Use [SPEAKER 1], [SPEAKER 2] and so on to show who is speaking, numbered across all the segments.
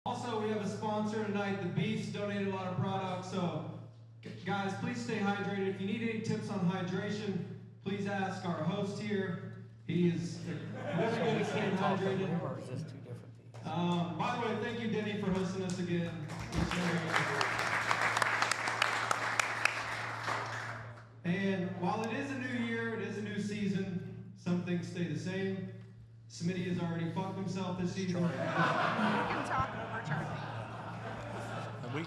[SPEAKER 1] Also, we have a sponsor tonight. The Beefs donated a lot of products, so guys, please stay hydrated. If you need any tips on hydration, please ask our host here. He is really good at staying hydrated. By the way, thank you, Denny, for hosting us again. And while it is a new year, it is a new season, some things stay the same. Smitty has already fucked himself this season.
[SPEAKER 2] We can talk over Charlie.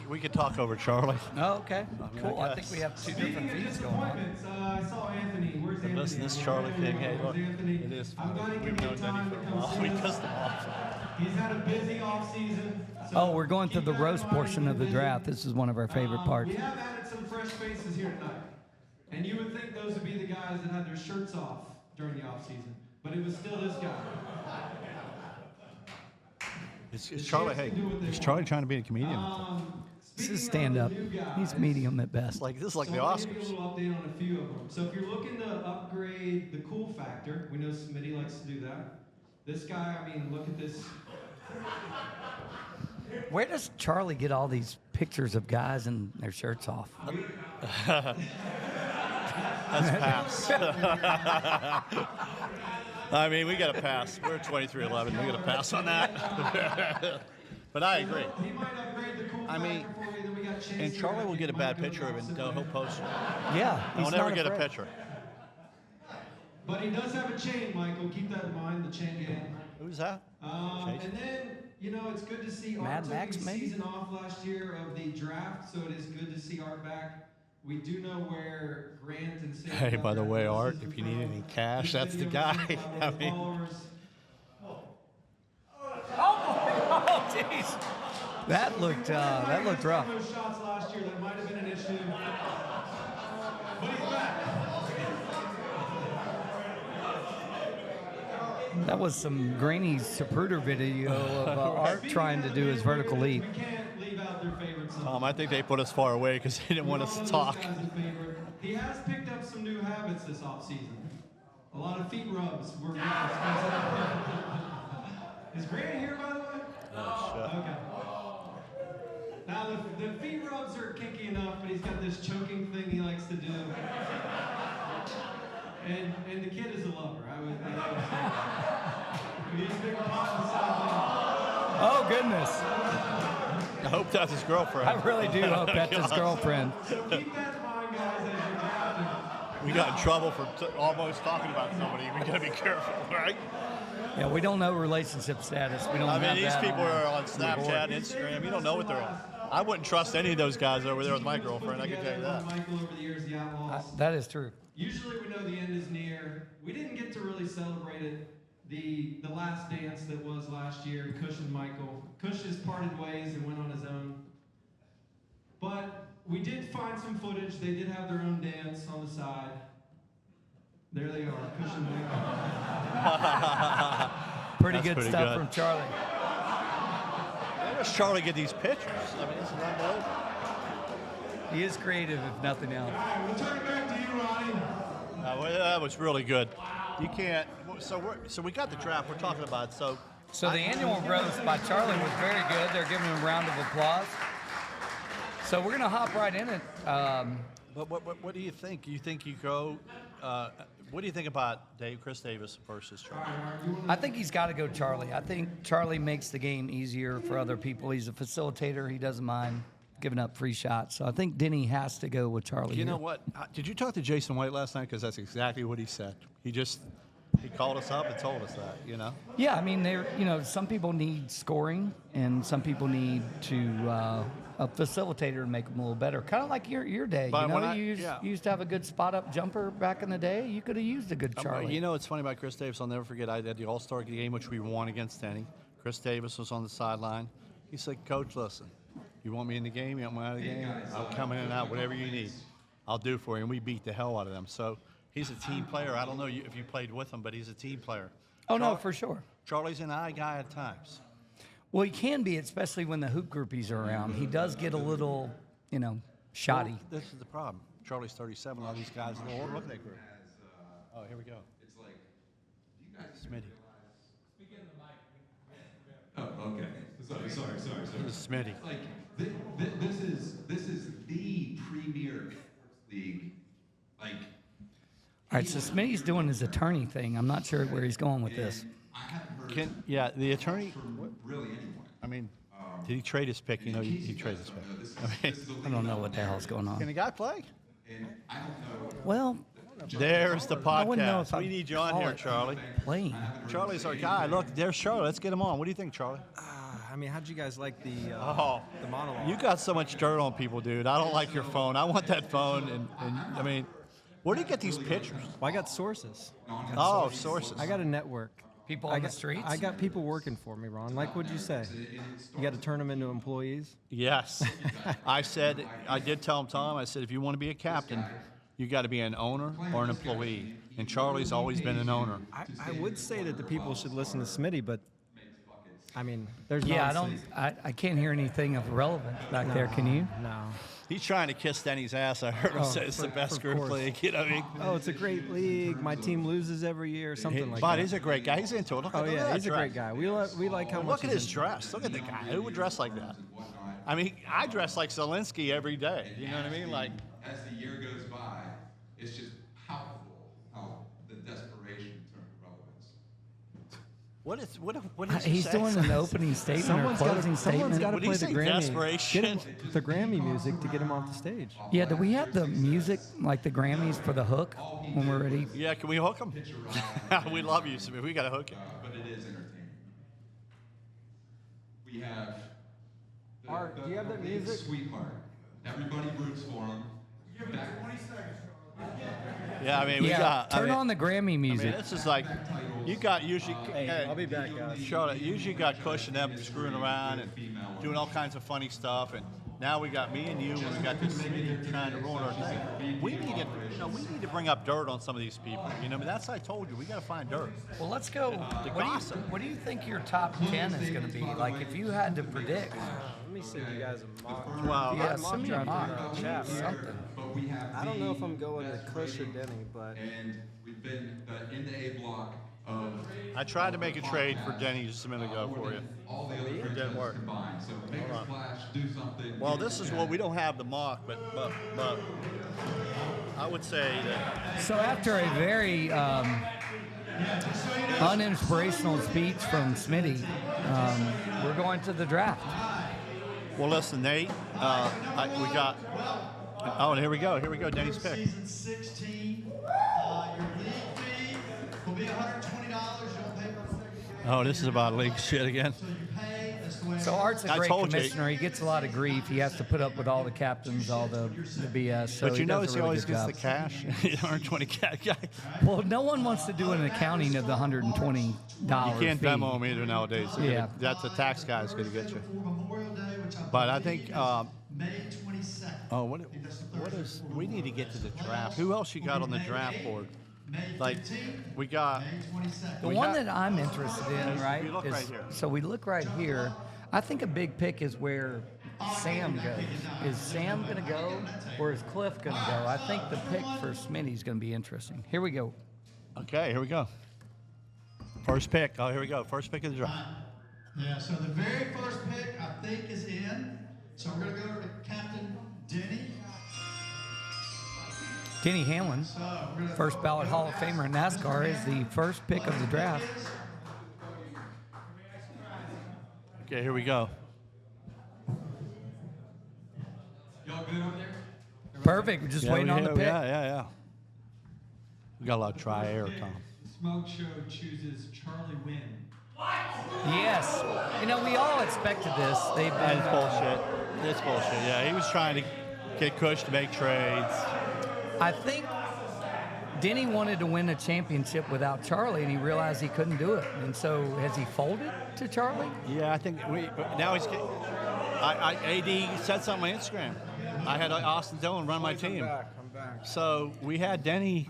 [SPEAKER 3] We could talk over Charlie.
[SPEAKER 4] Oh, okay. Cool. I think we have two different feeds going on.
[SPEAKER 1] I saw Anthony. Where's Anthony?
[SPEAKER 3] Listen, this Charlie thing, hey, look, it is
[SPEAKER 1] I'm glad he
[SPEAKER 3] We've
[SPEAKER 1] can
[SPEAKER 3] known
[SPEAKER 1] get
[SPEAKER 3] Denny
[SPEAKER 1] time
[SPEAKER 3] for
[SPEAKER 1] to
[SPEAKER 3] a
[SPEAKER 1] come
[SPEAKER 3] while.
[SPEAKER 1] see
[SPEAKER 3] We
[SPEAKER 1] us.
[SPEAKER 3] pissed him off.
[SPEAKER 1] He's had a busy off season.
[SPEAKER 4] Oh, we're going through the roast portion of the draft. This is one of our favorite parts.
[SPEAKER 1] We have added some fresh faces here tonight. And you would think those would be the guys that had their shirts off during the off season. But it was still this guy.
[SPEAKER 3] Is Charlie, hey, is Charlie trying to be a comedian?
[SPEAKER 4] This is stand-up. He's medium at best.
[SPEAKER 3] This is like the
[SPEAKER 1] I'll give you a
[SPEAKER 3] Oscars.
[SPEAKER 1] little update on a few of them. So if you're looking to upgrade the cool factor, we know Smitty likes to do that. This guy, I mean, look at this.
[SPEAKER 4] Where does Charlie get all these pictures of guys and their shirts off?
[SPEAKER 3] That's pass. I mean, we got to pass. We're 23-11. We got to pass on that. But I agree.
[SPEAKER 1] He might upgrade the cool
[SPEAKER 3] I mean,
[SPEAKER 1] factor for you. Then we got Chase
[SPEAKER 3] And
[SPEAKER 1] here.
[SPEAKER 3] Charlie will get a
[SPEAKER 1] Might
[SPEAKER 3] bad
[SPEAKER 1] go to
[SPEAKER 3] picture of it, and
[SPEAKER 1] Ross
[SPEAKER 3] he'll post it.
[SPEAKER 4] Yeah,
[SPEAKER 3] I
[SPEAKER 4] he's
[SPEAKER 3] will never
[SPEAKER 4] not
[SPEAKER 3] get a
[SPEAKER 4] afraid.
[SPEAKER 3] picture.
[SPEAKER 1] But he does have a chain, Michael. Keep that in mind, the chain gang.
[SPEAKER 3] Who's that?
[SPEAKER 1] And then, you know, it's good to see Art
[SPEAKER 4] Mad
[SPEAKER 1] took
[SPEAKER 4] Max,
[SPEAKER 1] the
[SPEAKER 4] maybe?
[SPEAKER 1] season off last year of the draft, so it is good to see Art back. We do know where Grant and Sam
[SPEAKER 3] Hey,
[SPEAKER 1] got
[SPEAKER 3] by the
[SPEAKER 1] their
[SPEAKER 3] way, Art,
[SPEAKER 1] athleticism
[SPEAKER 3] if you need
[SPEAKER 1] from.
[SPEAKER 3] any cash,
[SPEAKER 1] This
[SPEAKER 3] that's the
[SPEAKER 1] video was
[SPEAKER 3] guy.
[SPEAKER 1] sent by
[SPEAKER 3] I
[SPEAKER 1] one of
[SPEAKER 3] mean,
[SPEAKER 1] followers.
[SPEAKER 4] Oh, jeez. That looked rough.
[SPEAKER 1] Those shots last year, that might have been an issue. But he's back.
[SPEAKER 4] That was some grainy Zapruder video of Art trying to do his vertical leap.
[SPEAKER 1] We can't leave out their favorite song.
[SPEAKER 3] I think they put us far away because they didn't want us to talk.
[SPEAKER 1] He has picked up some new habits this offseason. A lot of feet rubs were Is Grant here, by the way? Okay. Now, the feet rubs are kinky enough, but he's got this choking thing he likes to do. And the kid is a lover. I would He's been caught inside
[SPEAKER 4] Oh, goodness.
[SPEAKER 3] I hope that's his girlfriend.
[SPEAKER 4] I really do hope that's his girlfriend.
[SPEAKER 1] So keep that in mind, guys, as you're drafting.
[SPEAKER 3] We got in trouble for almost talking about somebody. We got to be careful, right?
[SPEAKER 4] Yeah, we don't know relationship status. We don't
[SPEAKER 3] I mean,
[SPEAKER 4] have
[SPEAKER 3] these
[SPEAKER 4] that
[SPEAKER 3] people
[SPEAKER 4] on
[SPEAKER 3] are
[SPEAKER 4] our
[SPEAKER 3] on Snapchat, Instagram. You don't know what they're on. I wouldn't trust any of those guys over there with my girlfriend. I can tell you that.
[SPEAKER 1] Michael over the years, the Outlaws.
[SPEAKER 4] That is true.
[SPEAKER 1] Usually we know the end is near. We didn't get to really celebrate it. The last dance that was last year, Cush and Michael. Cush has parted ways and went on his own. But we did find some footage. They did have their own dance on the side. There they are, Cush and Michael.
[SPEAKER 4] Pretty
[SPEAKER 3] That's
[SPEAKER 4] good
[SPEAKER 3] pretty
[SPEAKER 4] stuff
[SPEAKER 3] good.
[SPEAKER 4] from Charlie.
[SPEAKER 3] Where does Charlie get these pictures? I mean, this is unbelievable.
[SPEAKER 4] He is creative, if nothing else.
[SPEAKER 1] All right, we'll turn it back to you, Ronnie.
[SPEAKER 3] Well, that was really good. You can't. So we got the draft. We're talking about
[SPEAKER 4] So the annual roast by Charlie was very good. They're giving him a round of applause. So we're gonna hop right in it.
[SPEAKER 3] But what do you think? You think you go? What do you think about Chris Davis versus Charlie?
[SPEAKER 4] I think he's got to go Charlie. I think Charlie makes the game easier for other people. He's a facilitator. He doesn't mind giving up free shots. So I think Denny has to go with Charlie.
[SPEAKER 3] You
[SPEAKER 4] here.
[SPEAKER 3] know what? Did you talk to Jason White last night? Because that's exactly what he said. He called us up and told us that. You know.
[SPEAKER 4] Yeah, I mean, some people need scoring, and some people need to a facilitator to make them a little better. Kind of like your day.
[SPEAKER 3] But when
[SPEAKER 4] You used to have a good spot-up jumper back in the day. You could have used a good Charlie.
[SPEAKER 3] You know, it's funny about Chris Davis. I'll never forget. I had the All-Star game, which we won against Denny. Chris Davis was on the sideline. He said, "Coach, listen, you want me in the game? You want me out of the game? I'll come in and out, whatever you need. I'll do for you." And we beat the hell out of them. So he's a team player. I don't know if you played with him, but he's a team player.
[SPEAKER 4] Oh, no, for sure.
[SPEAKER 3] Charlie's an eye guy at times.
[SPEAKER 4] Well, he can be, especially when the hoop groupies are around. He does get a little, shoddy.
[SPEAKER 3] Well, this is the problem. Charlie's 37. All these guys are old. Look at that group. Oh, here we go.
[SPEAKER 5] It's like, you guys
[SPEAKER 3] Smitty.
[SPEAKER 5] Oh, okay.
[SPEAKER 1] Sorry.
[SPEAKER 3] This is Smitty.
[SPEAKER 1] Like, this is the premier league. Like,
[SPEAKER 4] All right, so Smitty's doing his attorney thing. I'm not sure where he's going with this.
[SPEAKER 1] I haven't heard
[SPEAKER 3] Yeah, the attorney.
[SPEAKER 1] from really anyone.
[SPEAKER 3] I mean, did he trade his pick? You know, he traded his pick.
[SPEAKER 4] I don't know what the hell's going
[SPEAKER 3] Can
[SPEAKER 4] on.
[SPEAKER 3] the guy play?
[SPEAKER 1] And I don't know.
[SPEAKER 4] Well,
[SPEAKER 3] There's the
[SPEAKER 4] I wouldn't know if
[SPEAKER 3] podcast. We
[SPEAKER 4] I'd
[SPEAKER 3] need you on
[SPEAKER 4] call
[SPEAKER 3] here,
[SPEAKER 4] it
[SPEAKER 3] Charlie.
[SPEAKER 4] playing.
[SPEAKER 3] Charlie's our guy. Look, there's Charlie. Let's get him on. What do you think, Charlie?
[SPEAKER 5] I mean, how'd you guys like the
[SPEAKER 3] Oh,
[SPEAKER 5] monologue?
[SPEAKER 3] you got so much dirt on people, dude. I don't like your phone. I want that phone. And I mean, where do you get these pictures?
[SPEAKER 5] Well, I got sources.
[SPEAKER 3] Oh, sources.
[SPEAKER 5] I got a network.
[SPEAKER 4] People
[SPEAKER 5] I
[SPEAKER 4] on the
[SPEAKER 5] got,
[SPEAKER 4] streets?
[SPEAKER 5] I got people working for me, Ron. Like what'd you say? You got to turn them into employees?
[SPEAKER 3] Yes. I said, I did tell him, Tom, I said, if you want to be a captain, you got to be an owner or an employee. And Charlie's always been an owner.
[SPEAKER 5] I would say that the people should listen to Smitty, but I mean, there's
[SPEAKER 4] Yeah,
[SPEAKER 5] nonsense.
[SPEAKER 4] I can't hear anything of relevance back there. Can you?
[SPEAKER 5] No.
[SPEAKER 3] He's trying to kiss Denny's ass. I heard him
[SPEAKER 5] Oh,
[SPEAKER 3] say it's the best
[SPEAKER 5] of
[SPEAKER 3] group
[SPEAKER 5] course.
[SPEAKER 3] league. You know what I mean?
[SPEAKER 5] Oh, it's a great league. My team loses every year, something like
[SPEAKER 3] But
[SPEAKER 5] that.
[SPEAKER 3] he's a great guy. He's into it. Look,
[SPEAKER 5] Oh
[SPEAKER 3] look at
[SPEAKER 5] yeah,
[SPEAKER 3] that
[SPEAKER 5] he's a
[SPEAKER 3] dress.
[SPEAKER 5] great guy. We like how much.
[SPEAKER 3] Look at
[SPEAKER 5] he's
[SPEAKER 3] his
[SPEAKER 5] in-
[SPEAKER 3] dress. Look at the guy. Who would dress like that? I mean, I dress like Zelensky every day. You know what I mean? Like,
[SPEAKER 1] As the year goes by, it's just palpable how the desperation turned to relevance.
[SPEAKER 3] what is
[SPEAKER 4] He's doing an opening statement or
[SPEAKER 5] Someone's got
[SPEAKER 4] closing
[SPEAKER 5] to
[SPEAKER 4] statement.
[SPEAKER 5] play
[SPEAKER 3] What do
[SPEAKER 5] the
[SPEAKER 3] you say,
[SPEAKER 5] Grammy.
[SPEAKER 3] desperation?
[SPEAKER 5] Get him the Grammy music to get him off the stage.
[SPEAKER 4] Yeah, do we have the music, like the Grammys for the hook when we're ready?
[SPEAKER 3] Yeah, can we hook him? We love you, Smith. We got to hook him.
[SPEAKER 1] But it is entertaining. We have
[SPEAKER 5] Art, do you have that
[SPEAKER 1] big
[SPEAKER 5] music?
[SPEAKER 1] sweetheart. Everybody roots for him.
[SPEAKER 3] Yeah, I mean, we
[SPEAKER 4] Yeah,
[SPEAKER 3] got.
[SPEAKER 4] turn on the Grammy
[SPEAKER 3] I mean,
[SPEAKER 4] music.
[SPEAKER 3] this is like, you got usually.
[SPEAKER 5] Hey, I'll be back, guys.
[SPEAKER 3] Charlotte, usually got Cush and them screwing around and doing all kinds of funny stuff, and now we got me and you, and we got this Smitty trying to ruin our thing. We need to, we need to bring up dirt on some of these people. You know, but that's I told you, we got to find dirt.
[SPEAKER 4] Well, let's go.
[SPEAKER 3] gossip.
[SPEAKER 4] What do you think your top 10 is going to be? Like, if you had to predict,
[SPEAKER 5] Let me send you guys a mock.
[SPEAKER 3] Wow.
[SPEAKER 4] yeah, send me a mock.
[SPEAKER 5] Chat.
[SPEAKER 4] Something.
[SPEAKER 1] But we have
[SPEAKER 5] I don't know if I'm going to Kush or Denny, but
[SPEAKER 1] and we've been in the A block of
[SPEAKER 3] I tried to make a trade for Denny just a minute ago for you.
[SPEAKER 1] all the other
[SPEAKER 3] It didn't work.
[SPEAKER 1] combined. So make a splash, do something.
[SPEAKER 3] Well, this is what we don't have the mock, but I would say that
[SPEAKER 4] So after a very uninspirational speech from Smitty, we're going to the draft.
[SPEAKER 3] well, listen, Nate, we got. Oh, and here we go. Denny's pick.
[SPEAKER 6] Season 16, your league fee will be $120. You don't pay for
[SPEAKER 3] Oh, this is about league shit again.
[SPEAKER 6] So you pay. That's the way.
[SPEAKER 4] So Art's a
[SPEAKER 3] I
[SPEAKER 4] great
[SPEAKER 3] told you.
[SPEAKER 4] commissioner. He gets a lot of grief. He has to put up with all the captains, all the BS. So
[SPEAKER 3] But you
[SPEAKER 4] does
[SPEAKER 3] notice
[SPEAKER 4] a
[SPEAKER 3] he
[SPEAKER 4] really
[SPEAKER 3] always
[SPEAKER 4] good
[SPEAKER 3] gets
[SPEAKER 4] job.
[SPEAKER 3] the cash. He earned 20 cash.
[SPEAKER 4] Well, no one wants to do an accounting of the $120
[SPEAKER 3] You can't
[SPEAKER 4] fee.
[SPEAKER 3] demo them either nowadays. They're
[SPEAKER 4] Yeah.
[SPEAKER 3] gonna- that's the tax guy's going to get you.
[SPEAKER 6] For Memorial Day, which
[SPEAKER 3] But I
[SPEAKER 6] believe
[SPEAKER 3] think,
[SPEAKER 6] is May 22nd.
[SPEAKER 3] Oh, what
[SPEAKER 6] I think that's the
[SPEAKER 3] what
[SPEAKER 6] Thursday
[SPEAKER 3] is?
[SPEAKER 6] before
[SPEAKER 3] We need to get to the draft. Who else you got on the draft board?
[SPEAKER 6] May
[SPEAKER 3] Like
[SPEAKER 6] 15th,
[SPEAKER 3] we got.
[SPEAKER 6] May 22nd.
[SPEAKER 4] The
[SPEAKER 3] We
[SPEAKER 4] one
[SPEAKER 3] got-
[SPEAKER 4] that I'm interested in, right?
[SPEAKER 3] We look
[SPEAKER 4] is,
[SPEAKER 3] right here.
[SPEAKER 4] So we look right here. I think a big pick is where Sam goes. Is Sam going to go, or is Cliff going to go? I think the pick for Smitty's going to be interesting. Here we go.
[SPEAKER 3] Okay, here we go. First pick. Oh, here we go. First pick of the draft.
[SPEAKER 6] Yeah, so the very first pick, I think, is in. So we're going to go to Captain Denny.
[SPEAKER 4] Denny Hamlin,
[SPEAKER 6] So we're gonna
[SPEAKER 4] first ballot Hall of Famer in NASCAR, is the first pick of the draft.
[SPEAKER 3] Okay, here we go.
[SPEAKER 1] Y'all good over there?
[SPEAKER 4] Perfect. We're just waiting on the pick.
[SPEAKER 3] Yeah. We got a lot of dry air, Tom.
[SPEAKER 1] Smoke Show chooses Charlie Wend.
[SPEAKER 4] Yes. You know, we all expected this. They've been.
[SPEAKER 3] That's bullshit. It's bullshit. Yeah, he was trying to get Cush to make trades.
[SPEAKER 4] I think Denny wanted to win a championship without Charlie, and he realized he couldn't do it. And so, has he folded to Charlie?
[SPEAKER 3] Yeah, I think now he's getting. AD said something on Instagram. I had Austin Dillon run my team.
[SPEAKER 5] I'm back.
[SPEAKER 3] So we had Denny.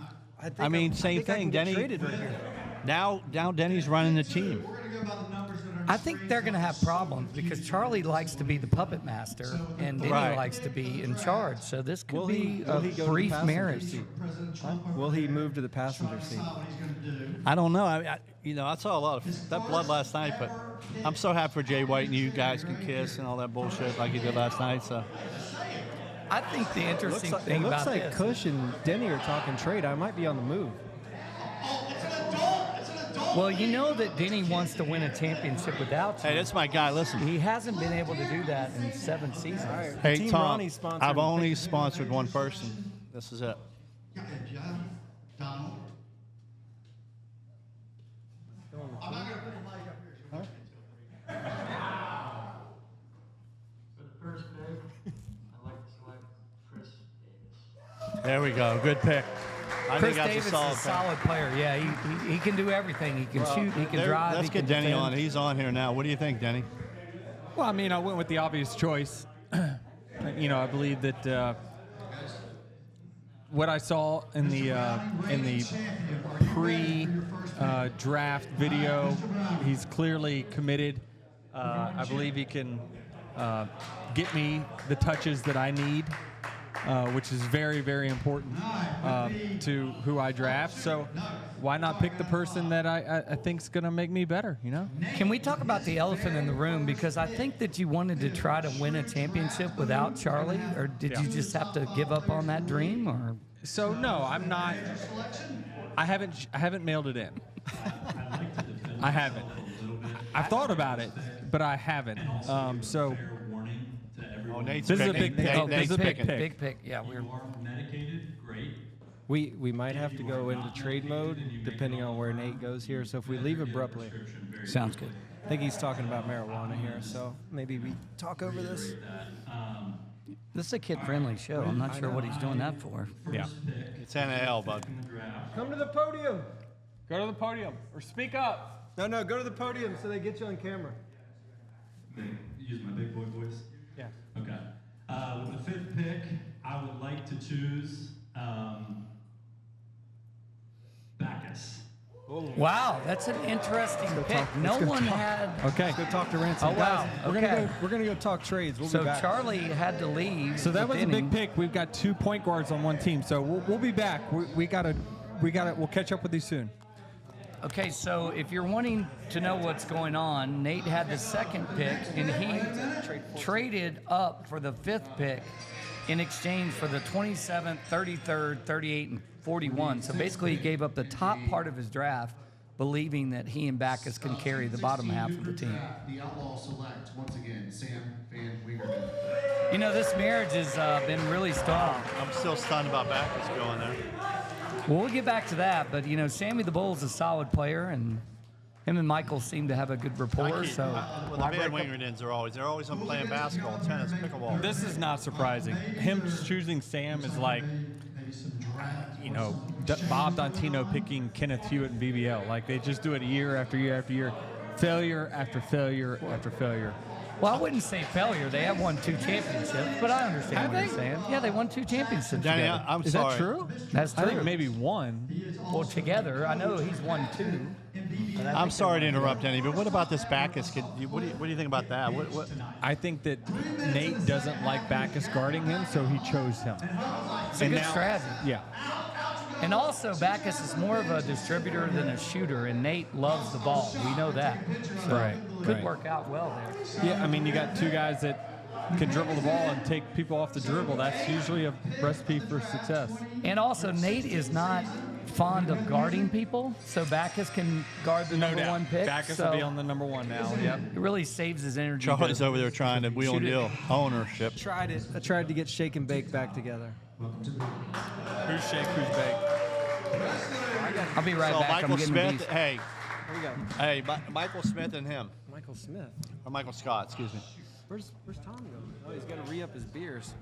[SPEAKER 3] I mean,
[SPEAKER 5] I
[SPEAKER 3] same
[SPEAKER 5] think I
[SPEAKER 3] thing.
[SPEAKER 5] can get
[SPEAKER 3] Denny.
[SPEAKER 5] traded right here.
[SPEAKER 3] Now Denny's running the team.
[SPEAKER 6] We're going to go by the numbers that are
[SPEAKER 4] I think they're going to have problems because Charlie likes to be the puppet master and Denny
[SPEAKER 3] Right.
[SPEAKER 4] likes to be in charge. So this could
[SPEAKER 5] Will
[SPEAKER 4] be
[SPEAKER 5] will
[SPEAKER 4] a
[SPEAKER 5] he go to the
[SPEAKER 4] brief
[SPEAKER 5] passenger
[SPEAKER 4] marriage.
[SPEAKER 5] seat? Will he move to the passenger seat?
[SPEAKER 3] I don't know. I saw a lot of that blood last night, but I'm so happy for Jay White and you guys can kiss and all that bullshit like you did last night. So
[SPEAKER 4] I think the interesting
[SPEAKER 5] It
[SPEAKER 4] thing
[SPEAKER 5] looks
[SPEAKER 4] about
[SPEAKER 5] like
[SPEAKER 4] this.
[SPEAKER 5] Cush and Denny are talking trade. I might be on the move.
[SPEAKER 4] Well, you know that Denny wants to win a championship without you.
[SPEAKER 3] hey, that's my guy. Listen.
[SPEAKER 4] He hasn't been able to do that in 7 seasons.
[SPEAKER 3] Hey,
[SPEAKER 5] Team
[SPEAKER 3] Tom,
[SPEAKER 5] Ronnie sponsored
[SPEAKER 3] I've
[SPEAKER 5] the
[SPEAKER 3] only
[SPEAKER 5] picture.
[SPEAKER 3] sponsored one person. This is it.
[SPEAKER 6] Donald. I'm not gonna put the mic up here.
[SPEAKER 7] For the first pick, I'd like to select Chris Davis.
[SPEAKER 3] There we go. Good pick. I
[SPEAKER 4] Chris
[SPEAKER 3] think
[SPEAKER 4] Davis
[SPEAKER 3] that's a
[SPEAKER 4] is a
[SPEAKER 3] solid
[SPEAKER 4] solid player. Yeah, he can do everything. He can shoot, he can drive,
[SPEAKER 3] Let's
[SPEAKER 4] he can
[SPEAKER 3] get Denny
[SPEAKER 4] defend.
[SPEAKER 3] on. He's on here now. What do you think, Denny?
[SPEAKER 8] Well, I mean, I went with the obvious choice. I believe that what I saw in the pre-draft video, he's clearly committed. I believe he can get me the touches that I need, which is very, very important to who I draft. So why not pick the person that I think's going to make me better,
[SPEAKER 4] Can we talk about the elephant in the room? Because I think that you wanted to try to win a championship without Charlie, or did you just have to give up on that dream? Or
[SPEAKER 8] So no, I'm not. I haven't mailed it in. I haven't. I've thought about it, but I haven't. So
[SPEAKER 3] Oh, Nate's
[SPEAKER 8] This is a
[SPEAKER 3] picking.
[SPEAKER 8] big pick.
[SPEAKER 3] Nate-
[SPEAKER 8] This
[SPEAKER 3] Nate's
[SPEAKER 8] is a big
[SPEAKER 3] picking.
[SPEAKER 8] pick.
[SPEAKER 4] big pick, yeah. We're
[SPEAKER 7] Medicated, great.
[SPEAKER 5] We might have to go into trade mode depending on where Nate goes here. So if we leave abruptly,
[SPEAKER 4] sounds good.
[SPEAKER 5] I think he's talking about marijuana here. So maybe we talk over this.
[SPEAKER 4] This is a kid-friendly show. I'm not sure what he's doing that for.
[SPEAKER 8] yeah,
[SPEAKER 3] It's NAL, bud.
[SPEAKER 5] Come to the podium.
[SPEAKER 8] go to the podium or speak up.
[SPEAKER 5] No, go to the podium so they get you on camera.
[SPEAKER 7] Use my big boy voice.
[SPEAKER 8] Yeah.
[SPEAKER 7] Okay. With the 5th pick, I would like to choose Bacchus.
[SPEAKER 4] Wow, that's an interesting pick. No one had.
[SPEAKER 8] Okay.
[SPEAKER 5] Let's go talk to Ransom.
[SPEAKER 4] Oh, wow.
[SPEAKER 5] Guys,
[SPEAKER 4] Okay.
[SPEAKER 5] we're gonna go talk trades. We'll
[SPEAKER 4] So
[SPEAKER 5] be back.
[SPEAKER 4] Charlie had to leave.
[SPEAKER 8] So that
[SPEAKER 4] with
[SPEAKER 8] was a
[SPEAKER 4] Denny.
[SPEAKER 8] big pick. We've got 2 point guards on one team. So we'll be back. We'll catch up with you soon.
[SPEAKER 4] Okay, so if you're wanting to know what's going on, Nate had the 2nd pick, and he traded up for the 5th pick in exchange for the 27th, 33rd, 38, and 41. So basically, he gave up the top part of his draft, believing that he and Backus can carry the bottom half of the team.
[SPEAKER 6] The Outlaw select, once again, Sam Van Wingerden.
[SPEAKER 4] You know, this marriage has been really strong.
[SPEAKER 3] I'm still stunned about Backus going there.
[SPEAKER 4] Well, we'll get back to that, but, you know, Sammy the Bull's a solid player, and him and Michael seem to have a good rapport, so...
[SPEAKER 3] Well, the Van Wingerdens are always on playing basketball, tennis, pickleball.
[SPEAKER 8] This is not surprising. Him choosing Sam is like, Bob Dontino picking Kenneth Hewitt and BBL. Like, they just do it year after year after year. Failure after failure after failure.
[SPEAKER 4] Well, I wouldn't say failure. They have won 2 championships, but I understand what you're saying. Yeah, they won 2 championships
[SPEAKER 3] Danny,
[SPEAKER 4] together.
[SPEAKER 3] I'm
[SPEAKER 8] Is
[SPEAKER 3] sorry.
[SPEAKER 8] that true?
[SPEAKER 4] That's
[SPEAKER 8] I
[SPEAKER 4] true.
[SPEAKER 8] think maybe one.
[SPEAKER 4] Well, together, I know he's won 2.
[SPEAKER 3] I'm sorry to interrupt, Danny, but what about this Backus kid? What do you think about that? What?
[SPEAKER 8] I think that Nate doesn't like Backus guarding him, so he chose him.
[SPEAKER 4] It's a good strategy.
[SPEAKER 8] Yeah.
[SPEAKER 4] And also, Backus is more of a distributor than a shooter, and Nate loves the ball. We know that. So
[SPEAKER 8] Right,
[SPEAKER 4] could
[SPEAKER 8] right.
[SPEAKER 4] work out well there.
[SPEAKER 8] Yeah, I mean, you got 2 guys that can dribble the ball and take people off the dribble. That's usually a recipe for success.
[SPEAKER 4] And also, Nate is not fond of guarding people, so Backus can guard the number 1 pick.
[SPEAKER 8] Backus
[SPEAKER 4] so
[SPEAKER 8] will be on the number 1 now. Yep.
[SPEAKER 4] it really saves his energy.
[SPEAKER 3] Charlie's
[SPEAKER 4] to
[SPEAKER 3] over there trying to wheel and
[SPEAKER 4] shoot it.
[SPEAKER 3] deal ownership.
[SPEAKER 5] Tried it. I tried to get Shake and Bake back together.
[SPEAKER 8] Who's shake, who's bake?
[SPEAKER 4] I'll be right
[SPEAKER 3] So
[SPEAKER 4] back.
[SPEAKER 3] Michael
[SPEAKER 4] I'm getting
[SPEAKER 3] Smith,
[SPEAKER 4] these.
[SPEAKER 3] hey,
[SPEAKER 5] Here we go.
[SPEAKER 3] hey, Michael Smith and him,
[SPEAKER 5] Michael Smith.
[SPEAKER 3] or Michael Scott, excuse me.
[SPEAKER 5] Where's Tom going? Oh, he's got to re-up his beers.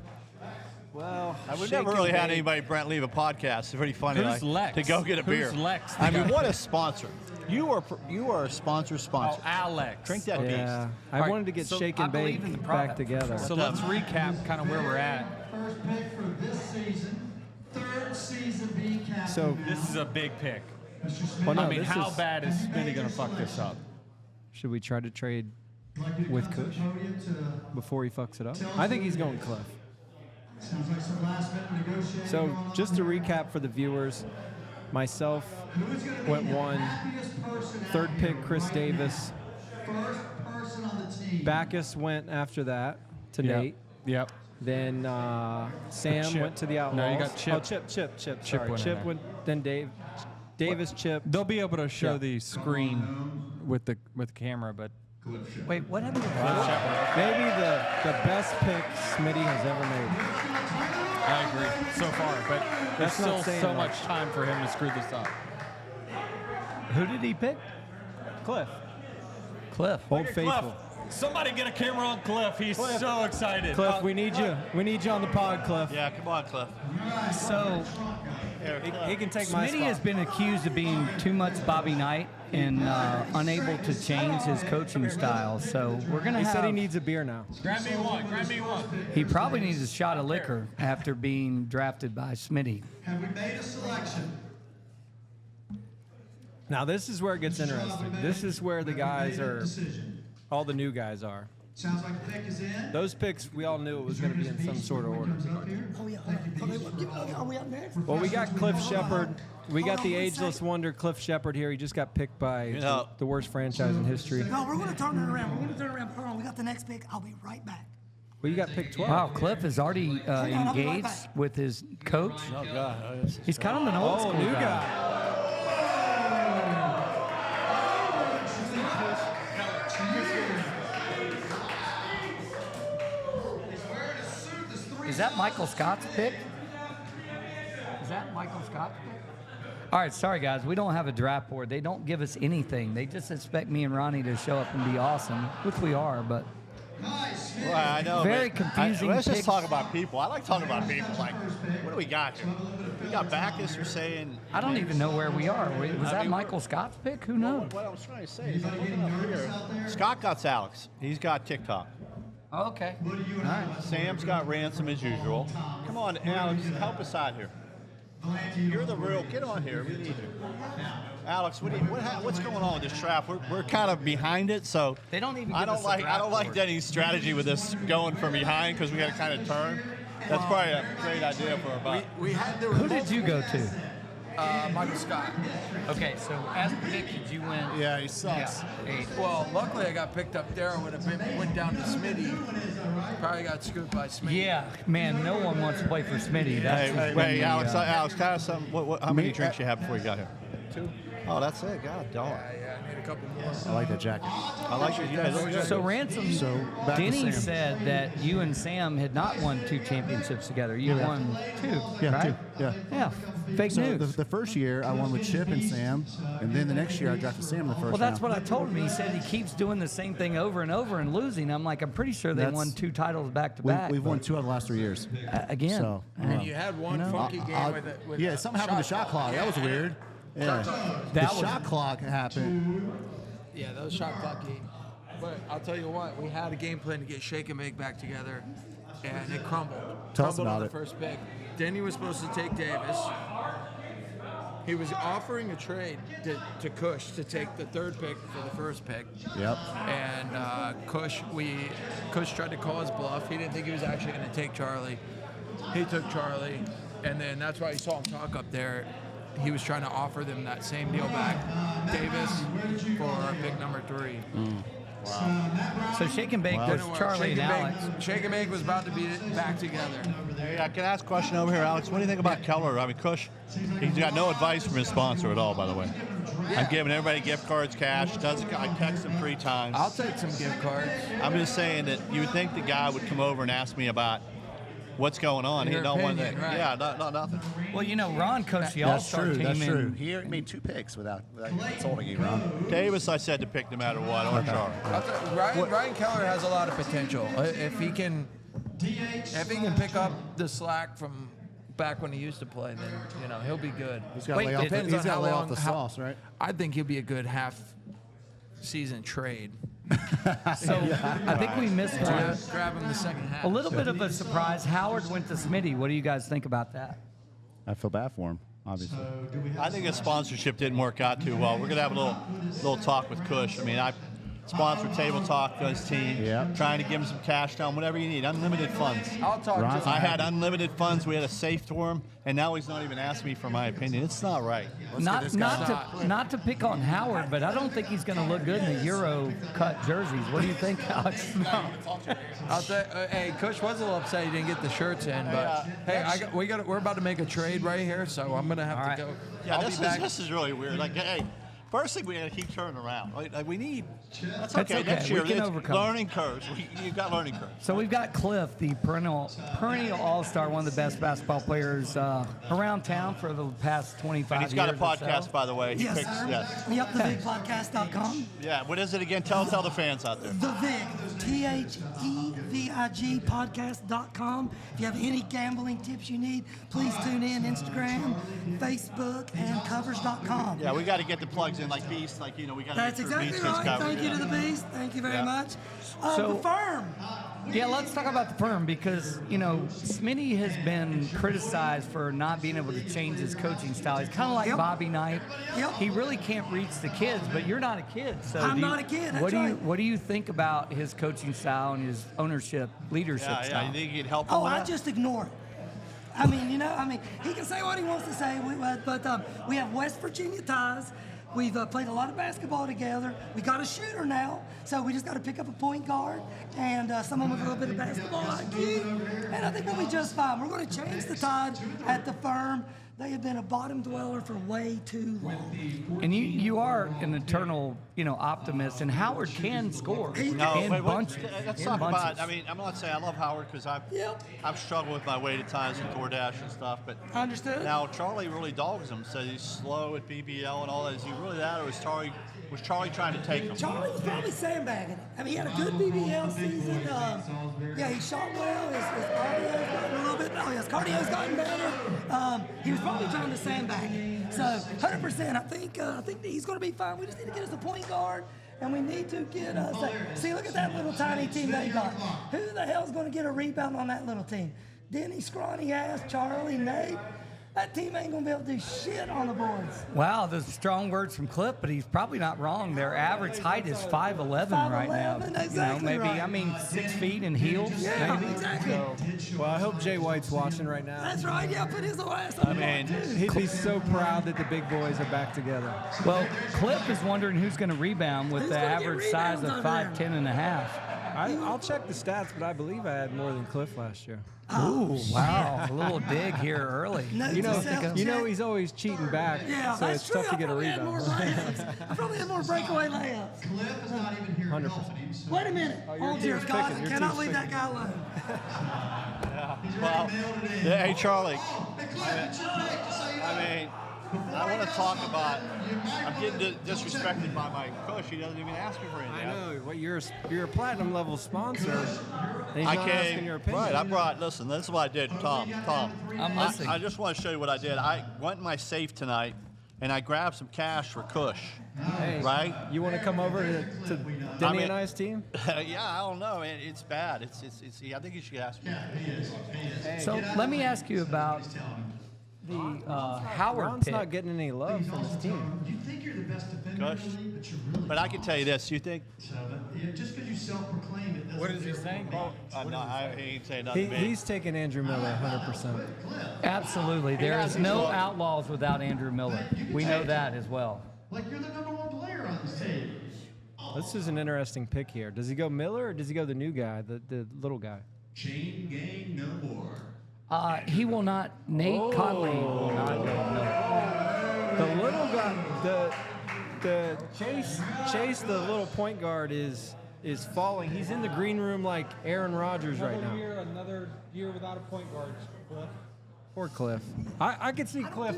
[SPEAKER 5] Well,
[SPEAKER 3] We've
[SPEAKER 5] Shake
[SPEAKER 3] never really
[SPEAKER 5] and
[SPEAKER 3] had
[SPEAKER 5] Bake.
[SPEAKER 3] anybody, Brent, leave a podcast. It's pretty funny.
[SPEAKER 8] Who's Lex?
[SPEAKER 3] To go get a beer.
[SPEAKER 8] Who's Lex?
[SPEAKER 3] I mean, what a sponsor. You are a sponsor.
[SPEAKER 8] Oh, Alex.
[SPEAKER 3] Drink that
[SPEAKER 5] Yeah,
[SPEAKER 3] beast.
[SPEAKER 5] I
[SPEAKER 8] All right,
[SPEAKER 5] wanted to get
[SPEAKER 8] so
[SPEAKER 5] Shake
[SPEAKER 4] I
[SPEAKER 5] and
[SPEAKER 4] believe
[SPEAKER 5] Bake
[SPEAKER 4] in the
[SPEAKER 5] back
[SPEAKER 4] product.
[SPEAKER 5] together.
[SPEAKER 8] So let's recap kind of where we're at.
[SPEAKER 6] First pick for this season, 3rd season B captain.
[SPEAKER 5] So,
[SPEAKER 8] This is a big pick.
[SPEAKER 6] Mr. Smith.
[SPEAKER 5] well, no,
[SPEAKER 8] I mean,
[SPEAKER 5] this
[SPEAKER 8] how
[SPEAKER 5] is,
[SPEAKER 8] bad is Smitty going to fuck this up?
[SPEAKER 5] Should we try to trade
[SPEAKER 6] I'd like you to
[SPEAKER 5] with
[SPEAKER 6] come to the
[SPEAKER 5] Kush
[SPEAKER 6] podium to
[SPEAKER 5] before he fucks it up? I think he's going Cliff.
[SPEAKER 6] sounds like some last minute negotiating.
[SPEAKER 5] So
[SPEAKER 6] going on
[SPEAKER 5] just to
[SPEAKER 6] there.
[SPEAKER 5] recap for the viewers, myself
[SPEAKER 6] Who's gonna be
[SPEAKER 5] went
[SPEAKER 6] the
[SPEAKER 5] 1,
[SPEAKER 6] happiest person
[SPEAKER 5] third
[SPEAKER 6] out
[SPEAKER 5] pick
[SPEAKER 6] here
[SPEAKER 5] Chris
[SPEAKER 6] right
[SPEAKER 5] Davis.
[SPEAKER 6] now? First person on the team.
[SPEAKER 5] Backus went after that to
[SPEAKER 8] Yep.
[SPEAKER 5] Nate.
[SPEAKER 8] Yep.
[SPEAKER 5] Then Sam
[SPEAKER 8] Chip.
[SPEAKER 5] went to the Outlaws.
[SPEAKER 8] No, you got Chip.
[SPEAKER 5] Oh, Chip.
[SPEAKER 8] Chip
[SPEAKER 5] Sorry,
[SPEAKER 8] went in
[SPEAKER 5] Chip
[SPEAKER 8] there.
[SPEAKER 5] went. Then Davis, Chip.
[SPEAKER 8] They'll be able to show
[SPEAKER 5] Yeah.
[SPEAKER 8] the screen with the camera, but
[SPEAKER 4] Wait, what happened to
[SPEAKER 5] Maybe the best pick Smitty has ever made.
[SPEAKER 8] I agree so far. But there's
[SPEAKER 5] That's not
[SPEAKER 8] still
[SPEAKER 5] saying
[SPEAKER 8] so
[SPEAKER 5] much.
[SPEAKER 8] much time for him to screw this up.
[SPEAKER 4] Who did he pick?
[SPEAKER 5] Cliff,
[SPEAKER 4] Cliff.
[SPEAKER 5] Old Faithful.
[SPEAKER 8] Somebody get a camera on Cliff. He's so excited.
[SPEAKER 5] Cliff, we need you. We need you on the pod, Cliff.
[SPEAKER 3] Yeah, come on, Cliff.
[SPEAKER 4] So
[SPEAKER 5] He can take my
[SPEAKER 4] Smitty
[SPEAKER 5] spot.
[SPEAKER 4] has been accused of being too much Bobby Knight and unable to change his coaching style. So we're gonna
[SPEAKER 5] He
[SPEAKER 4] have.
[SPEAKER 5] said he needs a beer now.
[SPEAKER 8] Grab me one. Grab me one.
[SPEAKER 4] He probably needs a shot of liquor after being drafted by Smitty.
[SPEAKER 6] Have we made a selection?
[SPEAKER 5] Now this is where it gets interesting. This is where the guys are.
[SPEAKER 6] Decision.
[SPEAKER 5] All the new guys are.
[SPEAKER 6] Sounds like the pick is in.
[SPEAKER 5] Those picks, we all knew it was going to be in some sort of order.
[SPEAKER 2] Oh, yeah. Are we up next?
[SPEAKER 5] Well, we got Cliff Shepard. We got the ageless wonder Cliff Shepard here. He just got picked by
[SPEAKER 3] know-
[SPEAKER 5] the worst franchise in history.
[SPEAKER 2] No, we're going to turn it around. We're going to turn it around. Hold on. We got the next pick. I'll be right back.
[SPEAKER 5] Well, you got picked 12.
[SPEAKER 4] Wow, Cliff is already
[SPEAKER 2] I'll be right
[SPEAKER 4] engaged
[SPEAKER 2] back.
[SPEAKER 4] with his coach.
[SPEAKER 3] Oh, God.
[SPEAKER 4] He's kind of an old
[SPEAKER 5] Oh,
[SPEAKER 4] school
[SPEAKER 5] new
[SPEAKER 4] guy.
[SPEAKER 5] guy.
[SPEAKER 4] Is that Michael Scott's pick? Is that Michael Scott's pick? All right, sorry guys, we don't have a draft board. They don't give us anything. They just expect me and Ronnie to show up and be awesome, which we are, but
[SPEAKER 3] Well, I know.
[SPEAKER 4] Very
[SPEAKER 3] but
[SPEAKER 4] confusing
[SPEAKER 3] let's just
[SPEAKER 4] picks.
[SPEAKER 3] talk about people. I like talking about people. Like, what do we got here? We got Backus. You're saying.
[SPEAKER 4] I don't even know where we are. Was
[SPEAKER 3] I
[SPEAKER 4] that
[SPEAKER 3] mean,
[SPEAKER 4] Michael Scott's pick? Who knows?
[SPEAKER 3] What I was trying to say is, I'm looking up here. Scott got Alex. He's got TikTok.
[SPEAKER 4] Oh, okay. All right.
[SPEAKER 3] Sam's got Ransom as usual. Come on, Alex, help us out here. You're the real. Get on here. We need you. Alex, what's going on with this draft? We're kind of behind it, so
[SPEAKER 4] They don't even
[SPEAKER 3] I
[SPEAKER 4] give
[SPEAKER 3] don't
[SPEAKER 4] us a
[SPEAKER 3] like
[SPEAKER 4] draft board.
[SPEAKER 3] Denny's strategy with this going from behind because we got to kind of turn. That's probably a great idea for about.
[SPEAKER 9] We had the
[SPEAKER 4] Who did you go to?
[SPEAKER 9] Michael Scott.
[SPEAKER 4] Okay, so as predicted, you went.
[SPEAKER 9] Yeah, he sucks.
[SPEAKER 4] Yeah, 8.
[SPEAKER 9] Well, luckily I got picked up there. I would have went down to Smitty. Probably got scooped by Smitty.
[SPEAKER 4] Yeah, man, no one wants to play for Smitty. That's just been
[SPEAKER 3] Hey,
[SPEAKER 4] the,
[SPEAKER 3] Alex, kind of something. How many drinks you had before you got here? 2. Oh, that's it. God, dog.
[SPEAKER 9] Yeah, I need a couple more.
[SPEAKER 10] I like that jacket.
[SPEAKER 3] I like it. Yeah, look good.
[SPEAKER 4] So Ransom,
[SPEAKER 10] back to
[SPEAKER 4] Denny
[SPEAKER 10] Sam.
[SPEAKER 4] said that you and Sam had not won 2 championships together. You won 2,
[SPEAKER 10] Yeah,
[SPEAKER 4] right?
[SPEAKER 10] 2. Yeah.
[SPEAKER 4] Yeah, fake
[SPEAKER 10] So
[SPEAKER 4] news.
[SPEAKER 10] the first year I won with Chip and Sam, and then the next year I drafted Sam in the first
[SPEAKER 4] Well, that's
[SPEAKER 10] round.
[SPEAKER 4] what I told him. He said he keeps doing the same thing over and over and losing. I'm like, I'm pretty sure they
[SPEAKER 10] That's-
[SPEAKER 4] won 2 titles back to back.
[SPEAKER 10] We've won 2 out of the last 3 years.
[SPEAKER 4] Again.
[SPEAKER 10] So,
[SPEAKER 9] And you had one funky game with it.
[SPEAKER 10] yeah, something happened with the shot clock. That was weird. Yeah.
[SPEAKER 4] That
[SPEAKER 10] the
[SPEAKER 4] was-
[SPEAKER 10] shot clock happened.
[SPEAKER 9] Yeah, that was shot clock game. But I'll tell you what, we had a game plan to get Shake and Bake back together, and it crumbled.
[SPEAKER 10] Tell us
[SPEAKER 9] crumbled
[SPEAKER 10] about
[SPEAKER 9] on
[SPEAKER 10] it.
[SPEAKER 9] the first pick. Denny was supposed to take Davis. He was offering a trade to Kush to take the 3rd pick for the 1st pick.
[SPEAKER 10] Yep.
[SPEAKER 9] And Kush tried to call his bluff. He didn't think he was actually going to take Charlie. He took Charlie, and then that's why you saw him talk up there. He was trying to offer them that same deal back, Davis for pick number 3.
[SPEAKER 4] So Shake and Bake was Charlie and Alex.
[SPEAKER 9] Shake and Bake was about to be back together.
[SPEAKER 3] Yeah, can I ask a question over here, Alex? What do you think about Keller? I mean, Kush, he's got no advice from his sponsor at all, by the way. I'm giving everybody gift cards, cash. I text him 3 times.
[SPEAKER 9] I'll take some gift cards.
[SPEAKER 3] I'm just saying that you would think the guy would come over and ask me about what's going on.
[SPEAKER 9] Your
[SPEAKER 3] He don't want
[SPEAKER 9] opinion,
[SPEAKER 3] that.
[SPEAKER 9] right.
[SPEAKER 3] Yeah, not nothing.
[SPEAKER 4] Well, you know, Ron coached the
[SPEAKER 10] That's
[SPEAKER 4] All-Star
[SPEAKER 10] true.
[SPEAKER 4] team.
[SPEAKER 10] That's
[SPEAKER 4] and
[SPEAKER 10] true. He made 2 picks without consulting you, Ron.
[SPEAKER 3] Davis, I said to pick no matter what, or Charlie.
[SPEAKER 9] Ryan Keller has a lot of potential. If he can pick up the slack from back when he used to play, then he'll be good.
[SPEAKER 10] He's got to lay off,
[SPEAKER 9] depends
[SPEAKER 10] he's
[SPEAKER 9] on
[SPEAKER 10] got
[SPEAKER 9] how
[SPEAKER 10] to lay off
[SPEAKER 9] long-
[SPEAKER 10] the
[SPEAKER 9] how-
[SPEAKER 10] sauce, right?
[SPEAKER 9] I think he'll be a good half-season trade.
[SPEAKER 4] So I think we missed one.
[SPEAKER 9] Grab him the second half.
[SPEAKER 4] A little bit of a surprise. Howard went to Smitty. What do you guys think about that?
[SPEAKER 10] I feel bad for him, obviously.
[SPEAKER 3] I think his sponsorship didn't work out too well. We're gonna have a little talk with Kush. I mean, sponsor Table Talk for his team.
[SPEAKER 10] Yep.
[SPEAKER 3] Trying to give him some cash down, whatever you need. Unlimited funds.
[SPEAKER 9] I'll talk to him.
[SPEAKER 3] I had unlimited funds. We had a safe for him, and now he's not even asking me for my opinion. It's not right.
[SPEAKER 4] Not to pick on Howard, but I don't think he's going to look good in the Euro cut jerseys. What do you think, Alex?
[SPEAKER 9] I'll say, hey, Kush was a little upset he didn't get the shirts in, but hey, we're about to make a trade right here, so I'm gonna have to go.
[SPEAKER 3] Yeah,
[SPEAKER 9] I'll be back.
[SPEAKER 3] this is really weird. Like, hey, first thing we got to keep turning around. Like we need. That's
[SPEAKER 4] That's
[SPEAKER 3] okay.
[SPEAKER 4] okay.
[SPEAKER 3] Next year,
[SPEAKER 4] We can
[SPEAKER 3] it's
[SPEAKER 4] overcome.
[SPEAKER 3] learning curves. You've got learning curves.
[SPEAKER 4] So we've got Cliff, the perennial All-Star, one of the best basketball players around town for the past 25
[SPEAKER 3] And
[SPEAKER 4] years.
[SPEAKER 3] he's got a
[SPEAKER 4] or so.
[SPEAKER 3] podcast, by the way. He
[SPEAKER 2] Yes,
[SPEAKER 3] picks,
[SPEAKER 2] sir.
[SPEAKER 3] yes.
[SPEAKER 2] Yep, thebigpodcast.com.
[SPEAKER 3] Yeah. What is it again? Tell the fans out there.
[SPEAKER 2] The Vig, THEVIG podcast.com. If you have any gambling tips you need, please tune in. Instagram, Facebook, and covers.com.
[SPEAKER 3] Yeah, we got to get the plugs in like Beast, like we got to.
[SPEAKER 2] That's exactly right. Thank you to the Beast. Thank you very much.
[SPEAKER 4] So-
[SPEAKER 2] The firm.
[SPEAKER 4] Yeah, let's talk about the firm because, Smitty has been criticized for not being able to change his coaching style. He's kind of like
[SPEAKER 2] Yep.
[SPEAKER 4] Bobby Knight.
[SPEAKER 2] Yep.
[SPEAKER 4] He really can't reach the kids, but you're not a kid. So
[SPEAKER 2] I'm not a kid, that's right.
[SPEAKER 4] What do you think about his coaching style and his ownership, leadership
[SPEAKER 3] Yeah,
[SPEAKER 4] style?
[SPEAKER 3] you think you can help him
[SPEAKER 2] Oh,
[SPEAKER 3] with
[SPEAKER 2] I
[SPEAKER 3] that?
[SPEAKER 2] just ignore it. I mean, he can say what he wants to say, but we have West Virginia ties. We've played a lot of basketball together. We got a shooter now, so we just got to pick up a point guard and someone with a little bit of basketball IQ, and I think we'll be just fine. We're going to change the tide at the firm. They have been a bottom dweller for way too long.
[SPEAKER 4] And you are an eternal, optimist, and Howard can score in bunches.
[SPEAKER 3] Let's
[SPEAKER 4] in
[SPEAKER 3] talk
[SPEAKER 4] bunches.
[SPEAKER 3] about. I mean, I'm not saying I love Howard because I've struggled with my weight at times with DoorDash and stuff, but
[SPEAKER 2] Understood.
[SPEAKER 3] now Charlie really dogs him. Says he's slow at BBL and all that. Is he really that, or was Charlie trying to take him?
[SPEAKER 2] Charlie was probably sandbagging it. I mean, he had a good BBL season. He shot well. His cardio's gotten a little bit. Oh, his cardio's gotten better. He was probably trying to sandbag it. So, 100%. I think that he's going to be fine. We just need to get us a point guard, and we need to get us. See, look at that little tiny team they got. Who the hell's going to get a rebound on that little team? Denny, scrawny ass, Charlie, Nate. That team ain't going to be able to do shit on the boards.
[SPEAKER 4] Wow, those strong words from Cliff, but he's probably not wrong. Their average height is 5'11" right now.
[SPEAKER 2] 5'11", exactly
[SPEAKER 4] maybe
[SPEAKER 2] right.
[SPEAKER 4] 6 feet in heels.
[SPEAKER 2] Yeah,
[SPEAKER 4] maybe.
[SPEAKER 2] exactly.
[SPEAKER 5] Well, I hope Jay White's watching right now.
[SPEAKER 2] That's right. Yeah, put his little ass on the board, too.
[SPEAKER 5] He'd be so proud that the big boys are back together.
[SPEAKER 4] Well, Cliff is wondering who's going to rebound with
[SPEAKER 2] Who's
[SPEAKER 4] the
[SPEAKER 2] gonna get
[SPEAKER 4] average size of
[SPEAKER 2] rebounds over
[SPEAKER 4] 5'10" and a half.
[SPEAKER 5] I'll check the stats, but I believe I had more than Cliff last year.
[SPEAKER 4] Ooh, wow. A little dig here early.
[SPEAKER 2] Note to self,
[SPEAKER 5] You know
[SPEAKER 2] check.
[SPEAKER 5] he's always cheating back,
[SPEAKER 2] Yeah,
[SPEAKER 5] so
[SPEAKER 2] that's
[SPEAKER 5] it's
[SPEAKER 2] true.
[SPEAKER 5] tough to get a
[SPEAKER 2] I
[SPEAKER 5] rebound.
[SPEAKER 2] probably had more breakaway layups.
[SPEAKER 6] Cliff is not even here
[SPEAKER 5] 100%.
[SPEAKER 6] helping, so
[SPEAKER 2] Wait a minute.
[SPEAKER 5] your
[SPEAKER 2] Oh, dear
[SPEAKER 5] team's
[SPEAKER 2] God,
[SPEAKER 5] picking,
[SPEAKER 2] I
[SPEAKER 5] your
[SPEAKER 2] cannot
[SPEAKER 5] team's
[SPEAKER 2] leave that
[SPEAKER 5] picking.
[SPEAKER 2] guy alone.
[SPEAKER 3] Well, yeah, hey Charlie.
[SPEAKER 6] Hey, Cliff, it's your pick, just so you know.
[SPEAKER 3] I mean, I want to talk about. I'm getting disrespected by my coach. He doesn't even ask me for anything.
[SPEAKER 5] I know. Well, you're a platinum level sponsor. And he's
[SPEAKER 3] I
[SPEAKER 5] not asking
[SPEAKER 3] came.
[SPEAKER 5] your opinion.
[SPEAKER 3] Right. I brought. Listen, this is what I did, Tom.
[SPEAKER 4] I'm listening.
[SPEAKER 3] I just want to show you what I did. I went in my safe tonight, and I grabbed some cash for Kush.
[SPEAKER 5] Hey,
[SPEAKER 3] Right?
[SPEAKER 5] You want to come over to Denny
[SPEAKER 3] mean-
[SPEAKER 5] and I's team?
[SPEAKER 3] Yeah, I don't know, man. It's bad. It's. I think you should ask me.
[SPEAKER 4] So let me ask you about the Howard
[SPEAKER 5] Ron's
[SPEAKER 4] pick.
[SPEAKER 5] not getting any love from his team.
[SPEAKER 6] You think you're the best defender
[SPEAKER 3] Kush.
[SPEAKER 6] in the league, but you're really
[SPEAKER 3] But I can tell you this. You think?
[SPEAKER 6] just because you self-proclaim it doesn't. What is he saying?
[SPEAKER 3] He ain't saying nothing to me.
[SPEAKER 5] He's taking Andrew Miller 100%.
[SPEAKER 4] Absolutely. There is no outlaws without Andrew Miller. We know that as well.
[SPEAKER 6] Like you're the #1 player on this team.
[SPEAKER 5] This is an interesting pick here. Does he go Miller or does he go the new guy, the little guy?
[SPEAKER 6] Chain gang no more.
[SPEAKER 4] He will not. Nate Conley will not go Miller.
[SPEAKER 5] The little guy, the Chase, the little point guard is falling. He's in the green room like Aaron Rodgers right now.
[SPEAKER 8] Another year without a point guard. Cliff.
[SPEAKER 5] Poor Cliff. I could see Cliff.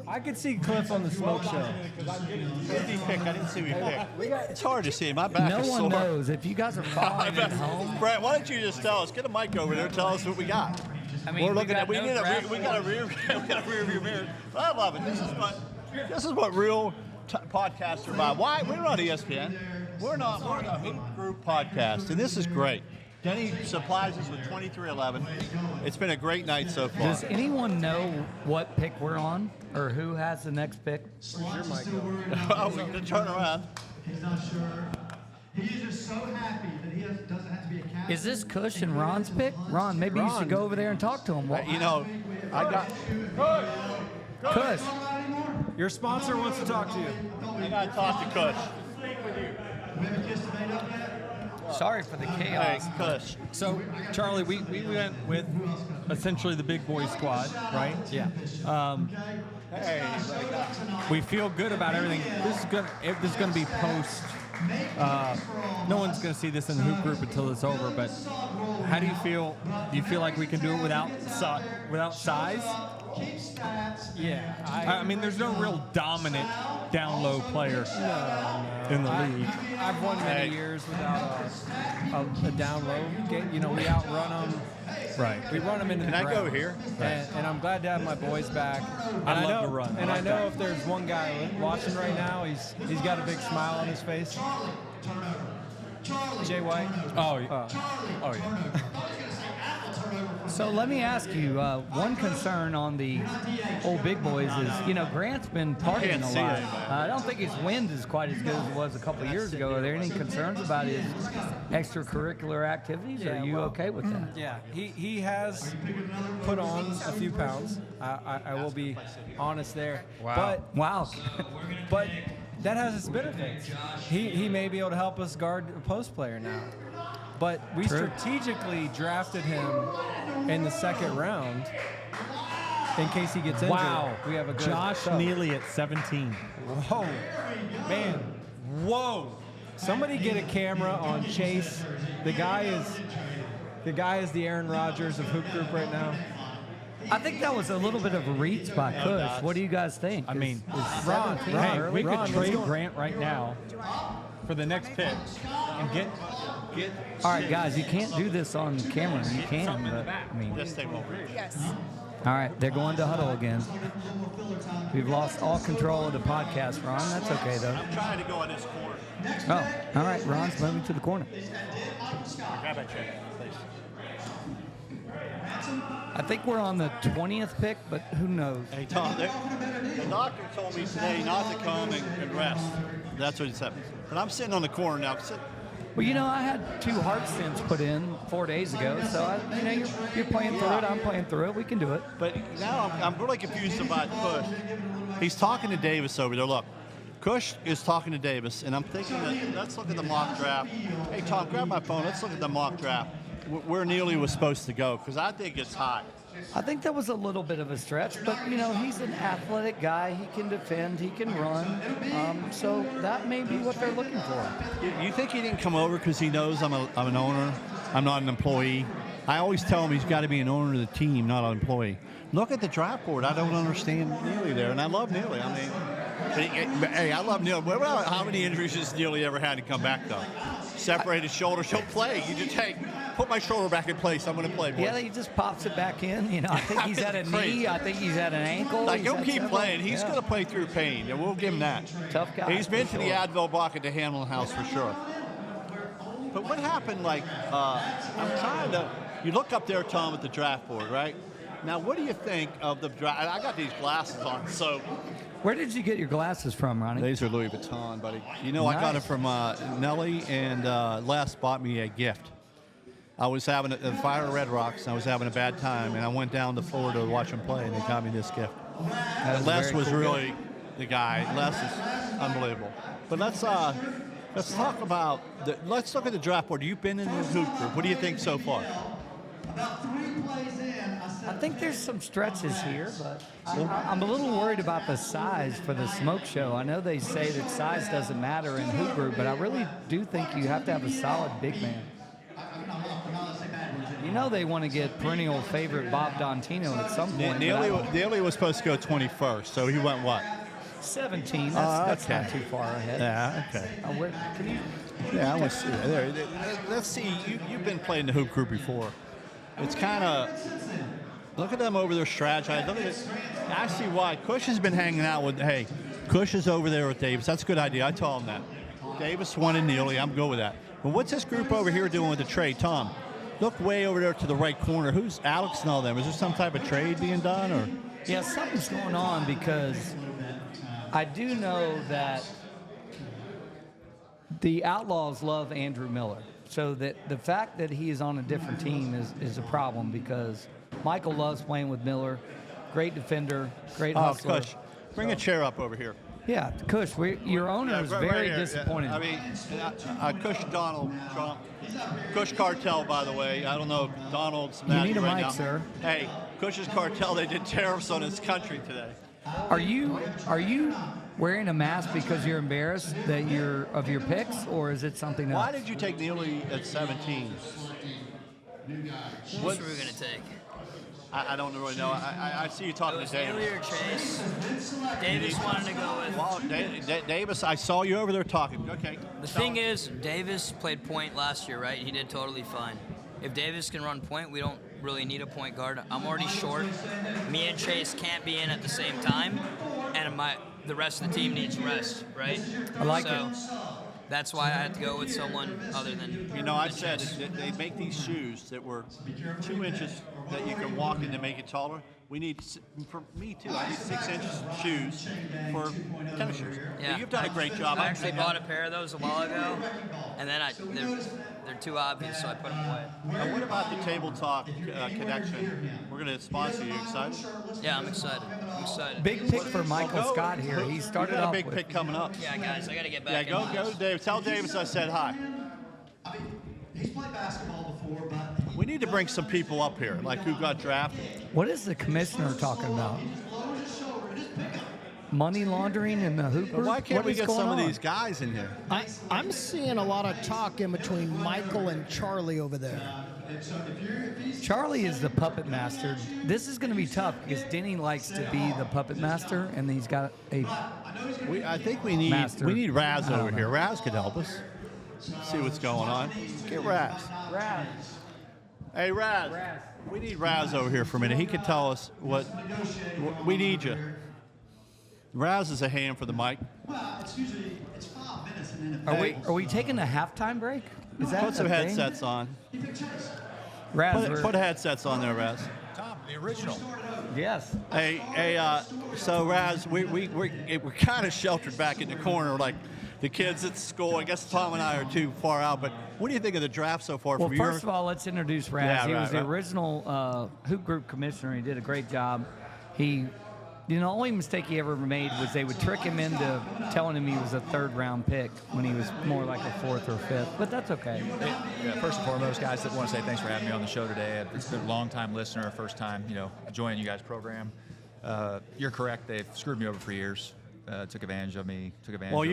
[SPEAKER 5] I could see Cliff on the smoke show.
[SPEAKER 3] Who did he pick? I didn't see who he picked. It's hard to see. My back
[SPEAKER 4] No
[SPEAKER 3] is
[SPEAKER 4] one
[SPEAKER 3] sore.
[SPEAKER 4] knows. If you guys are following at home,
[SPEAKER 3] Brett, why don't you just tell us? Get a mic over there. Tell us what we got.
[SPEAKER 4] I mean,
[SPEAKER 3] We're looking
[SPEAKER 4] got
[SPEAKER 3] at. We
[SPEAKER 4] no
[SPEAKER 3] got
[SPEAKER 4] draft
[SPEAKER 3] a rear view mirror. But I love it. This is what real podcasts are about. Why we're not ESPN. We're not. We're a Hoop Group podcast, and this is great. Denny supplies us with 2311. It's been a great night so far.
[SPEAKER 4] does anyone know what pick we're on or who has the next pick?
[SPEAKER 3] Oh, we can turn around.
[SPEAKER 6] He's not sure. so happy that he doesn't have to be a captain.
[SPEAKER 4] Is this Cush and Ron's pick? Ron, maybe you should go over there and talk to him.
[SPEAKER 3] You know, I got
[SPEAKER 4] Cush.
[SPEAKER 5] Your sponsor wants to talk to you.
[SPEAKER 3] I got to talk to Cush.
[SPEAKER 6] We haven't kissed the mate up yet?
[SPEAKER 4] Sorry for the chaos.
[SPEAKER 3] Hey, Cush.
[SPEAKER 8] So, Charlie, we went with essentially the big boy squad, right?
[SPEAKER 5] Yeah.
[SPEAKER 8] We feel good about everything. This is going to be post. No one's going to see this in the hoop group until it's over. But how do you feel? Do you feel like we can do it without size?
[SPEAKER 5] Yeah.
[SPEAKER 8] I mean, there's no real dominant down low player in the league.
[SPEAKER 5] I've won many years without a down low game. You know, we outrun them.
[SPEAKER 8] Right.
[SPEAKER 5] We run them into the ground.
[SPEAKER 3] Can I go here?
[SPEAKER 5] And I'm glad to have my boys back.
[SPEAKER 8] I love to run.
[SPEAKER 5] And I know if there's one guy watching right now, he's got a big smile on his face. Jay White.
[SPEAKER 8] Oh yeah.
[SPEAKER 4] So let me ask you, one concern on the old big boys is, you know, Grant's been partying a lot. I don't think his Wend is quite as good as it was a couple of years ago. Are there any concerns about his extracurricular activities? Are you okay with that?
[SPEAKER 5] Yeah, he has put on a few pounds. I will be honest there.
[SPEAKER 8] Wow.
[SPEAKER 5] But that has its benefits. He may be able to help us guard a post player now. But we strategically drafted him in the second round in case he gets injured.
[SPEAKER 8] Wow.
[SPEAKER 5] We have a good
[SPEAKER 8] Josh Neely at 17.
[SPEAKER 5] Whoa. Man. Whoa. Somebody get a camera on Chase. The guy is the Aaron Rodgers of Hoop Group right now.
[SPEAKER 4] I think that was a little bit of a reach by Cush. What do you guys think?
[SPEAKER 8] I mean,
[SPEAKER 5] Ron,
[SPEAKER 8] hey, we
[SPEAKER 5] Ron,
[SPEAKER 8] could trade Grant right now for the next pick and get.
[SPEAKER 4] All right, guys, you can't do this on camera. You can, but I mean.
[SPEAKER 11] Yes.
[SPEAKER 4] All right, they're going to huddle again. We've lost all control of the podcast, Ron. That's okay, though.
[SPEAKER 3] I'm trying to go on this corner.
[SPEAKER 4] Oh, all right, Ron's moving to the corner.
[SPEAKER 3] Grab that check, please.
[SPEAKER 4] I think we're on the 20th pick, but who knows?
[SPEAKER 3] Hey, Tom, the doctor told me today not to come and rest. That's what he said. But I'm sitting on the corner now.
[SPEAKER 4] Well, you know, I had 2 heart stents put in 4 days ago, so you're playing through it. I'm playing through it. We can do it.
[SPEAKER 3] But now I'm really confused about Cush. He's talking to Davis over there. Look, Cush is talking to Davis, and I'm thinking that let's look at the mock draft. Hey, Tom, grab my phone. Let's look at the mock draft. Where Neely was supposed to go, because I think it's high.
[SPEAKER 4] I think that was a little bit of a stretch, but, you know, he's an athletic guy. He can defend. He can run. So that may be what they're looking for.
[SPEAKER 3] You think he didn't come over because he knows I'm an owner? I'm not an employee? I always tell him he's got to be an owner of the team, not an employee. Look at the draft board. I don't understand Neely there, and I love Neely. I mean, hey, I love Neely. How many injuries has Neely ever had to come back, though? Separated shoulder, she'll play. You just, hey, put my shoulder back in place. I'm going to play, boys.
[SPEAKER 4] Yeah, he just pops it back in. You know, I think he's had a knee. I think he's had an ankle.
[SPEAKER 3] Like, he'll keep playing. He's going to play through pain, and we'll give him that.
[SPEAKER 4] Tough guy.
[SPEAKER 3] He's been to the Advil block at the Hamlin house for sure. But what happened, like, I'm trying to, you look up there, Tom, at the draft board, right? Now, what do you think of the draft? I got these glasses on, so.
[SPEAKER 4] Where did you get your glasses from, Ronnie?
[SPEAKER 3] These are Louis Vuitton, buddy. You know,
[SPEAKER 4] Nice.
[SPEAKER 3] I got it from Nelly, and Les bought me a gift. I was having a Fire Red Rocks, and I was having a bad time, and I went down to Florida to watch them play, and they got me this gift. Les was really the guy. Les is unbelievable. But let's talk about let's look at the draft board. You've been in the hoop group. What do you think so far?
[SPEAKER 4] I think there's some stretches here, but I'm a little worried about the size for the smoke show. I know they say that size doesn't matter in hoop group, but I really do think you have to have a solid big man. You know they want to get perennial favorite Bob Dontino at some point.
[SPEAKER 3] Neely was supposed to go 21st, so he went what?
[SPEAKER 4] 17. That's
[SPEAKER 3] okay.
[SPEAKER 4] not too far ahead.
[SPEAKER 3] Yeah, okay.
[SPEAKER 4] Can you?
[SPEAKER 3] Yeah, I want to see that. There. Let's see. You've been playing the hoop group before. It's kind of, look at them over there strategizing. Look at this. I see why. Cush has been hanging out with, hey, Cush is over there with Davis. That's a good idea. I told him that. Davis wanted Neely. I'm good with that. But what's this group over here doing with the trade? Tom, look way over there to the right corner. Who's Alex and all them? Is there some type of trade being done? Or?
[SPEAKER 4] Yeah, something's going on because I do know that the Outlaws love Andrew Miller. So that the fact that he is on a different team is a problem because Michael loves playing with Miller. Great defender, great hustler.
[SPEAKER 3] Kush, bring a chair up over here.
[SPEAKER 4] Yeah, Kush, your owner is
[SPEAKER 3] right
[SPEAKER 4] very
[SPEAKER 3] here.
[SPEAKER 4] disappointed.
[SPEAKER 3] I mean, Kush Donald Trump, Kush Cartel, by the way. I don't know if Donald's
[SPEAKER 4] You need a
[SPEAKER 3] right
[SPEAKER 4] mic,
[SPEAKER 3] now.
[SPEAKER 4] sir.
[SPEAKER 3] Hey, Kush's Cartel, they did tariffs on his country today.
[SPEAKER 4] Are you wearing a mask because you're embarrassed that you're of your picks, or is it something else?
[SPEAKER 3] Why did you take Neely at 17?
[SPEAKER 11] What were we going to take?
[SPEAKER 3] I don't really know. I see you talking
[SPEAKER 11] It was
[SPEAKER 3] to Davis.
[SPEAKER 11] Neely or Chase. Davis wanted to go with.
[SPEAKER 3] Well, Davis, I saw you over there talking. Okay.
[SPEAKER 11] The thing is, Davis played point last year, right? He did totally fine. If Davis can run point, we don't really need a point guard. I'm already short. Me and Chase can't be in at the same time, and the rest of the team needs rest, right?
[SPEAKER 4] I like
[SPEAKER 11] so,
[SPEAKER 4] it.
[SPEAKER 11] That's why I had to go with someone other than.
[SPEAKER 3] You know, I said that they make these shoes that were 2 inches that you can walk in to make it taller. We need, for me too, I need 6 inch shoes for tennis shoes.
[SPEAKER 11] Yeah.
[SPEAKER 3] You've done a great job.
[SPEAKER 11] I actually bought a pair of those a while ago, and then they're too obvious, so I put them away.
[SPEAKER 3] Now, what about the Table Talk connection? We're going to sponsor you. Excited?
[SPEAKER 11] Yeah, I'm excited.
[SPEAKER 4] Big pick for Michael Scott here. He started
[SPEAKER 3] got a
[SPEAKER 4] off
[SPEAKER 3] big
[SPEAKER 4] with.
[SPEAKER 3] pick coming up.
[SPEAKER 11] Yeah, guys, I got to get
[SPEAKER 3] Yeah,
[SPEAKER 11] back.
[SPEAKER 3] go, Dave. Tell Davis I said hi.
[SPEAKER 6] I mean, he's played basketball before, but
[SPEAKER 3] We need to bring some people up here, like who got drafted.
[SPEAKER 4] What is the commissioner talking about? Money laundering in the hoop group?
[SPEAKER 3] Why can't
[SPEAKER 4] What
[SPEAKER 3] we
[SPEAKER 4] is
[SPEAKER 3] get
[SPEAKER 4] going
[SPEAKER 3] some
[SPEAKER 4] on?
[SPEAKER 3] of these guys in here?
[SPEAKER 12] I'm seeing a lot of talk in between Michael and Charlie over there.
[SPEAKER 4] Charlie is the puppet master. This is going to be tough because Denny likes to be the puppet master, and he's got a
[SPEAKER 3] I think we need
[SPEAKER 4] master.
[SPEAKER 3] Raz
[SPEAKER 4] I don't
[SPEAKER 3] over
[SPEAKER 4] know.
[SPEAKER 3] here. Raz could help us. See what's going on. Get Raz.
[SPEAKER 4] Raz.
[SPEAKER 3] Hey, Raz. We need Raz over here for a minute. He can tell us what we need you. Raz is a hand for the mic.
[SPEAKER 6] well, it's 5 minutes and then
[SPEAKER 4] Are we taking a halftime break? Is that
[SPEAKER 3] Put some
[SPEAKER 4] a thing?
[SPEAKER 3] headsets on.
[SPEAKER 4] Raz,
[SPEAKER 3] Put headsets on there, Raz.
[SPEAKER 9] Tom, the original.
[SPEAKER 4] yes.
[SPEAKER 3] So Raz, we're kind of sheltered back in the corner, like the kids at school. I guess Tom and I are too far out, but what do you think of the draft so far?
[SPEAKER 4] Well,
[SPEAKER 3] from
[SPEAKER 4] first of all, let's introduce Raz.
[SPEAKER 3] Yeah,
[SPEAKER 4] he
[SPEAKER 3] right,
[SPEAKER 4] was the
[SPEAKER 3] right.
[SPEAKER 4] original hoop group commissioner. He did a great job. The only mistake he ever made was they would trick him into telling him he was a third-round pick when he was more like a fourth or fifth. But that's okay.
[SPEAKER 13] Yeah, first and foremost, guys, I want to say thanks for having me on the show today. It's been a long-time listener, first time, joining you guys' program. You're correct. They've screwed me over for years. Took advantage of me.
[SPEAKER 3] Well,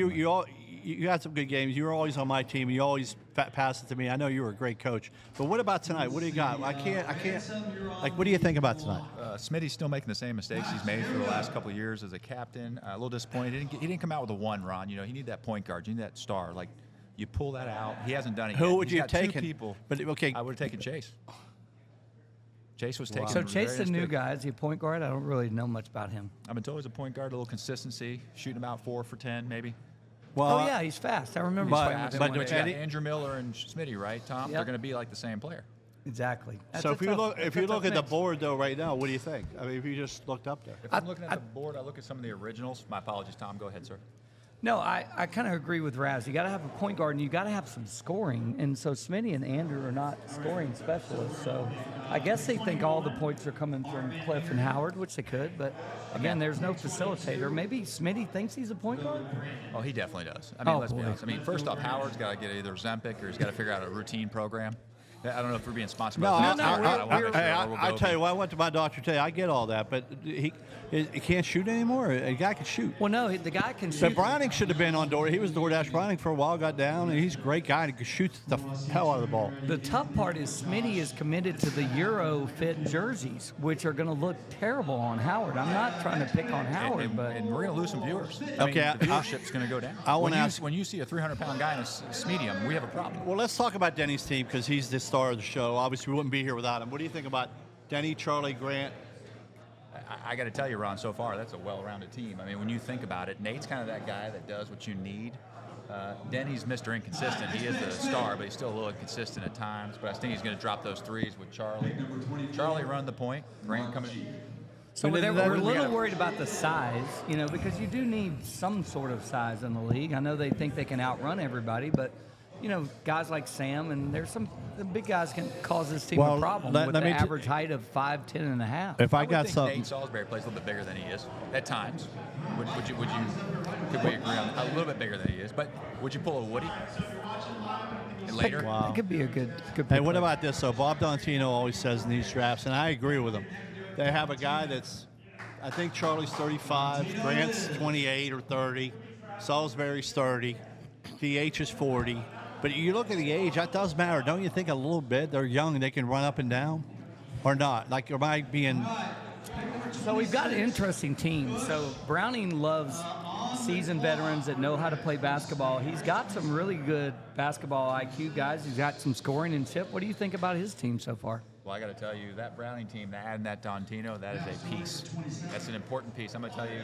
[SPEAKER 3] you had some good games. You were always on my team. You always passed it to me. I know you were a great coach. But what about tonight? What do you got? I can't. Like, what do you think about tonight?
[SPEAKER 13] Smitty's still making the same mistakes he's made for the last couple of years as a captain. A little disappointed. He didn't come out with a one, Ron. You need that point guard. You need that star. Like, you pull that out. He hasn't done it yet.
[SPEAKER 3] Who would
[SPEAKER 13] He's
[SPEAKER 3] you have
[SPEAKER 13] got two
[SPEAKER 3] taken?
[SPEAKER 13] people.
[SPEAKER 3] But okay,
[SPEAKER 13] I would have taken Chase. Chase was taken.
[SPEAKER 4] So
[SPEAKER 13] very
[SPEAKER 4] Chase, the
[SPEAKER 13] nice
[SPEAKER 4] new
[SPEAKER 13] pick.
[SPEAKER 4] guy, is he a point guard? I don't really know much about him.
[SPEAKER 13] I've been told he's a point guard, a little consistency, shooting about 4 for 10, maybe.
[SPEAKER 4] Oh, yeah, he's fast. I remember he's fast.
[SPEAKER 13] But you got Andrew Miller and Smitty, right, Tom?
[SPEAKER 4] Yep.
[SPEAKER 13] They're going to be like the same player.
[SPEAKER 4] Exactly.
[SPEAKER 3] So if you look at the board though right now, what do you think? I mean, if you just looked up there.
[SPEAKER 13] If I'm looking at the board, I look at some of the originals. My apologies, Tom. Go ahead, sir.
[SPEAKER 4] No, I kind of agree with Raz. You got to have a point guard, and you got to have some scoring. And so Smitty and Andrew are not scoring specialists. So I guess they think all the points are coming from Cliff and Howard, which they could. But again, there's no facilitator. Maybe Smitty thinks he's a point guard.
[SPEAKER 13] Oh, he definitely does. I mean, let's be
[SPEAKER 4] boy.
[SPEAKER 13] honest. I mean, first off, Howard's got to get either Zempic or he's got to figure out a routine program. I don't know if we're being sponsored
[SPEAKER 3] No,
[SPEAKER 13] by
[SPEAKER 3] I tell you what, I went to my doctor today. I get all that, but he can't shoot anymore. A guy can shoot.
[SPEAKER 4] Well, no, the guy can shoot.
[SPEAKER 3] But Browning should have been on Door. He was DoorDash Browning for a while, got down, and he's a great guy. And he shoots the hell out of the ball.
[SPEAKER 4] The tough part is Smitty is committed to the Euro fit jerseys, which are going to look terrible on Howard. I'm not trying to pick on Howard, but
[SPEAKER 13] and we're going to lose some viewers.
[SPEAKER 3] Okay,
[SPEAKER 13] the viewership's going to go down. When you see a 300-pound guy in a medium, we have a problem.
[SPEAKER 3] Well, let's talk about Denny's team because he's the star of the show. Obviously, we wouldn't be here without him. What do you think about Denny, Charlie, Grant?
[SPEAKER 13] I got to tell you, Ron, so far, that's a well-rounded team. I mean, when you think about it, Nate's kind of that guy that does what you need. Denny's Mr. Inconsistent. He is the star, but he's still a little inconsistent at times. But I think he's going to drop those threes with Charlie. Charlie run the point. Grant coming in.
[SPEAKER 4] So we're a little worried about the size, because you do need some sort of size in the league. I know they think they can outrun everybody, but guys like Sam and the big guys can cause this team a problem with the average height of 5'10" and a half.
[SPEAKER 3] If I got
[SPEAKER 13] think
[SPEAKER 3] something,
[SPEAKER 13] Nate Salisbury plays a little bit bigger than he is at times. Could we agree on a little bit bigger than he is? But would you pull a Woody later?
[SPEAKER 4] It could be a good
[SPEAKER 3] Hey, what about this? So Bob Dontino always says in these drafts, and I agree with him. They have a guy that's, I think Charlie's 35, Grant's 28 or 30, Salisbury's 30, DH is 40. But you look at the age, that does matter. Don't you think a little bit? They're young and they can run up and down, or not? Like, am I being?
[SPEAKER 4] So we've got an interesting team. So Browning loves seasoned veterans that know how to play basketball. He's got some really good basketball IQ guys. He's got some scoring and chip. What do you think about his team so far?
[SPEAKER 13] Well, I got to tell you, that Browning team, adding that Dontino, that is a piece. That's an important piece. I'm going to tell you,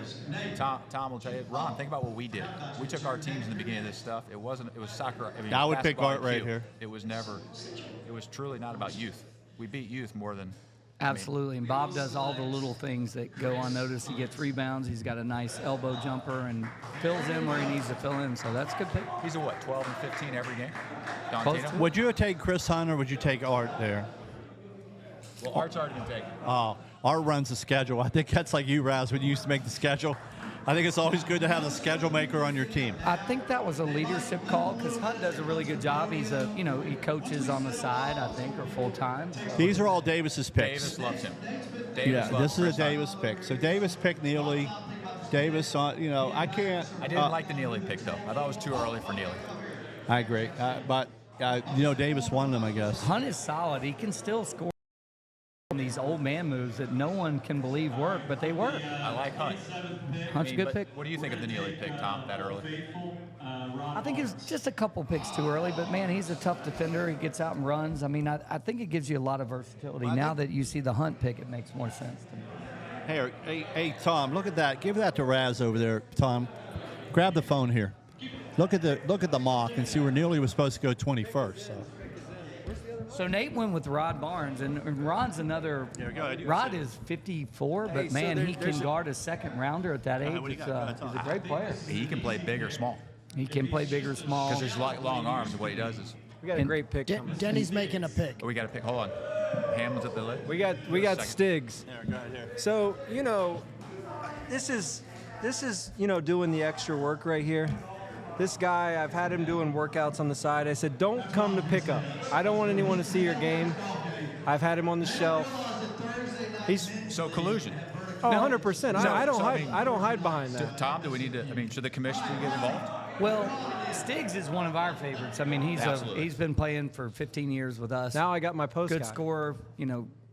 [SPEAKER 13] Tom will tell you, Ron, think about what we did. We took our teams in the beginning of this stuff. It was soccer.
[SPEAKER 3] I would pick Art right here.
[SPEAKER 13] It was truly not about youth. We beat youth more than.
[SPEAKER 4] Absolutely, and Bob does all the little things that go unnoticed. He gets rebounds. He's got a nice elbow jumper and fills in where he needs to fill in. So that's a good pick.
[SPEAKER 13] He's a what, 12 and 15 every game? Dontino?
[SPEAKER 3] Would you take Chris Hunt or would you take Art there?
[SPEAKER 13] Well, Art's already been taken.
[SPEAKER 3] Oh, Art runs the schedule. I think that's like you, Raz, when you used to make the schedule. I think it's always good to have a schedule maker on your team.
[SPEAKER 4] I think that was a leadership call because Hunt does a really good job. He's he coaches on the side, I think, or full time. So.
[SPEAKER 3] These are all Davis's picks.
[SPEAKER 13] Davis loves him.
[SPEAKER 3] This is a Davis pick. So Davis picked Neely. Davis on, I can't.
[SPEAKER 13] I didn't like the Neely pick though. I thought it was too early for Neely.
[SPEAKER 3] I agree, but Davis won them, I guess.
[SPEAKER 4] Hunt is solid. He can still score these old man moves that no one can believe work, but they work.
[SPEAKER 13] I like Hunt.
[SPEAKER 4] Hunt's a good pick.
[SPEAKER 13] What do you think of the Neely pick, Tom, that early?
[SPEAKER 4] I think it's just a couple picks too early, but man, he's a tough defender. He gets out and runs. I mean, I think it gives you a lot of versatility. Now that you see the Hunt pick, it makes more sense to me.
[SPEAKER 3] Hey, Tom, look at that. Give that to Raz over there, Tom. Grab the phone here. Look at the mock and see where Neely was supposed to go 21st.
[SPEAKER 4] So Nate went with Rod Barnes, and Rod's another.
[SPEAKER 3] Yeah, go ahead.
[SPEAKER 4] Rod is 54, but man, he can guard a second rounder at that age. He's a great player.
[SPEAKER 13] He can play big or small.
[SPEAKER 4] He can play big or small.
[SPEAKER 13] Because there's long arms, and what he does is.
[SPEAKER 5] We got a great pick.
[SPEAKER 12] Denny's making a pick.
[SPEAKER 13] Oh, we got a pick. Hold on. Hamlin's at the list.
[SPEAKER 5] We got Stiggs.
[SPEAKER 3] Yeah, go ahead here.
[SPEAKER 5] So this is doing the extra work right here. This guy, I've had him doing workouts on the side. I said, don't come to pick up. I don't want anyone to see your game. I've had him on the shelf. He's
[SPEAKER 13] so collusion.
[SPEAKER 5] Oh, 100%. I don't hide behind that.
[SPEAKER 13] Tom, do we need to? Should the commission get involved?
[SPEAKER 4] Well, Stiggs is one of our favorites. I mean, he's been playing for 15 years with us.
[SPEAKER 5] Now I got my post
[SPEAKER 4] Good
[SPEAKER 5] guy.
[SPEAKER 4] scorer,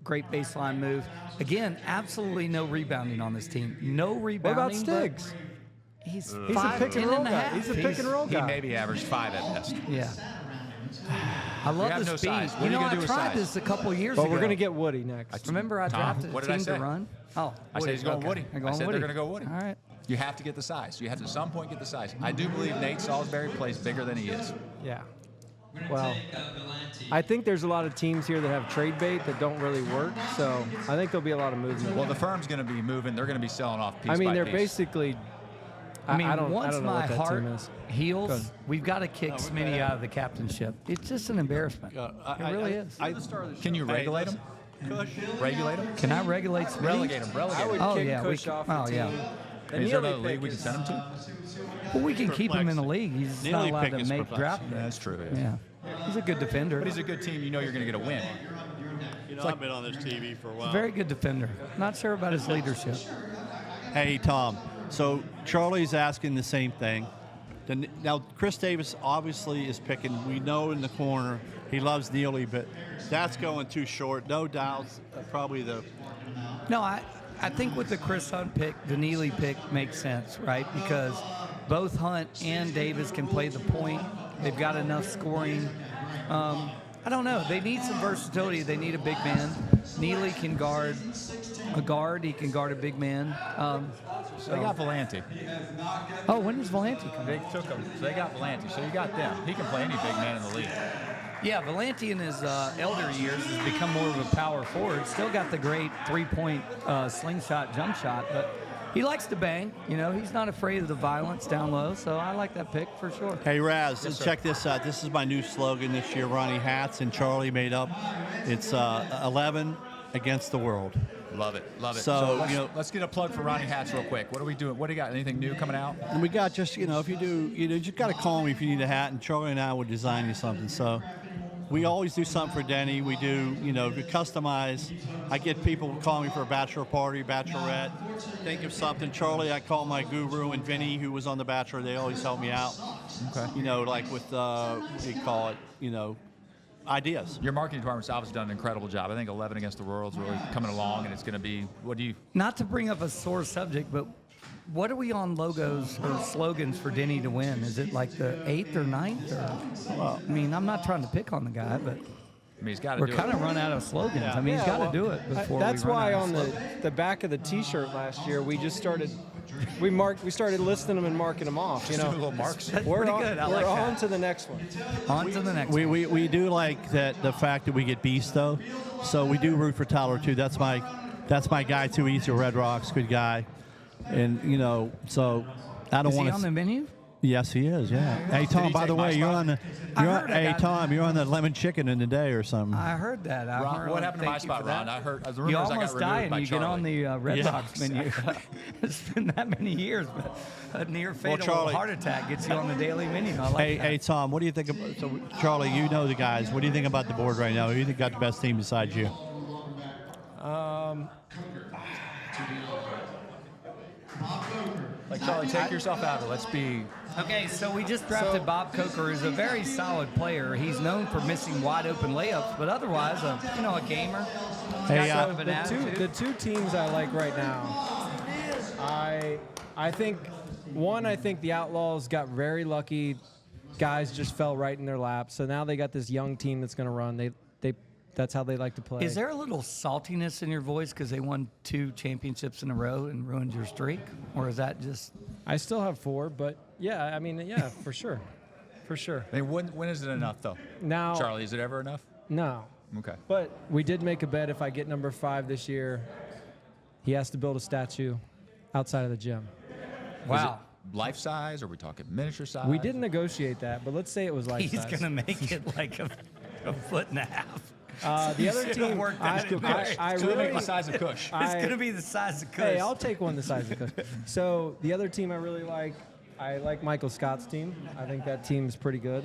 [SPEAKER 4] great baseline move. Again, absolutely no rebounding on this team. No rebounding.
[SPEAKER 5] What about Stiggs?
[SPEAKER 4] He's
[SPEAKER 5] a pick and roll guy. He's a pick and roll guy.
[SPEAKER 13] He maybe averaged 5 at best.
[SPEAKER 4] Yeah. I love the speed.
[SPEAKER 13] Size. What are you
[SPEAKER 4] I
[SPEAKER 13] gonna do with
[SPEAKER 4] tried
[SPEAKER 13] size?
[SPEAKER 4] this a couple years ago.
[SPEAKER 5] But we're going to get Woody next.
[SPEAKER 4] Remember I drafted
[SPEAKER 13] what
[SPEAKER 4] a
[SPEAKER 13] did I
[SPEAKER 4] team
[SPEAKER 13] say?
[SPEAKER 4] to run? Oh,
[SPEAKER 13] I said he's going Woody.
[SPEAKER 4] I
[SPEAKER 13] said they're going to go Woody.
[SPEAKER 4] All right.
[SPEAKER 13] You have to get the size. You have to at some point get the size. I do believe Nate Salisbury plays bigger than he is.
[SPEAKER 5] Yeah. Well, I think there's a lot of teams here that have trade bait that don't really work, so I think there'll be a lot of movement.
[SPEAKER 13] Well, the firm's going to be moving. They're going to be selling off piece
[SPEAKER 5] they're
[SPEAKER 13] by piece.
[SPEAKER 5] basically. I don't
[SPEAKER 4] once
[SPEAKER 5] know
[SPEAKER 4] my
[SPEAKER 5] what that
[SPEAKER 4] heart
[SPEAKER 5] team is.
[SPEAKER 4] heals, we've got to kick Smitty out of the captainship. It's just an embarrassment. It really is.
[SPEAKER 13] Can you regulate him? Regulate him?
[SPEAKER 4] Can I regulate Smitty?
[SPEAKER 13] Relegate him.
[SPEAKER 5] I would kick Kush off the team.
[SPEAKER 13] Is there another league we can send him to?
[SPEAKER 4] Well, we can keep him in the league. He's not allowed to make draft picks.
[SPEAKER 13] That's true.
[SPEAKER 4] Yeah. He's a good defender.
[SPEAKER 13] But he's a good team. You know you're going to get a win.
[SPEAKER 3] I've been on this TV for a while.
[SPEAKER 4] Very good defender. Not sure about his leadership.
[SPEAKER 3] Hey, Tom. So Charlie's asking the same thing. Now, Chris Davis obviously is picking. We know in the corner he loves Neely, but that's going too short. No doubt, probably the.
[SPEAKER 4] No, I think with the Chris Hunt pick, the Neely pick makes sense, right? Because both Hunt and Davis can play the point. They've got enough scoring. I don't know. They need some versatility. They need a big man. Neely can guard a guard. He can guard a big man.
[SPEAKER 13] So they got Volante.
[SPEAKER 4] Oh, when does Volante come?
[SPEAKER 13] They took him. So they got Volante. So you got them. He can play any big man in the league.
[SPEAKER 4] Yeah, Valenti in his elder years has become more of a power forward. Still got the great three-point slingshot jump shot, but he likes to bang. You know, he's not afraid of the violence down low, so I like that pick for sure.
[SPEAKER 3] Hey, Raz,
[SPEAKER 4] Yes, sir.
[SPEAKER 3] check this out. This is my new slogan this year. Ronnie Hats and Charlie made up. It's 11 against the world.
[SPEAKER 13] Love it, love it.
[SPEAKER 3] So,
[SPEAKER 13] let's,
[SPEAKER 3] you know,
[SPEAKER 13] let's get a plug for Ronnie Hats real quick. What are we doing? What do you got? Anything new coming out?
[SPEAKER 3] And we got just, you know, if you do, you know, you just got to call me if you need a hat, and Charlie and I will design you something. So we always do something for Denny. We do, you know, we customize. I get people call me for a bachelor party, bachelorette. Think of something. Charlie, I call my guru, and Vinny, who was on The Bachelor, they always help me out.
[SPEAKER 13] Okay.
[SPEAKER 3] You know, like with, what do you call it, you know, ideas.
[SPEAKER 13] Your marketing department's obviously done an incredible job. I think 11 against the world's really coming along, and it's going to be, what do you?
[SPEAKER 4] Not to bring up a sore subject, but what are we on logos or slogans for Denny to win? Is it like the 8th or 9th? Or, well, I mean, I'm not trying to pick on the guy, but
[SPEAKER 13] I mean, he's got to
[SPEAKER 4] we're
[SPEAKER 13] do it.
[SPEAKER 4] kind of run out of slogans.
[SPEAKER 5] Yeah.
[SPEAKER 4] I mean, he's
[SPEAKER 5] Yeah,
[SPEAKER 4] got to do it before
[SPEAKER 5] That's
[SPEAKER 4] we run
[SPEAKER 5] why
[SPEAKER 4] out
[SPEAKER 5] on
[SPEAKER 4] of slogans.
[SPEAKER 5] the back of the T-shirt last year, we just started. We started listing them and marking them off. You know,
[SPEAKER 13] little marks.
[SPEAKER 5] We're
[SPEAKER 4] pretty
[SPEAKER 5] on,
[SPEAKER 4] good. I
[SPEAKER 5] we're
[SPEAKER 4] like
[SPEAKER 5] on
[SPEAKER 4] that.
[SPEAKER 5] to the next one.
[SPEAKER 4] On to the next
[SPEAKER 3] We,
[SPEAKER 4] one.
[SPEAKER 3] we do like that the fact that we get Beast though, so we do root for Tyler too. That's my guy too. He's a Red Rocks, good guy, and you know, so I don't
[SPEAKER 4] Is
[SPEAKER 3] want
[SPEAKER 4] he
[SPEAKER 3] to.
[SPEAKER 4] on the menu?
[SPEAKER 3] Yes, he is. Yeah. Hey Tom,
[SPEAKER 13] he
[SPEAKER 3] by the
[SPEAKER 13] take my
[SPEAKER 3] way, you're
[SPEAKER 13] spot?
[SPEAKER 3] on the.
[SPEAKER 4] I
[SPEAKER 3] You're
[SPEAKER 4] heard
[SPEAKER 3] on,
[SPEAKER 4] I
[SPEAKER 3] hey
[SPEAKER 4] got-
[SPEAKER 3] Tom, you're on the lemon chicken in the day or something.
[SPEAKER 4] I heard that.
[SPEAKER 13] Ron, what happened to my
[SPEAKER 4] Thank you
[SPEAKER 13] spot,
[SPEAKER 4] for
[SPEAKER 13] Ron?
[SPEAKER 4] that.
[SPEAKER 13] I heard. The
[SPEAKER 4] You
[SPEAKER 13] rumors I got
[SPEAKER 4] almost
[SPEAKER 13] removed
[SPEAKER 4] die and
[SPEAKER 13] by
[SPEAKER 4] you get on
[SPEAKER 13] Charlie.
[SPEAKER 4] the Red
[SPEAKER 3] Yeah,
[SPEAKER 4] Rocks menu. It's been that many years, but a near fatal
[SPEAKER 3] Charlie-
[SPEAKER 4] heart attack gets you on the daily menu. I like that.
[SPEAKER 3] Hey Tom, what do you think of? So Charlie, you know the guys. What do you think about the board right now? Who do you think got the best team besides you?
[SPEAKER 13] Like Charlie, take yourself out of it. Let's be.
[SPEAKER 4] Okay, so we just drafted Bob Coker, who's a very solid player. He's known for missing wide open layups, but otherwise, a gamer.
[SPEAKER 3] Hey,
[SPEAKER 4] Got kind of an
[SPEAKER 5] The
[SPEAKER 4] attitude.
[SPEAKER 5] two teams I like right now, I think the Outlaws got very lucky. Guys just fell right in their lap. So now they got this young team that's going to run. That's how they like to play.
[SPEAKER 4] Is there a little saltiness in your voice because they won 2 championships in a row and ruined your streak? Or is that just...
[SPEAKER 5] I still have 4, but yeah, I mean, yeah, for sure. For sure.
[SPEAKER 13] I mean, when is it enough, though?
[SPEAKER 5] Now,
[SPEAKER 13] Charlie, is it ever enough?
[SPEAKER 5] No.
[SPEAKER 13] Okay.
[SPEAKER 5] But we did make a bet if I get number 5 this year, he has to build a statue outside of the gym.
[SPEAKER 4] Wow.
[SPEAKER 13] Life size? Or are we talking miniature size?
[SPEAKER 5] We didn't negotiate that, but let's say it was life
[SPEAKER 4] He's
[SPEAKER 5] size.
[SPEAKER 4] going to make it like a 1.5 feet.
[SPEAKER 5] The other team,
[SPEAKER 4] worked
[SPEAKER 5] I
[SPEAKER 4] that in.
[SPEAKER 5] I
[SPEAKER 13] It's gonna
[SPEAKER 5] really,
[SPEAKER 13] make the size of Kush.
[SPEAKER 4] It's going to be the size of Kush.
[SPEAKER 5] hey, I'll take one the size of Kush. So the other team I really like, I like Michael Scott's team. I think that team's pretty good.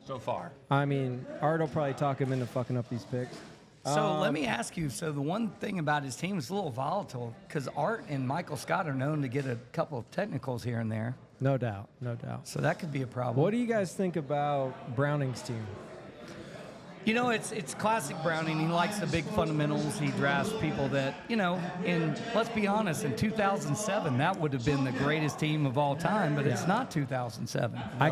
[SPEAKER 13] So far.
[SPEAKER 5] I mean, Art will probably talk him into fucking up these picks.
[SPEAKER 4] So let me ask you, so the one thing about his team is a little volatile because Art and Michael Scott are known to get a couple of technicals here and there.
[SPEAKER 5] No doubt, no doubt.
[SPEAKER 4] So that could be a problem.
[SPEAKER 5] What do you guys think about Browning's team?
[SPEAKER 4] You know, it's classic Browning. He likes the big fundamentals. He drafts people that, you know, let's be honest, in 2007, that would have been the greatest team of all time, but it's not 2007.
[SPEAKER 5] I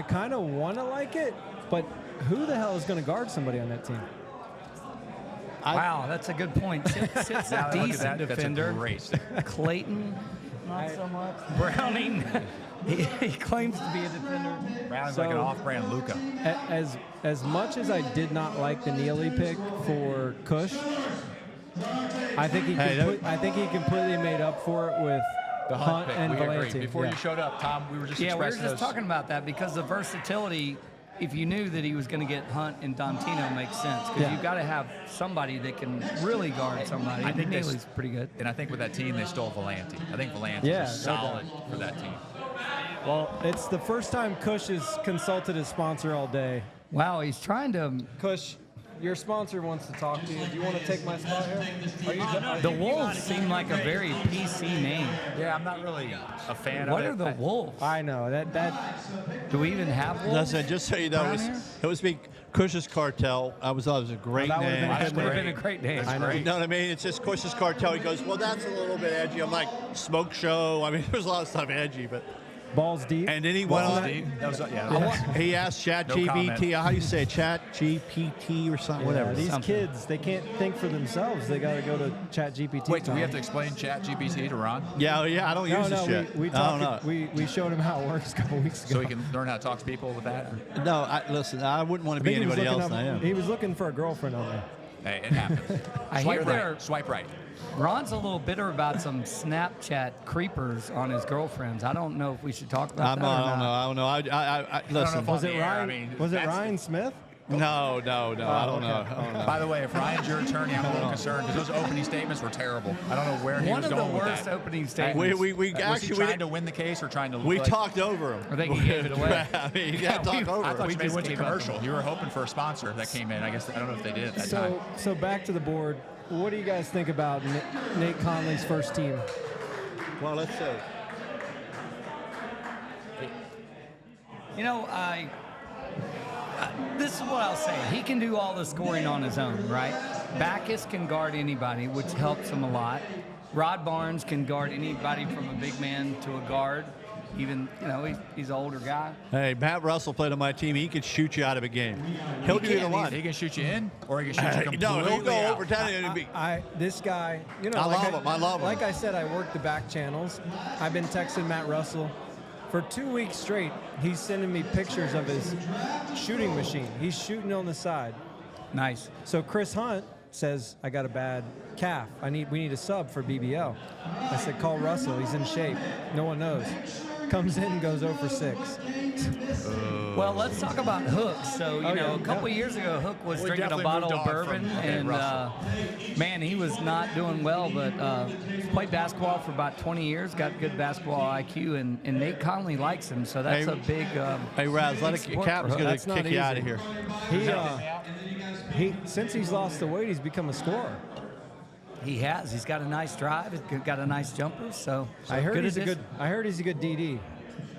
[SPEAKER 5] kind of want to like it, but who the hell is going to guard somebody on that team?
[SPEAKER 4] Wow, that's a good point. Sits a decent defender.
[SPEAKER 13] That's
[SPEAKER 4] Clayton, not so much. Browning, he claims to be a defender.
[SPEAKER 13] Browning's like an off-brand Luka.
[SPEAKER 5] As much as I did not like the Neely pick for Kush, I think he completely made up for it with
[SPEAKER 13] The
[SPEAKER 5] Hunt
[SPEAKER 13] pick.
[SPEAKER 5] and
[SPEAKER 13] We agree.
[SPEAKER 5] Valenti.
[SPEAKER 13] Before
[SPEAKER 5] Yeah.
[SPEAKER 13] you showed up, Tom, we were just
[SPEAKER 4] Yeah, we were
[SPEAKER 13] expressing
[SPEAKER 4] just
[SPEAKER 13] those.
[SPEAKER 4] talking about that because the versatility, if you knew that he was going to get Hunt and Dontino, makes sense because
[SPEAKER 5] Yeah.
[SPEAKER 4] you've got to have somebody that can really guard somebody.
[SPEAKER 13] I think
[SPEAKER 4] Neely's pretty good.
[SPEAKER 13] And I think with that team, they stole Valenti. I think Valenti
[SPEAKER 5] Yeah,
[SPEAKER 13] is
[SPEAKER 5] no
[SPEAKER 13] solid for that team.
[SPEAKER 5] Well, it's the first time Kush has consulted his sponsor all day.
[SPEAKER 4] Wow, he's trying to.
[SPEAKER 5] Kush, your sponsor wants to talk to you. Do you want to take my spot here?
[SPEAKER 4] The Wolves seem like a very PC name.
[SPEAKER 13] Yeah, I'm not really a fan
[SPEAKER 4] What
[SPEAKER 13] of it.
[SPEAKER 4] are the Wolves?
[SPEAKER 5] I know that.
[SPEAKER 4] Do we even have Wolves?
[SPEAKER 3] Listen, just so you know,
[SPEAKER 4] around here?
[SPEAKER 3] it was Cush's Cartel. I thought it was a great
[SPEAKER 5] that would've
[SPEAKER 3] name.
[SPEAKER 5] been a
[SPEAKER 4] That would have been a great name.
[SPEAKER 5] I know.
[SPEAKER 3] You know what I mean? It's just Cush's Cartel. He goes, well, that's a little bit edgy. I'm like, smoke show. I mean, there's a lot of stuff edgy, but
[SPEAKER 5] balls deep.
[SPEAKER 3] And then he went on.
[SPEAKER 13] That was, yeah.
[SPEAKER 3] He asked ChatGPT, how do you say it? ChatGPT or something, whatever.
[SPEAKER 5] These kids, they can't think for themselves. They got to go to ChatGPT.
[SPEAKER 13] Wait, do we have to explain ChatGPT to Ron?
[SPEAKER 3] Yeah, I don't use this shit.
[SPEAKER 5] We showed him how it works a couple weeks ago.
[SPEAKER 13] So he can learn how to talk to people with that?
[SPEAKER 3] No, listen, I wouldn't want to be anybody else than I am.
[SPEAKER 5] He was looking for a girlfriend on there.
[SPEAKER 13] Hey, it happens.
[SPEAKER 4] I hear
[SPEAKER 13] Swipe right.
[SPEAKER 4] Ron's a little bitter about some Snapchat creepers on his girlfriends. I don't know if we should talk about that.
[SPEAKER 3] I don't know. Listen.
[SPEAKER 5] Was it Ryan? Was it Ryan Smith?
[SPEAKER 3] No, I don't know.
[SPEAKER 13] By the way, if Ryan's your attorney, I'm a little concerned because those opening statements were terrible. I don't know where he was going with that.
[SPEAKER 4] One of the worst opening statements.
[SPEAKER 3] We
[SPEAKER 13] was
[SPEAKER 3] actually
[SPEAKER 13] he trying to win the case or trying to?
[SPEAKER 3] We talked over him.
[SPEAKER 4] I think he gave it away.
[SPEAKER 3] I mean, you got to talk over
[SPEAKER 13] I
[SPEAKER 3] him.
[SPEAKER 13] thought you maybe went to commercial. You were hoping for a sponsor that came in. I guess I don't know if they did at that time.
[SPEAKER 5] So back to the board. What do you guys think about Nate Conley's first team?
[SPEAKER 3] Well, let's see.
[SPEAKER 4] You know, this is what I'll say. He can do all the scoring on his own, right? Backus can guard anybody, which helps him a lot. Rod Barnes can guard anybody from a big man to a guard. Even, he's an older guy.
[SPEAKER 3] Hey, Matt Russell played on my team. He could shoot you out of a game. He'll do either one.
[SPEAKER 13] He can shoot you in, or he can shoot you completely
[SPEAKER 3] No, he'll go
[SPEAKER 13] out.
[SPEAKER 3] over 10.
[SPEAKER 5] This guy, I
[SPEAKER 3] love him.
[SPEAKER 5] Like I said, I work the back channels. I've been texting Matt Russell. For 2 weeks straight, he's sending me pictures of his shooting machine. He's shooting on the side.
[SPEAKER 4] Nice.
[SPEAKER 5] So Chris Hunt says, I got a bad calf. We need a sub for BBL. I said, call Russell. He's in shape. No one knows. Comes in and goes 0 for 6.
[SPEAKER 4] Well, let's talk about Hook. So, a couple years ago, Hook was drinking a bottle of bourbon, and man, he was not doing well, but played basketball for about 20 years, got good basketball IQ, and Nate Conley likes him, so that's a big
[SPEAKER 3] Hey, Raz, let a captain's going to kick you out of here.
[SPEAKER 5] Since he's lost the weight, he's become a scorer.
[SPEAKER 4] He has. He's got a nice drive. He's got a nice jumper. So
[SPEAKER 5] I heard he's a good DD.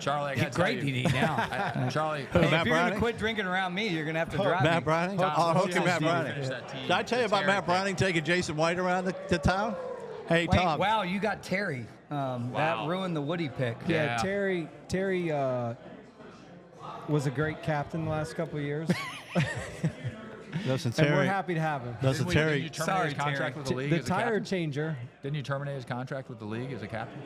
[SPEAKER 13] Charlie, I got
[SPEAKER 4] great DD now.
[SPEAKER 13] Charlie,
[SPEAKER 4] if you're going to quit drinking around me, you're going to have to drive
[SPEAKER 3] Matt
[SPEAKER 4] me.
[SPEAKER 3] Browning? Hook and Matt Browning. Did I tell you about Matt Browning taking Jason White around the town? Hey,
[SPEAKER 4] Wait,
[SPEAKER 3] Tom.
[SPEAKER 4] wow, you got Terry. That ruined the Woody pick.
[SPEAKER 5] Yeah, Terry was a great captain the last couple of years.
[SPEAKER 3] Listen, Terry.
[SPEAKER 5] And we're happy to have him.
[SPEAKER 3] Listen, Terry.
[SPEAKER 13] Did you terminate his contract with the league?
[SPEAKER 5] The tire changer.
[SPEAKER 13] Didn't you terminate his contract with the league as a captain?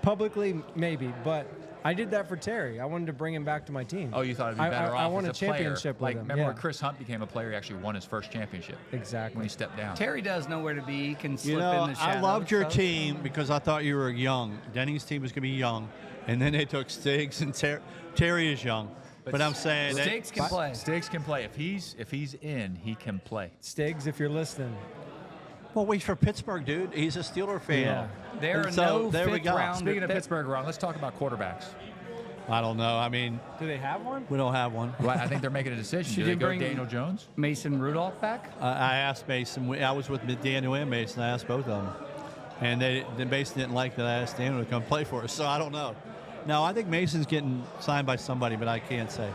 [SPEAKER 5] Publicly, maybe, but I did that for Terry. I wanted to bring him back to my team.
[SPEAKER 13] Oh, you thought it'd be better off
[SPEAKER 5] I won
[SPEAKER 13] as
[SPEAKER 5] a championship
[SPEAKER 13] player.
[SPEAKER 5] with him.
[SPEAKER 13] Remember when Chris Hunt became a player? He actually won his first championship.
[SPEAKER 5] Exactly.
[SPEAKER 13] When he stepped down.
[SPEAKER 4] Terry does know where to be. He can slip in the shadows.
[SPEAKER 3] I loved your team because I thought you were young. Denny's team was going to be young, and then they took Stiggs, and Terry is young. But I'm saying
[SPEAKER 4] Stiggs can play.
[SPEAKER 13] Stiggs can play. If he's in, he can play.
[SPEAKER 5] Stiggs, if you're listening.
[SPEAKER 3] Well, he's from Pittsburgh, dude. He's a Steeler fan.
[SPEAKER 5] Yeah.
[SPEAKER 4] There are no
[SPEAKER 3] there we go.
[SPEAKER 4] round.
[SPEAKER 13] Speaking of Pittsburgh, Ron, let's talk about quarterbacks.
[SPEAKER 3] I don't know. I mean,
[SPEAKER 5] do they have one?
[SPEAKER 3] We don't have one.
[SPEAKER 13] Well, I think they're making a decision.
[SPEAKER 4] Should
[SPEAKER 13] Do they
[SPEAKER 4] you
[SPEAKER 13] go
[SPEAKER 4] bring
[SPEAKER 13] Daniel Jones?
[SPEAKER 4] Mason Rudolph back?
[SPEAKER 3] I asked Mason. I was with Daniel and Mason. I asked both of them, and Mason didn't like that I asked Daniel to come play for us. So I don't know. No, I think Mason's getting signed by somebody, but I can't say.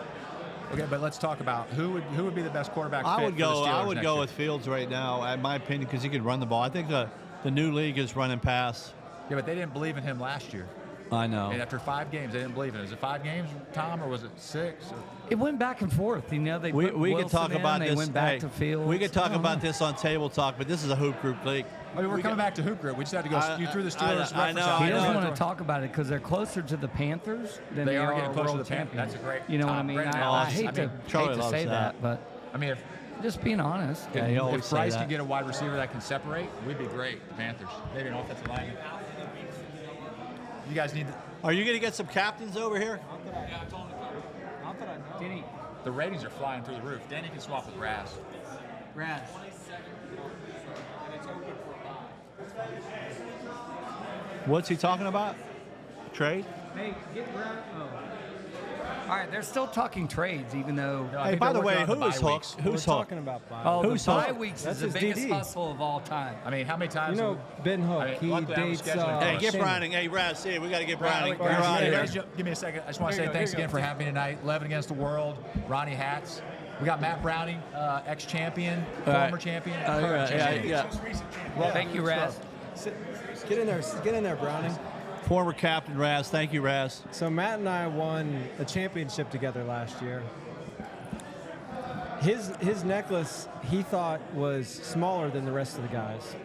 [SPEAKER 13] Okay, but let's talk about who would be the best quarterback.
[SPEAKER 3] I
[SPEAKER 13] fit
[SPEAKER 3] would
[SPEAKER 13] for
[SPEAKER 3] go.
[SPEAKER 13] the Steelers
[SPEAKER 3] I would
[SPEAKER 13] next
[SPEAKER 3] go
[SPEAKER 13] year?
[SPEAKER 3] with Fields right now, in my opinion, because he could run the ball. I think the new league is running pass.
[SPEAKER 13] Yeah, but they didn't believe in him last year.
[SPEAKER 3] I know.
[SPEAKER 13] And after 5 games, they didn't believe in him. Was it 5 games, Tom, or was it 6?
[SPEAKER 4] It went back and forth. They
[SPEAKER 3] We
[SPEAKER 4] put
[SPEAKER 3] could
[SPEAKER 4] Wilson
[SPEAKER 3] talk
[SPEAKER 4] in,
[SPEAKER 3] about
[SPEAKER 4] they
[SPEAKER 3] this.
[SPEAKER 4] went back
[SPEAKER 3] hey,
[SPEAKER 4] to Fields.
[SPEAKER 3] we could talk about this on Table Talk, but this is a hoop group league.
[SPEAKER 13] I mean, we're coming back to Hoop Group. We just had to go. You threw the Steelers.
[SPEAKER 3] I know.
[SPEAKER 4] He doesn't want to talk about it because they're closer to the Panthers than
[SPEAKER 13] They
[SPEAKER 4] they
[SPEAKER 13] are
[SPEAKER 4] are
[SPEAKER 13] getting closer to
[SPEAKER 4] world
[SPEAKER 13] the Panthers.
[SPEAKER 4] champions.
[SPEAKER 13] That's a great.
[SPEAKER 4] You know what I mean? I hate to say that, but
[SPEAKER 13] I mean, if
[SPEAKER 4] just being honest.
[SPEAKER 3] Yeah, he always
[SPEAKER 13] if
[SPEAKER 3] say
[SPEAKER 13] Bryce
[SPEAKER 3] that.
[SPEAKER 13] could get a wide receiver that can separate, we'd be great. The Panthers, maybe an offensive lineman. You guys need.
[SPEAKER 3] Are you going to get some captains over here?
[SPEAKER 4] Denny.
[SPEAKER 13] The ratings are flying through the roof. Danny can swap with Raz.
[SPEAKER 4] Raz.
[SPEAKER 3] What's he talking about? Trade?
[SPEAKER 4] Hey, get Raz. Oh. All right, they're still talking trades, even though.
[SPEAKER 3] Hey, by the way, who is Hook? Who's Hook?
[SPEAKER 5] Talking about bye.
[SPEAKER 4] Oh,
[SPEAKER 3] Who's
[SPEAKER 4] the bye
[SPEAKER 3] Hook?
[SPEAKER 4] weeks
[SPEAKER 5] That's
[SPEAKER 4] is the
[SPEAKER 5] his
[SPEAKER 4] biggest
[SPEAKER 5] DD.
[SPEAKER 4] hustle of all time.
[SPEAKER 13] I mean, how many times?
[SPEAKER 5] You know, Ben Hook,
[SPEAKER 13] I mean,
[SPEAKER 5] he
[SPEAKER 13] luckily I was
[SPEAKER 5] dates.
[SPEAKER 13] scheduling
[SPEAKER 3] Hey, get
[SPEAKER 5] Shannon.
[SPEAKER 3] Browning. Hey, Raz, here, we got to get Browning.
[SPEAKER 13] Right,
[SPEAKER 3] You're out of here.
[SPEAKER 13] Give me a second. I just want to say thanks again for having me tonight. 11 Against the World, Ronnie Hats. We got Matt Browning, ex-champion, former champion, current champion.
[SPEAKER 4] Well, thank you, Raz.
[SPEAKER 5] Get in there, Browning.
[SPEAKER 3] former captain Raz. Thank you, Raz.
[SPEAKER 5] So Matt and I won a championship together last year. His necklace, he thought, was smaller than the rest of the guys.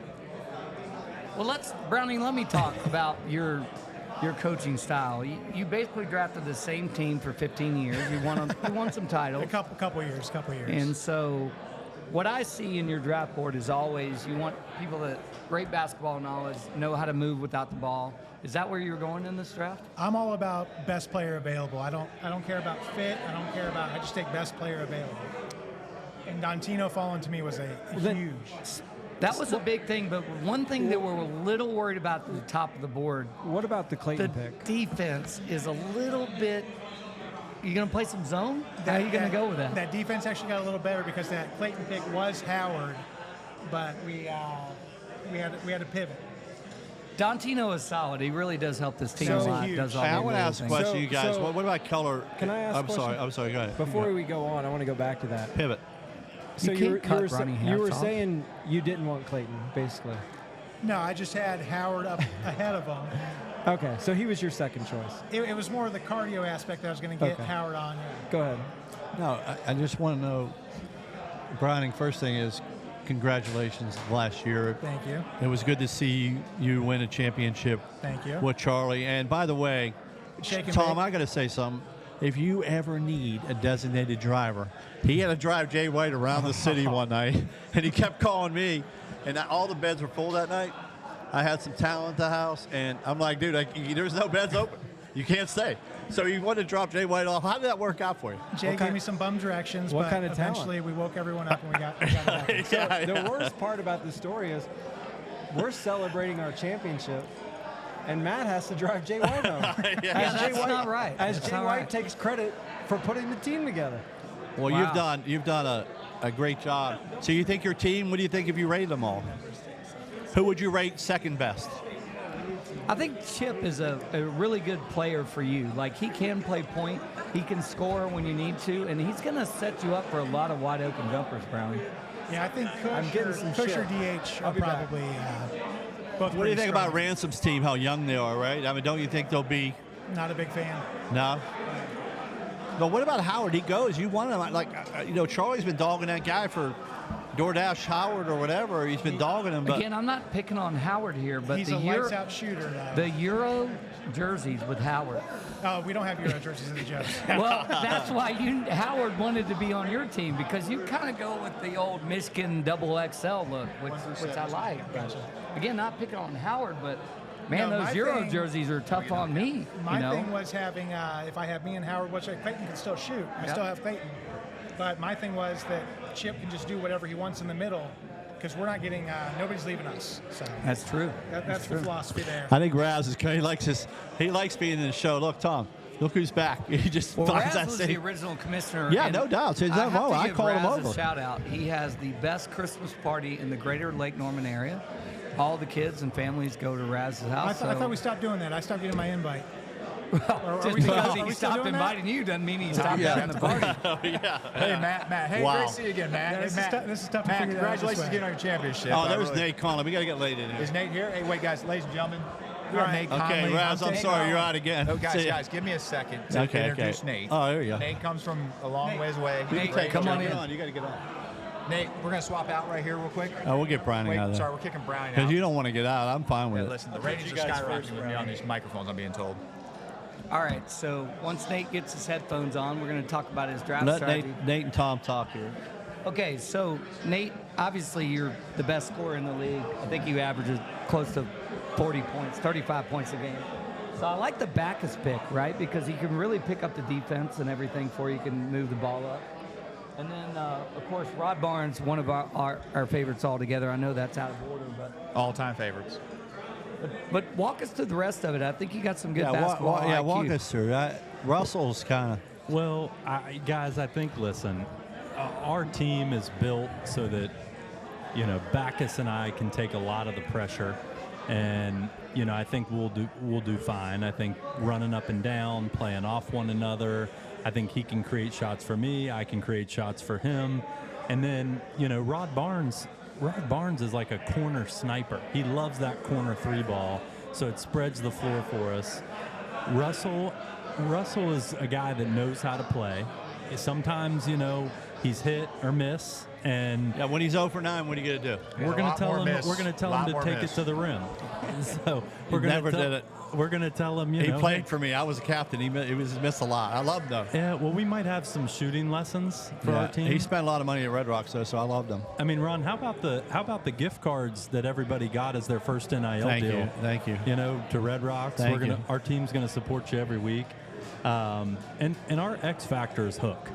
[SPEAKER 4] Well, Browning, let me talk about your coaching style. You basically drafted the same team for 15 years. You won some titles.
[SPEAKER 14] A couple years.
[SPEAKER 4] And so what I see in your draft board is always you want people that great basketball knowledge, know how to move without the ball. Is that where you're going in this draft?
[SPEAKER 14] I'm all about best player available. I don't care about fit. I just take best player available. And Dantino falling to me was a huge.
[SPEAKER 4] That was a big thing, but one thing that we're a little worried about at the top of the board.
[SPEAKER 5] What about the Clayton pick?
[SPEAKER 4] Defense is a little bit. You going to play some zone? How are you going to go with that?
[SPEAKER 14] That defense actually got a little better because that Clayton pick was Howard, but we had to pivot.
[SPEAKER 4] Dantino is solid. He really does help this team a lot. Does all
[SPEAKER 3] I
[SPEAKER 4] the
[SPEAKER 3] want to
[SPEAKER 4] little
[SPEAKER 3] ask a
[SPEAKER 4] things.
[SPEAKER 3] question, you guys. What about color?
[SPEAKER 5] Can I ask?
[SPEAKER 3] I'm sorry. Go ahead.
[SPEAKER 5] Before we go on, I want to go back to that.
[SPEAKER 3] Pivot.
[SPEAKER 5] So
[SPEAKER 4] You
[SPEAKER 5] you
[SPEAKER 4] can't
[SPEAKER 5] were,
[SPEAKER 4] cut Ronnie
[SPEAKER 5] you
[SPEAKER 4] Hats
[SPEAKER 5] were
[SPEAKER 4] off.
[SPEAKER 5] saying you didn't want Clayton, basically.
[SPEAKER 14] No, I just had Howard up ahead of him.
[SPEAKER 5] Okay, so he was your second choice.
[SPEAKER 14] It was more of the cardio aspect that I was going to get
[SPEAKER 5] Okay.
[SPEAKER 14] Howard on.
[SPEAKER 5] Go ahead.
[SPEAKER 3] No, I just want to know, Browning, first thing is congratulations last year.
[SPEAKER 14] Thank you.
[SPEAKER 3] It was good to see you win a championship
[SPEAKER 14] Thank you.
[SPEAKER 3] with Charlie. And by the way,
[SPEAKER 14] Shake and
[SPEAKER 3] Tom,
[SPEAKER 14] bake.
[SPEAKER 3] I got to say something. If you ever need a designated driver, he had to drive Jay White around the city one night, and he kept calling me, and all the beds were full that night. I had some talent at the house, and I'm like, dude, there's no beds open. You can't stay. So he wanted to drop Jay White off. How did that work out for you?
[SPEAKER 14] Jay gave me some bum directions,
[SPEAKER 5] what
[SPEAKER 14] but
[SPEAKER 5] kind of talent?
[SPEAKER 14] eventually we woke everyone up and we got it back.
[SPEAKER 5] The worst part about the story is we're celebrating our championship, and Matt has to drive Jay White home.
[SPEAKER 4] That's not right.
[SPEAKER 5] As
[SPEAKER 4] That's
[SPEAKER 5] Jay
[SPEAKER 4] not
[SPEAKER 5] White
[SPEAKER 4] right.
[SPEAKER 5] takes credit for putting the team together.
[SPEAKER 3] Well,
[SPEAKER 4] Wow.
[SPEAKER 3] you've done a great job. So you think your team, what do you think if you rated them all? Who would you rate second best?
[SPEAKER 4] I think Chip is a really good player for you. Like, he can play point, he can score when you need to, and he's going to set you up for a lot of wide open jumpers, Brownie.
[SPEAKER 14] Yeah, I think
[SPEAKER 5] I'm getting some
[SPEAKER 14] Kush or
[SPEAKER 5] shit.
[SPEAKER 14] DH
[SPEAKER 5] I'll
[SPEAKER 14] are
[SPEAKER 5] be back.
[SPEAKER 14] probably both
[SPEAKER 3] What do you
[SPEAKER 14] pretty
[SPEAKER 3] think
[SPEAKER 14] strong.
[SPEAKER 3] about Ransom's team, how young they are, right? I mean, don't you think they'll be,
[SPEAKER 14] Not a big fan.
[SPEAKER 3] no? But what about Howard? He goes. You want him. Like, Charlie's been dogging that guy for DoorDash Howard or whatever. He's been dogging him. But
[SPEAKER 4] Again, I'm not picking on Howard here, but
[SPEAKER 14] He's
[SPEAKER 4] the
[SPEAKER 14] a lights-out shooter, though.
[SPEAKER 4] the Euro jerseys with Howard.
[SPEAKER 14] Oh, we don't have Euro jerseys in the Joes.
[SPEAKER 4] Well, that's why Howard wanted to be on your team, because you kind of go with the old Michigan double XL look, which I like.
[SPEAKER 14] Gotcha.
[SPEAKER 4] Again, not picking on Howard, but man,
[SPEAKER 14] No,
[SPEAKER 4] those
[SPEAKER 14] my
[SPEAKER 4] Euro
[SPEAKER 14] thing-
[SPEAKER 4] jerseys are tough on me.
[SPEAKER 14] My
[SPEAKER 4] you know?
[SPEAKER 14] thing was having, if I have me and Howard, Clayton can still shoot. I still have Clayton. But my thing was that Chip can just do whatever he wants in the middle, because we're not getting, nobody's leaving us. So
[SPEAKER 4] That's true.
[SPEAKER 14] that's the philosophy there.
[SPEAKER 3] I think Raz is he likes being in the show. Look, Tom, look who's back. He just
[SPEAKER 4] Well,
[SPEAKER 3] finds
[SPEAKER 4] Raz
[SPEAKER 3] that
[SPEAKER 4] was
[SPEAKER 3] same-
[SPEAKER 4] the original commissioner.
[SPEAKER 3] Yeah,
[SPEAKER 4] and
[SPEAKER 3] no doubt. There's
[SPEAKER 4] I
[SPEAKER 3] nothing
[SPEAKER 4] have
[SPEAKER 3] wrong.
[SPEAKER 4] to
[SPEAKER 3] I
[SPEAKER 4] give
[SPEAKER 3] called him
[SPEAKER 4] Raz
[SPEAKER 3] over.
[SPEAKER 4] a shout out. He has the best Christmas party in the greater Lake Norman area. All the kids and families go to Raz's house.
[SPEAKER 14] I thought we stopped doing that. I stopped getting my invite.
[SPEAKER 4] Just because he stopped inviting you doesn't mean he stopped having the party.
[SPEAKER 13] Hey, Matt. Hey,
[SPEAKER 3] Wow.
[SPEAKER 13] great to see you again, Matt.
[SPEAKER 14] Yeah,
[SPEAKER 13] Hey,
[SPEAKER 14] this is
[SPEAKER 13] Matt.
[SPEAKER 14] tough- this is tough to
[SPEAKER 13] Matt,
[SPEAKER 14] figure that out this
[SPEAKER 13] congratulations
[SPEAKER 14] way.
[SPEAKER 13] again on your championship.
[SPEAKER 3] Oh,
[SPEAKER 13] I
[SPEAKER 3] there's
[SPEAKER 13] really-
[SPEAKER 3] Nate calling. We got to get Nate in here.
[SPEAKER 13] Is Nate here? Hey, wait, guys, ladies and gentlemen. We
[SPEAKER 14] All
[SPEAKER 13] have
[SPEAKER 14] right.
[SPEAKER 13] Nate
[SPEAKER 3] Okay,
[SPEAKER 13] Conley.
[SPEAKER 3] Raz, I'm sorry, you're out again.
[SPEAKER 13] Oh,
[SPEAKER 3] See ya.
[SPEAKER 13] guys, give me a second to
[SPEAKER 3] Okay,
[SPEAKER 13] introduce
[SPEAKER 3] okay.
[SPEAKER 13] Nate.
[SPEAKER 3] Oh, there you go.
[SPEAKER 13] Nate comes from a long ways away.
[SPEAKER 4] Nate,
[SPEAKER 13] Great
[SPEAKER 4] come on
[SPEAKER 13] job.
[SPEAKER 4] in.
[SPEAKER 3] You got to get on.
[SPEAKER 13] Nate, we're going to swap out right here real quick.
[SPEAKER 3] Oh, we'll get Browning
[SPEAKER 13] Wait,
[SPEAKER 3] out of there.
[SPEAKER 13] sorry, we're kicking Browning out.
[SPEAKER 3] Because you don't want to get out. I'm fine with
[SPEAKER 13] Yeah,
[SPEAKER 3] it.
[SPEAKER 13] listen, the ratings are skyrocketing with me on these microphones, I'm being told.
[SPEAKER 4] All right, so once Nate gets his headphones on, we're going to talk about his draft
[SPEAKER 3] Let
[SPEAKER 4] strategy.
[SPEAKER 3] Nate and Tom talk here.
[SPEAKER 4] Okay, so Nate, obviously you're the best scorer in the league. I think you average close to 40 points, 35 points a game. So I like the Backus pick, right? Because he can really pick up the defense and everything for you. He can move the ball up. And then, of course, Rod Barnes, one of our favorites altogether. I know that's out of order, but
[SPEAKER 13] All-time favorites.
[SPEAKER 4] but walk us through the rest of it. I think you got some good basketball IQ.
[SPEAKER 3] Walk us through. Russell's kind of.
[SPEAKER 8] Well, guys, I think, listen, our team is built so that, Backus and I can take a lot of the pressure. And, I think we'll do fine. I think running up and down, playing off one another. I think he can create shots for me. I can create shots for him. And then, Rod Barnes is like a corner sniper. He loves that corner three ball.
[SPEAKER 15] so it spreads the floor for us. Russell is a guy that knows how to play. Sometimes, he's hit or miss, and
[SPEAKER 3] when he's 0 for 9, what are you going to do?
[SPEAKER 15] We're going to tell him. We're going to tell him to take it to the rim. So we're going
[SPEAKER 3] never did it.
[SPEAKER 15] We're going to tell him.
[SPEAKER 3] He played for me. I was a captain. He missed a lot. I loved him.
[SPEAKER 15] Yeah. Well, we might have some shooting lessons for our team.
[SPEAKER 3] He spent a lot of money at Red Rocks, though, so I loved him.
[SPEAKER 15] I mean, Ron, how about the gift cards that everybody got as their first NIL deal?
[SPEAKER 3] Thank you.
[SPEAKER 15] To Red Rocks. Our team's going to support you every week. And our X factor is Hook.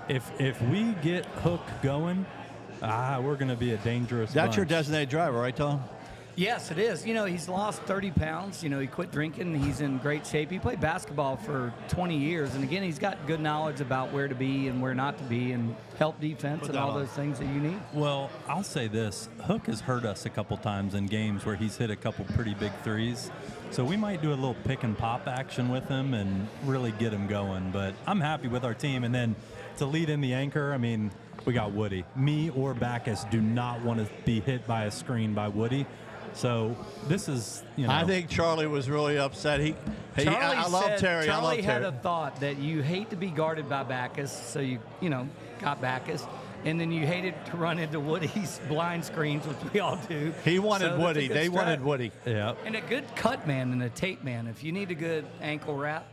[SPEAKER 15] If we get Hook going, we're going to be a dangerous
[SPEAKER 3] That's
[SPEAKER 15] bunch.
[SPEAKER 3] your designated driver, right, Tom?
[SPEAKER 4] Yes, it is. He's lost 30 pounds. He quit drinking. He's in great shape. He played basketball for 20 years. And, again, he's got good knowledge about where to be and where not to be and help defense and all those things that you need.
[SPEAKER 15] Well, I'll say this. Hook has hurt us a couple times in games where he's hit a couple pretty big threes. So we might do a little pick and pop action with him and really get him going. But I'm happy with our team. And then to lead in the anchor, I mean, we got Woody. Me or Backus do not want to be hit by a screen by Woody. So this is,
[SPEAKER 3] I think Charlie was really upset. I love Terry.
[SPEAKER 4] Charlie had a thought that you hate to be guarded by Backus, so you got Backus. And then you hated to run into Woody's blind screens, which we all do.
[SPEAKER 3] He wanted Woody. They wanted Woody.
[SPEAKER 15] Yeah.
[SPEAKER 4] And a good cut man and a tape man. If you need a good ankle wrap,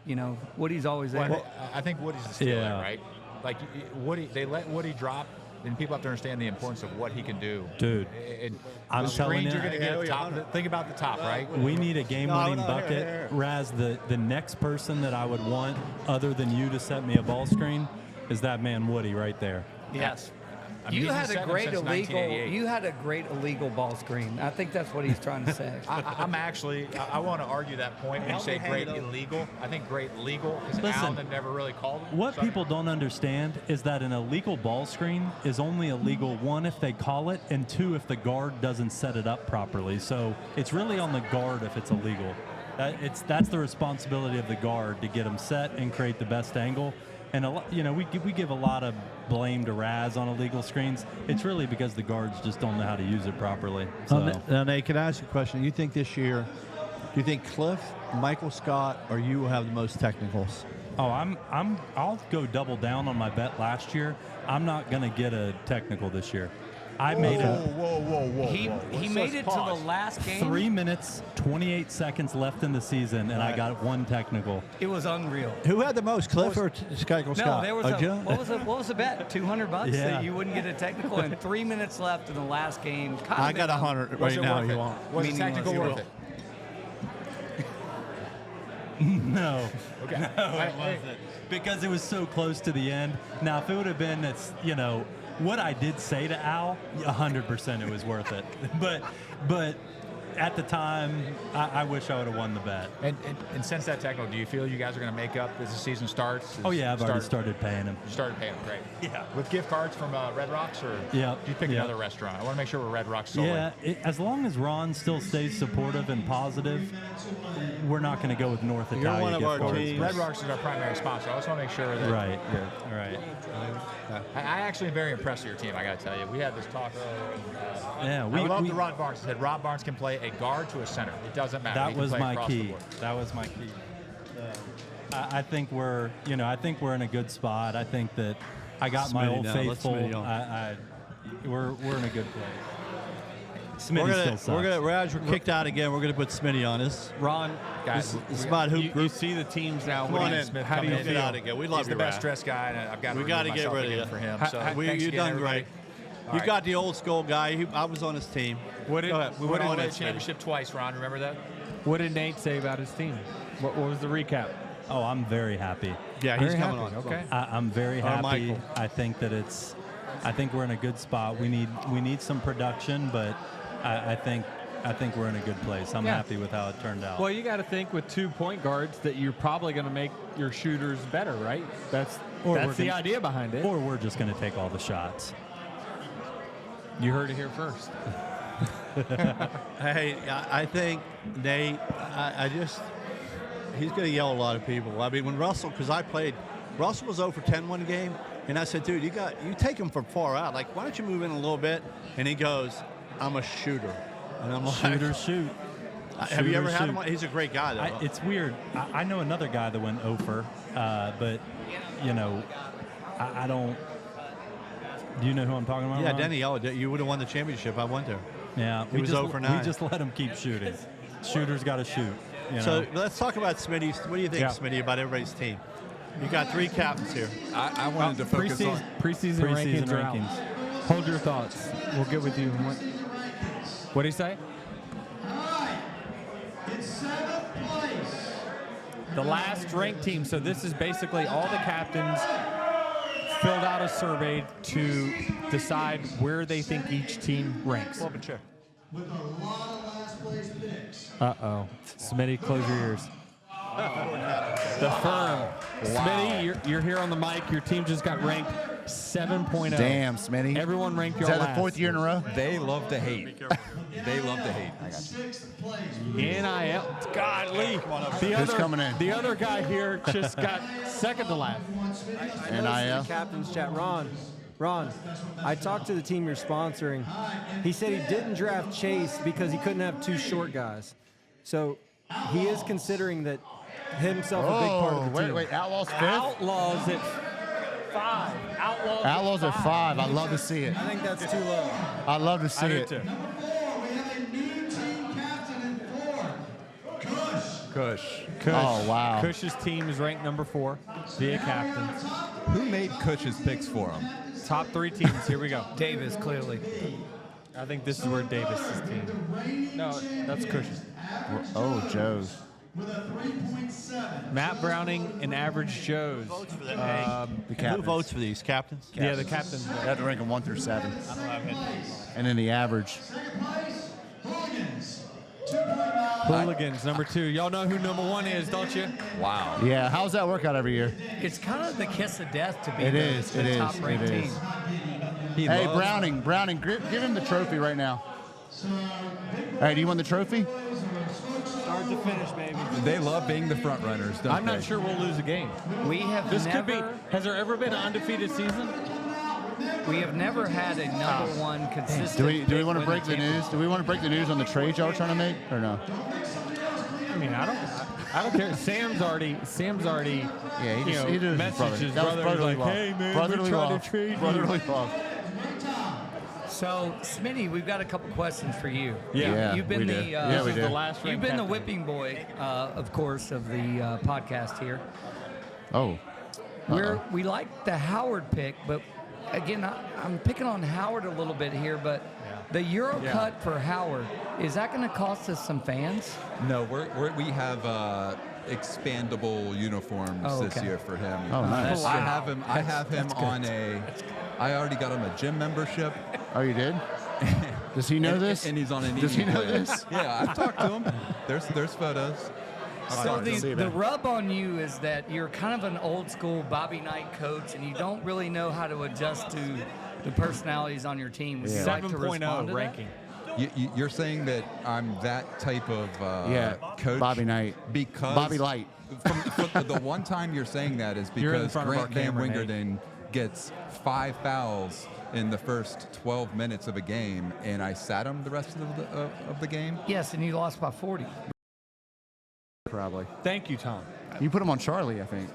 [SPEAKER 4] Woody's always there.
[SPEAKER 13] Well, I think Woody's the stealer, right? Like Woody, they let Woody drop, and people have to understand the importance of what he can do.
[SPEAKER 15] Dude, I'm telling you,
[SPEAKER 13] you're going to get top. Think about the top, right?
[SPEAKER 15] We need a game-winning bucket.
[SPEAKER 3] Here.
[SPEAKER 15] Raz, the next person that I would want, other than you, to set me a ball screen, is that man Woody right there.
[SPEAKER 4] Yes. You had a great illegal ball screen. I think that's what he's trying to say.
[SPEAKER 13] I want to argue that point when you say great illegal. I think great legal is Allen that never really called it.
[SPEAKER 15] What people don't understand is that an illegal ball screen is only illegal, one, if they call it, and two, if the guard doesn't set it up properly. So it's really on the guard if it's illegal. That's the responsibility of the guard to get them set and create the best angle. And we give a lot of blame to Raz on illegal screens. It's really because the guards just don't know how to use it properly. So.
[SPEAKER 3] Now, Nate, can I ask you a question? You think this year, do you think Cliff, Michael Scott, or you will have the most technicals?
[SPEAKER 15] Oh, I'll go double down on my bet last year. I'm not going to get a technical this year. I made it.
[SPEAKER 13] Whoa.
[SPEAKER 4] He made it to the last game.
[SPEAKER 15] 3 minutes, 28 seconds left in the season, and I got one technical.
[SPEAKER 4] It was unreal.
[SPEAKER 3] Who had the most, Cliff or Michael Scott?
[SPEAKER 4] No, there was what was the bet? $200 that you wouldn't get a technical, and 3 minutes left in the last game.
[SPEAKER 3] I got 100 right now. You won't.
[SPEAKER 13] Was the technical worth it?
[SPEAKER 15] No.
[SPEAKER 13] Okay.
[SPEAKER 15] No, it wasn't. Because it was so close to the end. Now, if it would have been, what I did say to Al, 100% it was worth it. But at the time, I wish I would have won the bet.
[SPEAKER 13] And since that technical, do you feel you guys are going to make up as the season starts?
[SPEAKER 15] Oh, yeah, I've already started paying him.
[SPEAKER 13] You started paying him, great.
[SPEAKER 15] Yeah.
[SPEAKER 13] With gift cards from Red Rocks, or do you pick another restaurant? I want to make sure we're Red Rocks solely.
[SPEAKER 15] Yeah, as long as Ron still stays supportive and positive, we're not going to go with North Italia.
[SPEAKER 3] You're one of our teams.
[SPEAKER 13] Red Rocks is our primary sponsor. I just want to make sure that.
[SPEAKER 15] Right.
[SPEAKER 13] I actually am very impressed with your team, I got to tell you. We had this talk earlier.
[SPEAKER 15] Yeah,
[SPEAKER 13] I love the Rod Barnes. I said Rod Barnes can play a guard to a center. It doesn't matter.
[SPEAKER 15] That was my key. That was my key. I think we're in a good spot. I think that I got my old faithful. We're in a good place.
[SPEAKER 3] We're kicked out again. We're gonna put Smitty on us.
[SPEAKER 8] Ron,
[SPEAKER 3] guys, this is about hoop group.
[SPEAKER 8] You see the teams now.
[SPEAKER 3] Come on in.
[SPEAKER 8] How do you feel?
[SPEAKER 3] Out again. We love
[SPEAKER 13] He's
[SPEAKER 3] you,
[SPEAKER 13] the best
[SPEAKER 3] Rad.
[SPEAKER 13] dressed guy, and I've got to.
[SPEAKER 3] We got to get rid of you
[SPEAKER 13] for him. So
[SPEAKER 3] you've done great. You got the old school guy. I was on his team.
[SPEAKER 13] We won a championship twice, Ron. Remember that?
[SPEAKER 8] What did Nate say about his team? What was the recap?
[SPEAKER 15] Oh, I'm very happy.
[SPEAKER 3] Yeah, he's coming on.
[SPEAKER 8] Okay.
[SPEAKER 15] I'm very happy.
[SPEAKER 3] Michael.
[SPEAKER 15] I think we're in a good spot. We need some production, but I think we're in a good place. I'm happy with how it turned out.
[SPEAKER 8] Well, you got to think with 2 point guards that you're probably going to make your shooters better, right? That's the idea behind it.
[SPEAKER 15] Or we're just going to take all the shots.
[SPEAKER 8] You heard it here first.
[SPEAKER 3] Hey, I think Nate. He's going to yell at a lot of people. I mean, when Russell was 0 for 10 one game, and I said, dude, you take him from far out. Like, why don't you move in a little bit? And he goes, I'm a shooter. And I'm like,
[SPEAKER 15] shoot.
[SPEAKER 3] Have you ever had him? He's a great guy, though.
[SPEAKER 15] It's weird. I know another guy that went over, but you know, I don't. Do you know who I'm talking about?
[SPEAKER 3] Yeah,
[SPEAKER 15] Ron?
[SPEAKER 3] Denny. Oh, you would have won the championship. I went there.
[SPEAKER 15] Yeah,
[SPEAKER 3] he was 0 for 9.
[SPEAKER 15] We just let him keep shooting. Shooters got to shoot. You know?
[SPEAKER 3] So let's talk about Smitty. What do you think, Smitty, about everybody's team? You got 3 captains here.
[SPEAKER 16] I wanted to focus on
[SPEAKER 5] preseason rankings. Hold your thoughts. We'll get with you. What do you say?
[SPEAKER 6] In 7th place.
[SPEAKER 5] The last ranked team. So this is basically all the captains filled out a survey to decide where they think each team ranks.
[SPEAKER 3] Pull up a chair.
[SPEAKER 6] With a lot of last place picks.
[SPEAKER 5] Uh-oh. Smitty, close your ears. The firm.
[SPEAKER 10] Wow.
[SPEAKER 5] Smitty, you're here on the mic. Your team just got ranked 7.0.
[SPEAKER 10] Damn, Smitty.
[SPEAKER 5] Everyone ranked you
[SPEAKER 10] Is that
[SPEAKER 5] last.
[SPEAKER 10] the 4th year in a row?
[SPEAKER 16] They love to hate. They love to hate.
[SPEAKER 10] I got you.
[SPEAKER 6] 6th place.
[SPEAKER 5] NIL. Godly.
[SPEAKER 10] Who's coming in?
[SPEAKER 5] The other guy here just got second to last.
[SPEAKER 10] NIL.
[SPEAKER 17] Captain's chat. Ron, I talked to the team you're sponsoring. He said he didn't draft Chase because he couldn't have 2 short guys. So he is considering that himself a big part of the team.
[SPEAKER 10] Wait, Outlaws 5th?
[SPEAKER 5] Outlaws at 5.
[SPEAKER 10] Outlaws at 5. I'd love to see it.
[SPEAKER 17] I think that's too low.
[SPEAKER 10] I'd love to see it.
[SPEAKER 6] Too. 4, we have a new team captain in 4th.
[SPEAKER 16] Kush.
[SPEAKER 10] Oh, wow.
[SPEAKER 5] Cush's team is ranked number 4 via captain.
[SPEAKER 16] Who made Kush's picks for him?
[SPEAKER 5] Top 3 teams. Here we go.
[SPEAKER 4] Davis, clearly.
[SPEAKER 5] I think this is where Davis's team. No, that's Cush's.
[SPEAKER 10] Oh, Joe's.
[SPEAKER 6] With a 3.7.
[SPEAKER 5] Matt Browning and Average Joe's.
[SPEAKER 3] The
[SPEAKER 10] The
[SPEAKER 3] Who
[SPEAKER 10] captains.
[SPEAKER 3] votes for these captains?
[SPEAKER 5] Yeah, the captains.
[SPEAKER 10] You have to rank them 1 through 7.
[SPEAKER 3] I don't have it.
[SPEAKER 10] And then the average.
[SPEAKER 6] 2nd place, Hooligans. 2.9.
[SPEAKER 5] Hooligans, number 2. Y'all know who number 1 is, don't you?
[SPEAKER 16] Wow.
[SPEAKER 10] Yeah, how's that work out every year?
[SPEAKER 4] It's kind of the kiss of death to be
[SPEAKER 10] It
[SPEAKER 4] the,
[SPEAKER 10] is,
[SPEAKER 4] the
[SPEAKER 10] it
[SPEAKER 4] top
[SPEAKER 10] is,
[SPEAKER 4] ranked
[SPEAKER 10] it
[SPEAKER 4] team.
[SPEAKER 10] is.
[SPEAKER 16] He
[SPEAKER 10] Hey,
[SPEAKER 16] loves-
[SPEAKER 10] Browning, give him the trophy right now. Hey, do you want the trophy?
[SPEAKER 17] Start to finish, baby.
[SPEAKER 16] They love being the front runners, don't
[SPEAKER 5] I'm
[SPEAKER 16] they?
[SPEAKER 5] not sure we'll lose a game.
[SPEAKER 4] We have
[SPEAKER 5] This
[SPEAKER 4] never,
[SPEAKER 5] could be. Has there ever been an undefeated season?
[SPEAKER 4] we have never had a number 1 consistent.
[SPEAKER 10] Do we want to
[SPEAKER 4] pick
[SPEAKER 10] break the
[SPEAKER 4] win
[SPEAKER 10] news? Do we want to break the news on the trade y'all are trying to make, or no?
[SPEAKER 5] I mean, I don't care. Sam's already.
[SPEAKER 10] Yeah, he
[SPEAKER 5] you know,
[SPEAKER 10] does
[SPEAKER 5] messaged his brother. He's
[SPEAKER 10] brotherly
[SPEAKER 5] like,
[SPEAKER 10] love.
[SPEAKER 5] hey man,
[SPEAKER 10] Brotherly
[SPEAKER 5] we're trying
[SPEAKER 10] love.
[SPEAKER 5] to trade you.
[SPEAKER 10] Brotherly love.
[SPEAKER 4] So, Smitty, we've got a couple questions for you.
[SPEAKER 10] Yeah,
[SPEAKER 4] you've been
[SPEAKER 10] we
[SPEAKER 4] the
[SPEAKER 10] do. Yeah, we do.
[SPEAKER 5] The last
[SPEAKER 4] you've
[SPEAKER 5] ranked
[SPEAKER 4] been the
[SPEAKER 5] captain.
[SPEAKER 4] whipping boy, of course, of the podcast here.
[SPEAKER 10] Oh.
[SPEAKER 4] We like the Howard pick, but again, I'm picking on Howard a little bit here. But the Euro cut for Howard, is that going to cost us some fans?
[SPEAKER 16] No, we have expandable uniforms this year for him.
[SPEAKER 10] Oh, nice.
[SPEAKER 16] I have him on I already got him a gym membership.
[SPEAKER 10] Oh, you did? Does he know this?
[SPEAKER 16] And he's on an
[SPEAKER 10] Does he
[SPEAKER 16] evening
[SPEAKER 10] know
[SPEAKER 16] plan.
[SPEAKER 10] this?
[SPEAKER 16] Yeah, I've talked to him. There's photos.
[SPEAKER 4] So the rub on you is that you're kind of an old school Bobby Knight coach, and you don't really know how to adjust to the personalities on your team. Would you like to respond to
[SPEAKER 5] ranking.
[SPEAKER 16] You're saying that I'm that type of coach?
[SPEAKER 10] Bobby Knight.
[SPEAKER 16] Because
[SPEAKER 10] Bobby Light.
[SPEAKER 16] From the one time you're saying that is
[SPEAKER 5] You're in
[SPEAKER 16] because
[SPEAKER 5] front of our
[SPEAKER 16] Grant Van
[SPEAKER 5] camera, Nate.
[SPEAKER 16] Wingerden gets 5 fouls in the first 12 minutes of a game, and I sat him the rest of the game.
[SPEAKER 4] Yes, and you lost by 40.
[SPEAKER 10] Probably.
[SPEAKER 5] Thank you, Tom.
[SPEAKER 10] You put him on Charlie, I think.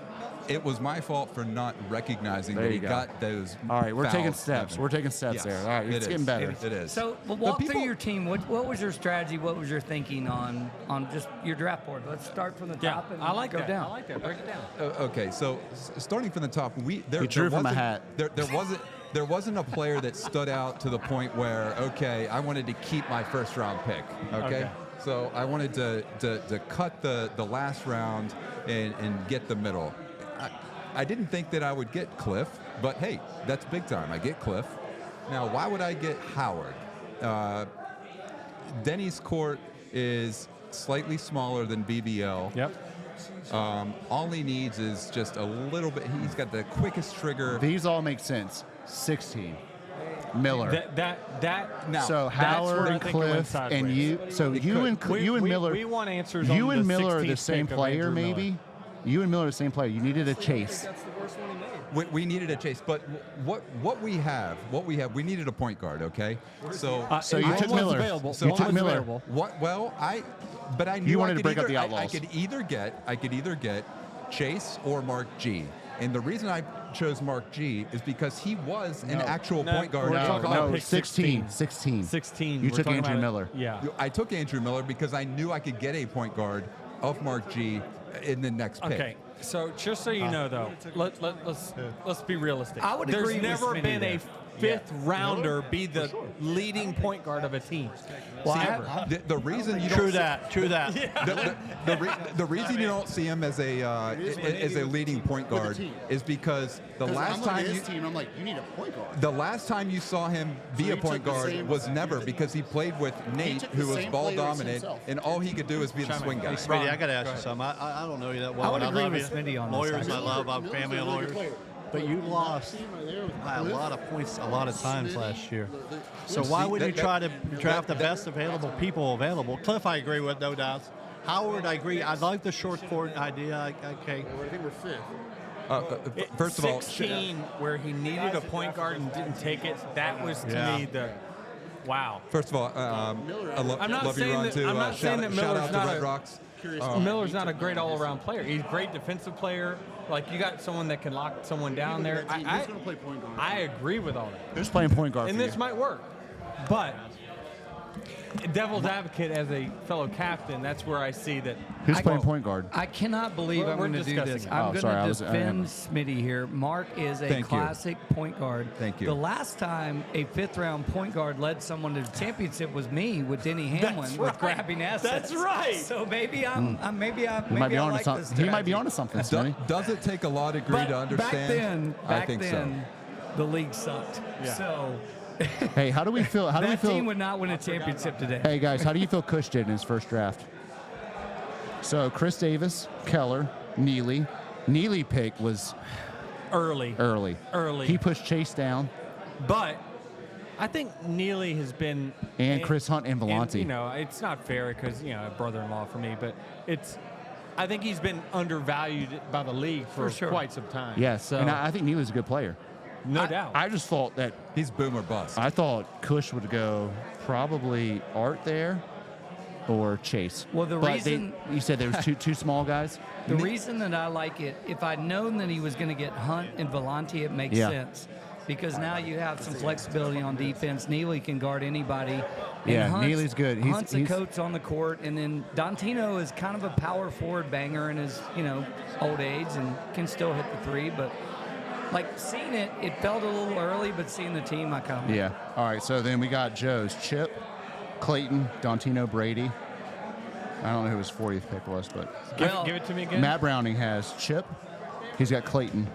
[SPEAKER 16] It was my fault for not recognizing
[SPEAKER 10] There
[SPEAKER 16] that he
[SPEAKER 10] you go.
[SPEAKER 16] got those.
[SPEAKER 10] All right, we're taking
[SPEAKER 16] fouls
[SPEAKER 10] steps.
[SPEAKER 16] happen.
[SPEAKER 10] We're taking steps
[SPEAKER 16] Yes,
[SPEAKER 10] there. All right, it's getting better.
[SPEAKER 16] It is.
[SPEAKER 4] So, but walk through your team. What was your strategy? What was your thinking on just your draft board? Let's start from the top and
[SPEAKER 5] I like
[SPEAKER 4] go
[SPEAKER 5] that.
[SPEAKER 4] down.
[SPEAKER 5] I like that. Break it down.
[SPEAKER 16] Okay, so starting from the top,
[SPEAKER 10] He drew from a hat.
[SPEAKER 16] There wasn't a player that stood out to the point where, okay, I wanted to keep my first round pick. Okay. So I wanted to cut the last round and get the middle. I didn't think that I would get Cliff, but hey, that's big time. I get Cliff. Now, why would I get Howard? Denny's court is slightly smaller than BBL.
[SPEAKER 5] Yep.
[SPEAKER 16] All he needs is just a little bit. He's got the quickest trigger.
[SPEAKER 10] These all make sense. 16. Miller.
[SPEAKER 5] That's
[SPEAKER 10] So
[SPEAKER 5] where
[SPEAKER 10] Howard
[SPEAKER 5] I
[SPEAKER 10] and
[SPEAKER 5] think it went
[SPEAKER 10] Cliff
[SPEAKER 5] sideways.
[SPEAKER 10] and you. So you and Miller.
[SPEAKER 5] We want answers.
[SPEAKER 10] You
[SPEAKER 5] on
[SPEAKER 10] and
[SPEAKER 5] the
[SPEAKER 10] Miller are the
[SPEAKER 5] 16th
[SPEAKER 10] same
[SPEAKER 5] pick of
[SPEAKER 10] player,
[SPEAKER 5] Andrew
[SPEAKER 10] maybe.
[SPEAKER 5] Miller.
[SPEAKER 10] You and Miller are the same player. You needed a chase.
[SPEAKER 17] That's the worst one he made.
[SPEAKER 16] we needed a chase, but what we have, we needed a point guard. Okay, so
[SPEAKER 10] So you took Miller.
[SPEAKER 16] So
[SPEAKER 10] You took Miller.
[SPEAKER 16] What? Well, I knew
[SPEAKER 10] You wanted
[SPEAKER 16] I
[SPEAKER 10] to
[SPEAKER 16] could
[SPEAKER 10] break up
[SPEAKER 16] either-
[SPEAKER 10] the Outlaws.
[SPEAKER 16] I could either get Chase or Mark G. And the reason I chose Mark G is because he was an actual point guard.
[SPEAKER 10] we're
[SPEAKER 16] in
[SPEAKER 10] talking
[SPEAKER 16] college.
[SPEAKER 10] about 16. 16. You took Andrew Miller.
[SPEAKER 15] Yeah.
[SPEAKER 16] I took Andrew Miller because I knew I could get a point guard of Mark G in the next pick.
[SPEAKER 8] Okay, so just so you know, though, let's be realistic.
[SPEAKER 4] I would
[SPEAKER 8] There's
[SPEAKER 4] agree with
[SPEAKER 8] never
[SPEAKER 4] Smitty
[SPEAKER 8] been
[SPEAKER 4] there.
[SPEAKER 8] a fifth rounder be the leading point guard of a team.
[SPEAKER 16] Well,
[SPEAKER 8] See,
[SPEAKER 16] the reason you
[SPEAKER 3] True
[SPEAKER 16] don't
[SPEAKER 3] that. True that.
[SPEAKER 16] the reason you don't see him as a leading point guard is because the last time
[SPEAKER 10] I'm like, you need a point guard.
[SPEAKER 16] the last time you saw him be a point guard was never, because he played with Nate,
[SPEAKER 10] took the
[SPEAKER 16] who was
[SPEAKER 10] same
[SPEAKER 16] ball
[SPEAKER 10] players
[SPEAKER 16] dominant,
[SPEAKER 10] himself.
[SPEAKER 16] and all he could do is be the swing guy.
[SPEAKER 3] Hey, Smitty, I got to ask you something. I don't know you that well.
[SPEAKER 4] I would
[SPEAKER 3] but
[SPEAKER 4] agree
[SPEAKER 3] love
[SPEAKER 4] with
[SPEAKER 3] you.
[SPEAKER 4] Smitty on this.
[SPEAKER 3] Lawyers, I love. I'm
[SPEAKER 10] Miller's
[SPEAKER 3] family
[SPEAKER 10] a
[SPEAKER 3] of
[SPEAKER 10] really good
[SPEAKER 3] lawyers.
[SPEAKER 10] player.
[SPEAKER 3] But you lost by a lot of points a lot of times last year. So why would you try to draft the best available people available? Cliff, I agree with, no doubts. Howard, I agree. I like the short court idea. Okay.
[SPEAKER 10] I think we're fifth.
[SPEAKER 16] First of all,
[SPEAKER 8] 16, where he needed a point guard and didn't take it, that was to me the wow.
[SPEAKER 16] First of all, I
[SPEAKER 8] I'm not
[SPEAKER 16] love you,
[SPEAKER 8] saying
[SPEAKER 16] Ron,
[SPEAKER 8] that-
[SPEAKER 16] too.
[SPEAKER 8] I'm not saying that
[SPEAKER 16] shout
[SPEAKER 8] Miller's
[SPEAKER 16] out to
[SPEAKER 8] not
[SPEAKER 16] Red
[SPEAKER 8] a-
[SPEAKER 16] Rocks.
[SPEAKER 8] Miller's not a great all-around player. He's a great defensive player. Like, you got someone that can lock someone down there.
[SPEAKER 10] Who's going to play point guard?
[SPEAKER 8] I agree with all that.
[SPEAKER 10] Who's playing point guard
[SPEAKER 8] And
[SPEAKER 10] for
[SPEAKER 8] this
[SPEAKER 10] you?
[SPEAKER 8] might work. But devil's advocate as a fellow captain, that's where I see that.
[SPEAKER 10] Who's playing point guard?
[SPEAKER 4] I cannot believe I'm
[SPEAKER 8] We're
[SPEAKER 4] going to do
[SPEAKER 8] discussing
[SPEAKER 4] this.
[SPEAKER 8] it.
[SPEAKER 4] I'm
[SPEAKER 10] Oh,
[SPEAKER 4] going
[SPEAKER 10] sorry, I
[SPEAKER 4] to
[SPEAKER 10] was-
[SPEAKER 4] defend Smitty here. Mark is a
[SPEAKER 16] Thank you.
[SPEAKER 4] classic point guard.
[SPEAKER 16] Thank you.
[SPEAKER 4] The last time a fifth-round point guard led someone to the championship was me with Denny Hamlin with grabbing assets.
[SPEAKER 8] That's right.
[SPEAKER 4] So maybe I'm maybe I
[SPEAKER 10] He might be
[SPEAKER 4] maybe I
[SPEAKER 10] onto
[SPEAKER 4] like
[SPEAKER 10] something.
[SPEAKER 4] this
[SPEAKER 10] He might be
[SPEAKER 4] strategy.
[SPEAKER 10] onto something, Smitty.
[SPEAKER 16] Does it take a law degree
[SPEAKER 4] But
[SPEAKER 16] to understand?
[SPEAKER 4] back
[SPEAKER 16] I think
[SPEAKER 4] then, the league sucked.
[SPEAKER 8] Yeah.
[SPEAKER 4] So
[SPEAKER 10] Hey, how do we feel? How do we
[SPEAKER 4] that team
[SPEAKER 10] feel?
[SPEAKER 4] would not win a championship today.
[SPEAKER 10] Hey guys, how do you feel Kush did in his first draft? So Davis, Keller, Neely. Neely pick was
[SPEAKER 8] Early.
[SPEAKER 10] early. He pushed Chase down,
[SPEAKER 8] But I think Neely has been.
[SPEAKER 10] and Chris Hunt and Volante.
[SPEAKER 8] You know, it's not fair because, brother-in-law for me, but I think he's been undervalued by the league for
[SPEAKER 4] sure.
[SPEAKER 8] quite some time.
[SPEAKER 10] Yes,
[SPEAKER 8] So,
[SPEAKER 10] and I think Neely's a good player.
[SPEAKER 8] no doubt.
[SPEAKER 10] I just thought that
[SPEAKER 16] He's boom or bust.
[SPEAKER 10] I thought Kush would go probably Art there or Chase.
[SPEAKER 4] Well, the
[SPEAKER 10] But
[SPEAKER 4] reason-
[SPEAKER 10] you said there was two small guys.
[SPEAKER 4] The reason that I like it, if I'd known that he was going to get Hunt and Volante, it makes
[SPEAKER 10] Yeah.
[SPEAKER 4] sense. Because now you have some flexibility on defense. Neely can guard anybody. And
[SPEAKER 10] Yeah, Neely's good.
[SPEAKER 4] Hunt's a coach on the court. And then Dontino is kind of a power forward banger in his, old age and can still hit the three. But, seeing it, it felt a little early, but seeing the team, I kind of
[SPEAKER 10] Yeah. All right. So then we got Joe's Chip, Clayton, Dontino, Brady. I don't know who his 40th pick was, but
[SPEAKER 8] Give it to me again.
[SPEAKER 10] Matt Browning has Chip. He's got Clayton.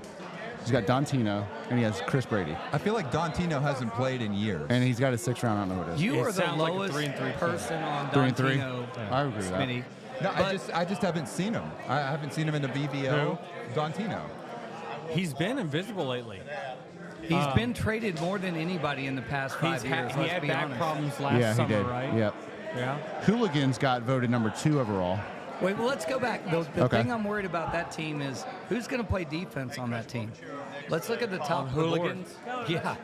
[SPEAKER 10] He's got Dontino, and he has Chris Brady.
[SPEAKER 16] I feel like Dontino hasn't played in years.
[SPEAKER 10] And he's got a 6th round. I don't know who it is.
[SPEAKER 4] You
[SPEAKER 8] It
[SPEAKER 4] are the
[SPEAKER 8] sounds like a
[SPEAKER 4] lowest
[SPEAKER 8] 3-3
[SPEAKER 4] person on
[SPEAKER 10] 3-3.
[SPEAKER 4] Dontino.
[SPEAKER 10] I agree with that.
[SPEAKER 4] Smitty.
[SPEAKER 16] No,
[SPEAKER 4] But-
[SPEAKER 16] I just haven't seen him. I haven't seen him in the BBL. Dontino.
[SPEAKER 8] He's been invisible lately.
[SPEAKER 4] He's been traded more than anybody in the past 5
[SPEAKER 8] He
[SPEAKER 4] years. let's
[SPEAKER 8] had
[SPEAKER 4] be
[SPEAKER 8] back
[SPEAKER 4] honest.
[SPEAKER 8] problems last
[SPEAKER 10] Yeah, he
[SPEAKER 8] summer,
[SPEAKER 10] did.
[SPEAKER 8] right?
[SPEAKER 10] Yep.
[SPEAKER 8] Yeah.
[SPEAKER 10] Hooligans got voted number 2 overall.
[SPEAKER 4] Wait, well, let's go back. The
[SPEAKER 10] Okay.
[SPEAKER 4] thing I'm worried about that team is who's going to play defense on that team. Let's look at the top of the board.
[SPEAKER 8] Hooligans?
[SPEAKER 4] Yeah.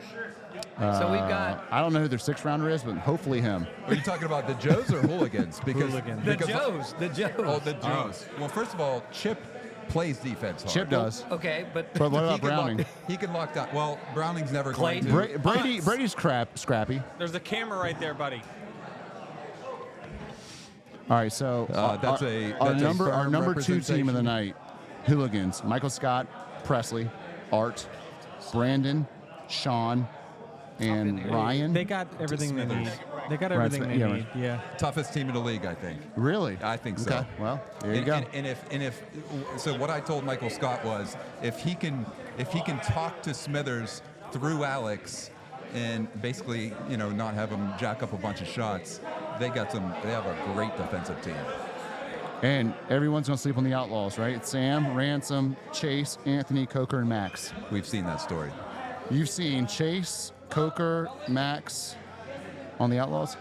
[SPEAKER 4] So we've got
[SPEAKER 10] I don't know who their 6th rounder is, but hopefully him.
[SPEAKER 16] Are you talking about the Joes or Hooligans? Because
[SPEAKER 4] the Joes. The Joes.
[SPEAKER 16] Oh, the Joes. Well, first of all, Chip plays defense hard.
[SPEAKER 10] Chip does.
[SPEAKER 4] Okay, but
[SPEAKER 10] But what
[SPEAKER 16] He
[SPEAKER 10] about
[SPEAKER 16] can lock-
[SPEAKER 10] Browning?
[SPEAKER 16] He can lock down. Well, Browning's never going
[SPEAKER 4] Clayton.
[SPEAKER 16] to.
[SPEAKER 10] Brady's scrappy.
[SPEAKER 8] There's a camera right there, buddy.
[SPEAKER 10] All right, so
[SPEAKER 16] that's
[SPEAKER 10] our
[SPEAKER 16] a
[SPEAKER 10] number
[SPEAKER 16] firm
[SPEAKER 10] 2 team of the
[SPEAKER 16] representation.
[SPEAKER 10] night, Hooligans. Michael Scott, Presley, Art, Brandon, Sean, and Ryan.
[SPEAKER 8] They got everything they need.
[SPEAKER 16] Smithers.
[SPEAKER 8] They got
[SPEAKER 10] Ryan
[SPEAKER 8] everything
[SPEAKER 10] Smith-
[SPEAKER 8] they
[SPEAKER 10] yeah,
[SPEAKER 8] need. Yeah.
[SPEAKER 16] Toughest team in the league, I think.
[SPEAKER 10] Really?
[SPEAKER 16] I think so.
[SPEAKER 10] Okay. Well, there you go.
[SPEAKER 16] And if so, what I told Michael Scott was if he can talk to Smithers through Alex and basically not have him jack up a bunch of shots, they have a great defensive team.
[SPEAKER 10] And everyone's going to sleep on the Outlaws, right? It's Sam, Ransom, Chase, Anthony, Coker, and Max.
[SPEAKER 16] We've seen that story.
[SPEAKER 10] You've seen Chase, Coker, Max on the Outlaws?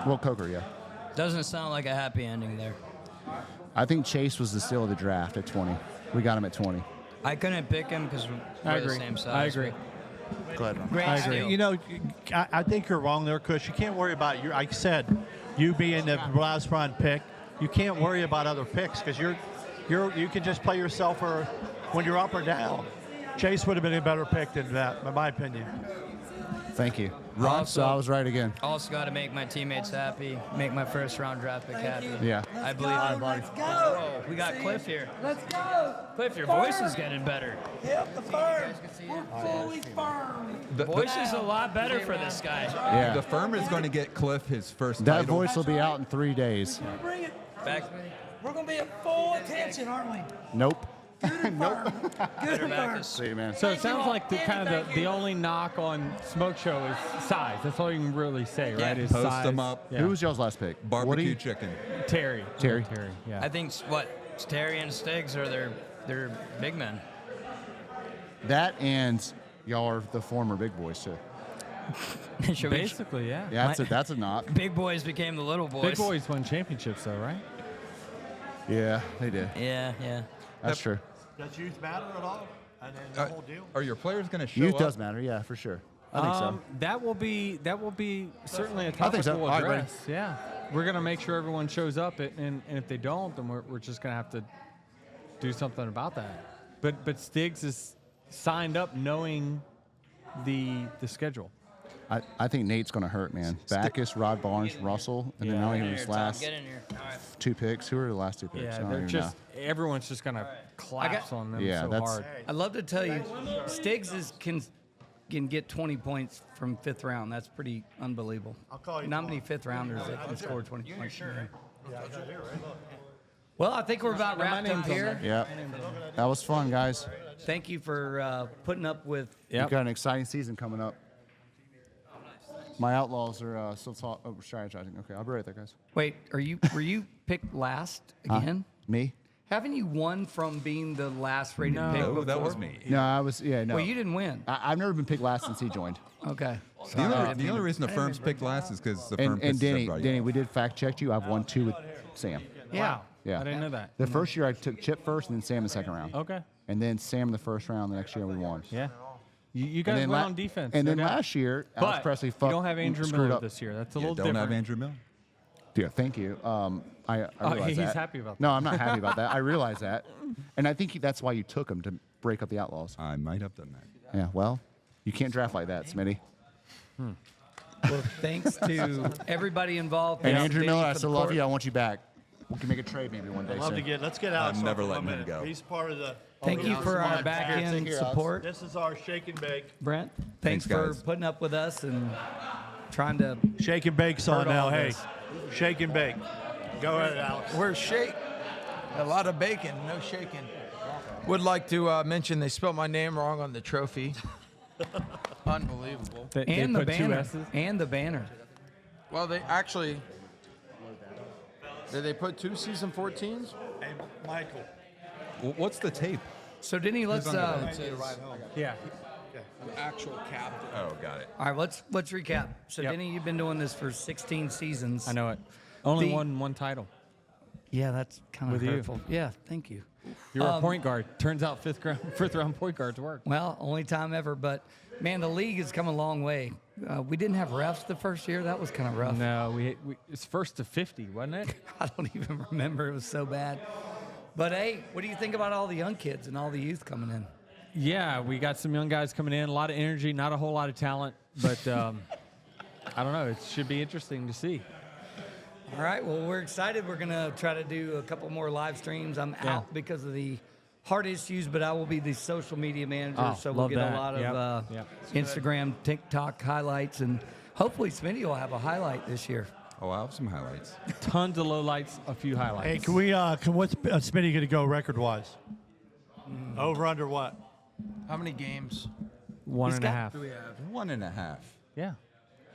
[SPEAKER 10] Well, Coker, yeah.
[SPEAKER 11] Doesn't sound like a happy ending there.
[SPEAKER 10] I think Chase was the steal of the draft at 20. We got him at 20.
[SPEAKER 11] I couldn't pick him because
[SPEAKER 8] I
[SPEAKER 11] we're the
[SPEAKER 8] agree.
[SPEAKER 11] same size.
[SPEAKER 8] I agree.
[SPEAKER 10] Go ahead, Ron.
[SPEAKER 11] Great
[SPEAKER 8] I
[SPEAKER 11] steal.
[SPEAKER 8] agree.
[SPEAKER 18] You know, I think you're wrong there, Kush. You can't worry about your. Like I said, you being the last round pick, you can't worry about other picks because you can just play yourself or when you're up or down. Chase would have been a better pick than that, in my opinion.
[SPEAKER 10] Thank you, Ron. So I was right again.
[SPEAKER 11] Also got to make my teammates happy, make my first round draft pick happy.
[SPEAKER 10] Yeah.
[SPEAKER 11] I believe.
[SPEAKER 2] Let's go.
[SPEAKER 11] Whoa, we got Cliff here.
[SPEAKER 2] Let's go.
[SPEAKER 11] Cliff, your voice is getting better.
[SPEAKER 2] Yep, the firm. We're fully firm.
[SPEAKER 16] The
[SPEAKER 11] Voice is a lot better for this guy.
[SPEAKER 10] Yeah.
[SPEAKER 16] The firm is going to get Cliff his first
[SPEAKER 10] That
[SPEAKER 16] title.
[SPEAKER 10] voice will be out in 3 days.
[SPEAKER 2] Bring it.
[SPEAKER 11] Back.
[SPEAKER 2] We're going to be at full attention, aren't we?
[SPEAKER 10] Nope.
[SPEAKER 2] Nope. Good firm.
[SPEAKER 10] See you, man.
[SPEAKER 8] So it sounds like the only knock on Smoke Show is size. That's all you can really say, right? Is
[SPEAKER 16] Post
[SPEAKER 8] size.
[SPEAKER 16] them up.
[SPEAKER 8] Yeah.
[SPEAKER 10] Who was y'all's last pick?
[SPEAKER 16] Barbecue
[SPEAKER 10] Woody?
[SPEAKER 16] chicken.
[SPEAKER 8] Terry.
[SPEAKER 10] Terry.
[SPEAKER 8] Terry. Yeah.
[SPEAKER 11] I think Terry and Stiggs are their big men.
[SPEAKER 10] That and y'all are the former big boys too.
[SPEAKER 11] Should we-
[SPEAKER 8] Basically, yeah.
[SPEAKER 10] Yeah, that's a knock.
[SPEAKER 11] Big boys became the little boys.
[SPEAKER 8] Big boys won championships, though, right?
[SPEAKER 10] Yeah, they did.
[SPEAKER 11] Yeah, yeah.
[SPEAKER 10] That's true.
[SPEAKER 18] Does youth matter at all? And then the whole deal?
[SPEAKER 16] Are your players going to show
[SPEAKER 10] Youth
[SPEAKER 16] up?
[SPEAKER 10] does matter, yeah, for sure. I think so.
[SPEAKER 8] That will be certainly a
[SPEAKER 10] I
[SPEAKER 8] topic
[SPEAKER 10] think so.
[SPEAKER 8] we'll
[SPEAKER 10] All right, buddy.
[SPEAKER 8] address. Yeah, we're gonna make sure everyone shows up, and if they don't, then we're just gonna have to do something about that. But Stiggs is signed up knowing the schedule.
[SPEAKER 10] I think Nate's going to hurt, man. Backus, Rod Barnes, Russell, and then now
[SPEAKER 11] Get in
[SPEAKER 10] his
[SPEAKER 11] here, Tom.
[SPEAKER 10] last
[SPEAKER 11] Get in here. All right.
[SPEAKER 10] 2 picks. Who are the last 2 picks? I
[SPEAKER 8] Yeah,
[SPEAKER 10] don't
[SPEAKER 8] they're
[SPEAKER 10] even
[SPEAKER 8] just everyone's just gonna collapse on them
[SPEAKER 10] Yeah,
[SPEAKER 8] so
[SPEAKER 10] that's-
[SPEAKER 8] hard.
[SPEAKER 4] I'd love to tell you, Stiggs can get 20 points from 5th round. That's pretty unbelievable.
[SPEAKER 18] I'll call you
[SPEAKER 4] Not many
[SPEAKER 18] tomorrow.
[SPEAKER 4] 5th rounders that can score 20 points.
[SPEAKER 18] Yeah, I got it here, right? Look.
[SPEAKER 4] Well, I think we're about wrapped up here.
[SPEAKER 10] Yeah. That was fun, guys.
[SPEAKER 4] Thank you for putting up with.
[SPEAKER 10] We've got an exciting season coming up. My Outlaws are still strategizing. Okay, I'll be right there, guys.
[SPEAKER 4] Wait, were you picked last again?
[SPEAKER 10] Me?
[SPEAKER 4] Haven't you won from being the last rated pick before?
[SPEAKER 16] that was me.
[SPEAKER 10] No, I was. Yeah, no.
[SPEAKER 4] Well, you didn't win.
[SPEAKER 10] I've never been picked last since he joined.
[SPEAKER 4] Okay.
[SPEAKER 16] The only reason the firm's picked last is because the firm
[SPEAKER 10] And
[SPEAKER 16] pisses
[SPEAKER 10] Denny,
[SPEAKER 16] everybody off.
[SPEAKER 10] we did fact check you. I've won 2 with Sam.
[SPEAKER 8] Yeah.
[SPEAKER 10] Yeah.
[SPEAKER 8] I didn't know that.
[SPEAKER 10] The first year I took Chip first, and then Sam in the second round.
[SPEAKER 8] Okay.
[SPEAKER 10] And then Sam in the first round. The next year we won.
[SPEAKER 8] Yeah. You
[SPEAKER 10] And
[SPEAKER 8] guys
[SPEAKER 10] then
[SPEAKER 8] went
[SPEAKER 10] la-
[SPEAKER 8] on defense.
[SPEAKER 10] And
[SPEAKER 8] no
[SPEAKER 10] then
[SPEAKER 8] doubt.
[SPEAKER 10] last year, Alex
[SPEAKER 8] But
[SPEAKER 10] Presley
[SPEAKER 8] you don't have Andrew
[SPEAKER 10] screwed
[SPEAKER 8] Miller
[SPEAKER 10] up.
[SPEAKER 8] this year. That's a
[SPEAKER 16] You
[SPEAKER 8] little
[SPEAKER 16] don't
[SPEAKER 8] different.
[SPEAKER 16] have Andrew Miller?
[SPEAKER 10] Yeah, thank you. I realize
[SPEAKER 8] he's
[SPEAKER 10] that.
[SPEAKER 8] happy about
[SPEAKER 10] No,
[SPEAKER 8] that.
[SPEAKER 10] I'm not happy about that. I realize that, and I think that's why you took him to break up the Outlaws.
[SPEAKER 16] I might have done that.
[SPEAKER 10] Yeah, well, you can't draft like that, Smitty.
[SPEAKER 4] Well, thanks to everybody involved.
[SPEAKER 10] And
[SPEAKER 4] Thanks to
[SPEAKER 10] Andrew
[SPEAKER 4] Denny
[SPEAKER 10] Miller, I
[SPEAKER 4] for
[SPEAKER 10] still
[SPEAKER 4] the
[SPEAKER 10] love
[SPEAKER 4] court.
[SPEAKER 10] you. I want you back. We can make a trade maybe one day.
[SPEAKER 18] I'd love
[SPEAKER 10] soon.
[SPEAKER 18] to get. Let's get Alex.
[SPEAKER 16] I'm never
[SPEAKER 18] on for
[SPEAKER 16] letting
[SPEAKER 18] a
[SPEAKER 16] him
[SPEAKER 18] minute.
[SPEAKER 16] go.
[SPEAKER 18] He's part of the.
[SPEAKER 4] Thank you for our back
[SPEAKER 10] Take
[SPEAKER 4] end
[SPEAKER 10] care, Alex.
[SPEAKER 4] support.
[SPEAKER 18] This is our shake and bake.
[SPEAKER 4] Brent,
[SPEAKER 16] Thanks,
[SPEAKER 4] thanks for
[SPEAKER 16] guys.
[SPEAKER 4] putting up with us and trying to.
[SPEAKER 18] Shake and bake's on
[SPEAKER 4] Heard all
[SPEAKER 18] now. Hey,
[SPEAKER 4] this.
[SPEAKER 18] shake and bake. Go ahead, Alex.
[SPEAKER 9] Where's shake? A lot of bacon, no shaking. Would like to mention they spelled my name wrong on the trophy. Unbelievable.
[SPEAKER 8] They
[SPEAKER 4] And the
[SPEAKER 8] put 2
[SPEAKER 4] banner.
[SPEAKER 8] S's.
[SPEAKER 4] And the banner.
[SPEAKER 9] Well, they actually. Did they put 2 season 14s?
[SPEAKER 18] Hey, Michael.
[SPEAKER 16] What's the tape?
[SPEAKER 4] So Denny, let's
[SPEAKER 8] Yeah.
[SPEAKER 9] The actual captain.
[SPEAKER 16] Oh, got it.
[SPEAKER 4] all right, let's recap. So
[SPEAKER 8] Yep.
[SPEAKER 4] Denny, you've been doing this for 16 seasons.
[SPEAKER 8] I know it. Only
[SPEAKER 4] The-
[SPEAKER 8] won 1 title.
[SPEAKER 4] Yeah, that's kind of
[SPEAKER 8] With you.
[SPEAKER 4] hurtful. Yeah, thank you.
[SPEAKER 8] You're a point guard. Turns out 5th round point guards work.
[SPEAKER 4] Well, only time ever, but man, the league has come a long way. We didn't have refs the first year. That was kind of rough.
[SPEAKER 8] No, we it's first to 50, wasn't it?
[SPEAKER 4] I don't even remember. It was so bad. But hey, what do you think about all the young kids and all the youth coming in?
[SPEAKER 8] Yeah, we got some young guys coming in. A lot of energy, not a whole lot of talent, but I don't know. It should be interesting to see.
[SPEAKER 4] All right, well, we're excited. We're going to try to do a couple more live streams. I'm out because of the heart issues, but I will be the social media manager,
[SPEAKER 8] Oh,
[SPEAKER 4] so we'll
[SPEAKER 8] love
[SPEAKER 4] get
[SPEAKER 8] that.
[SPEAKER 4] a lot
[SPEAKER 8] Yep.
[SPEAKER 4] of
[SPEAKER 8] Yep.
[SPEAKER 4] Instagram, TikTok highlights, and hopefully Smitty will have a highlight this year.
[SPEAKER 16] Oh, I have some highlights.
[SPEAKER 8] Tons of lowlights, a few highlights.
[SPEAKER 18] Hey, what's Smitty going to go record-wise? Over under what?
[SPEAKER 9] How many games?
[SPEAKER 8] 1.5.
[SPEAKER 9] Do we have?
[SPEAKER 16] 1.5.
[SPEAKER 8] Yeah.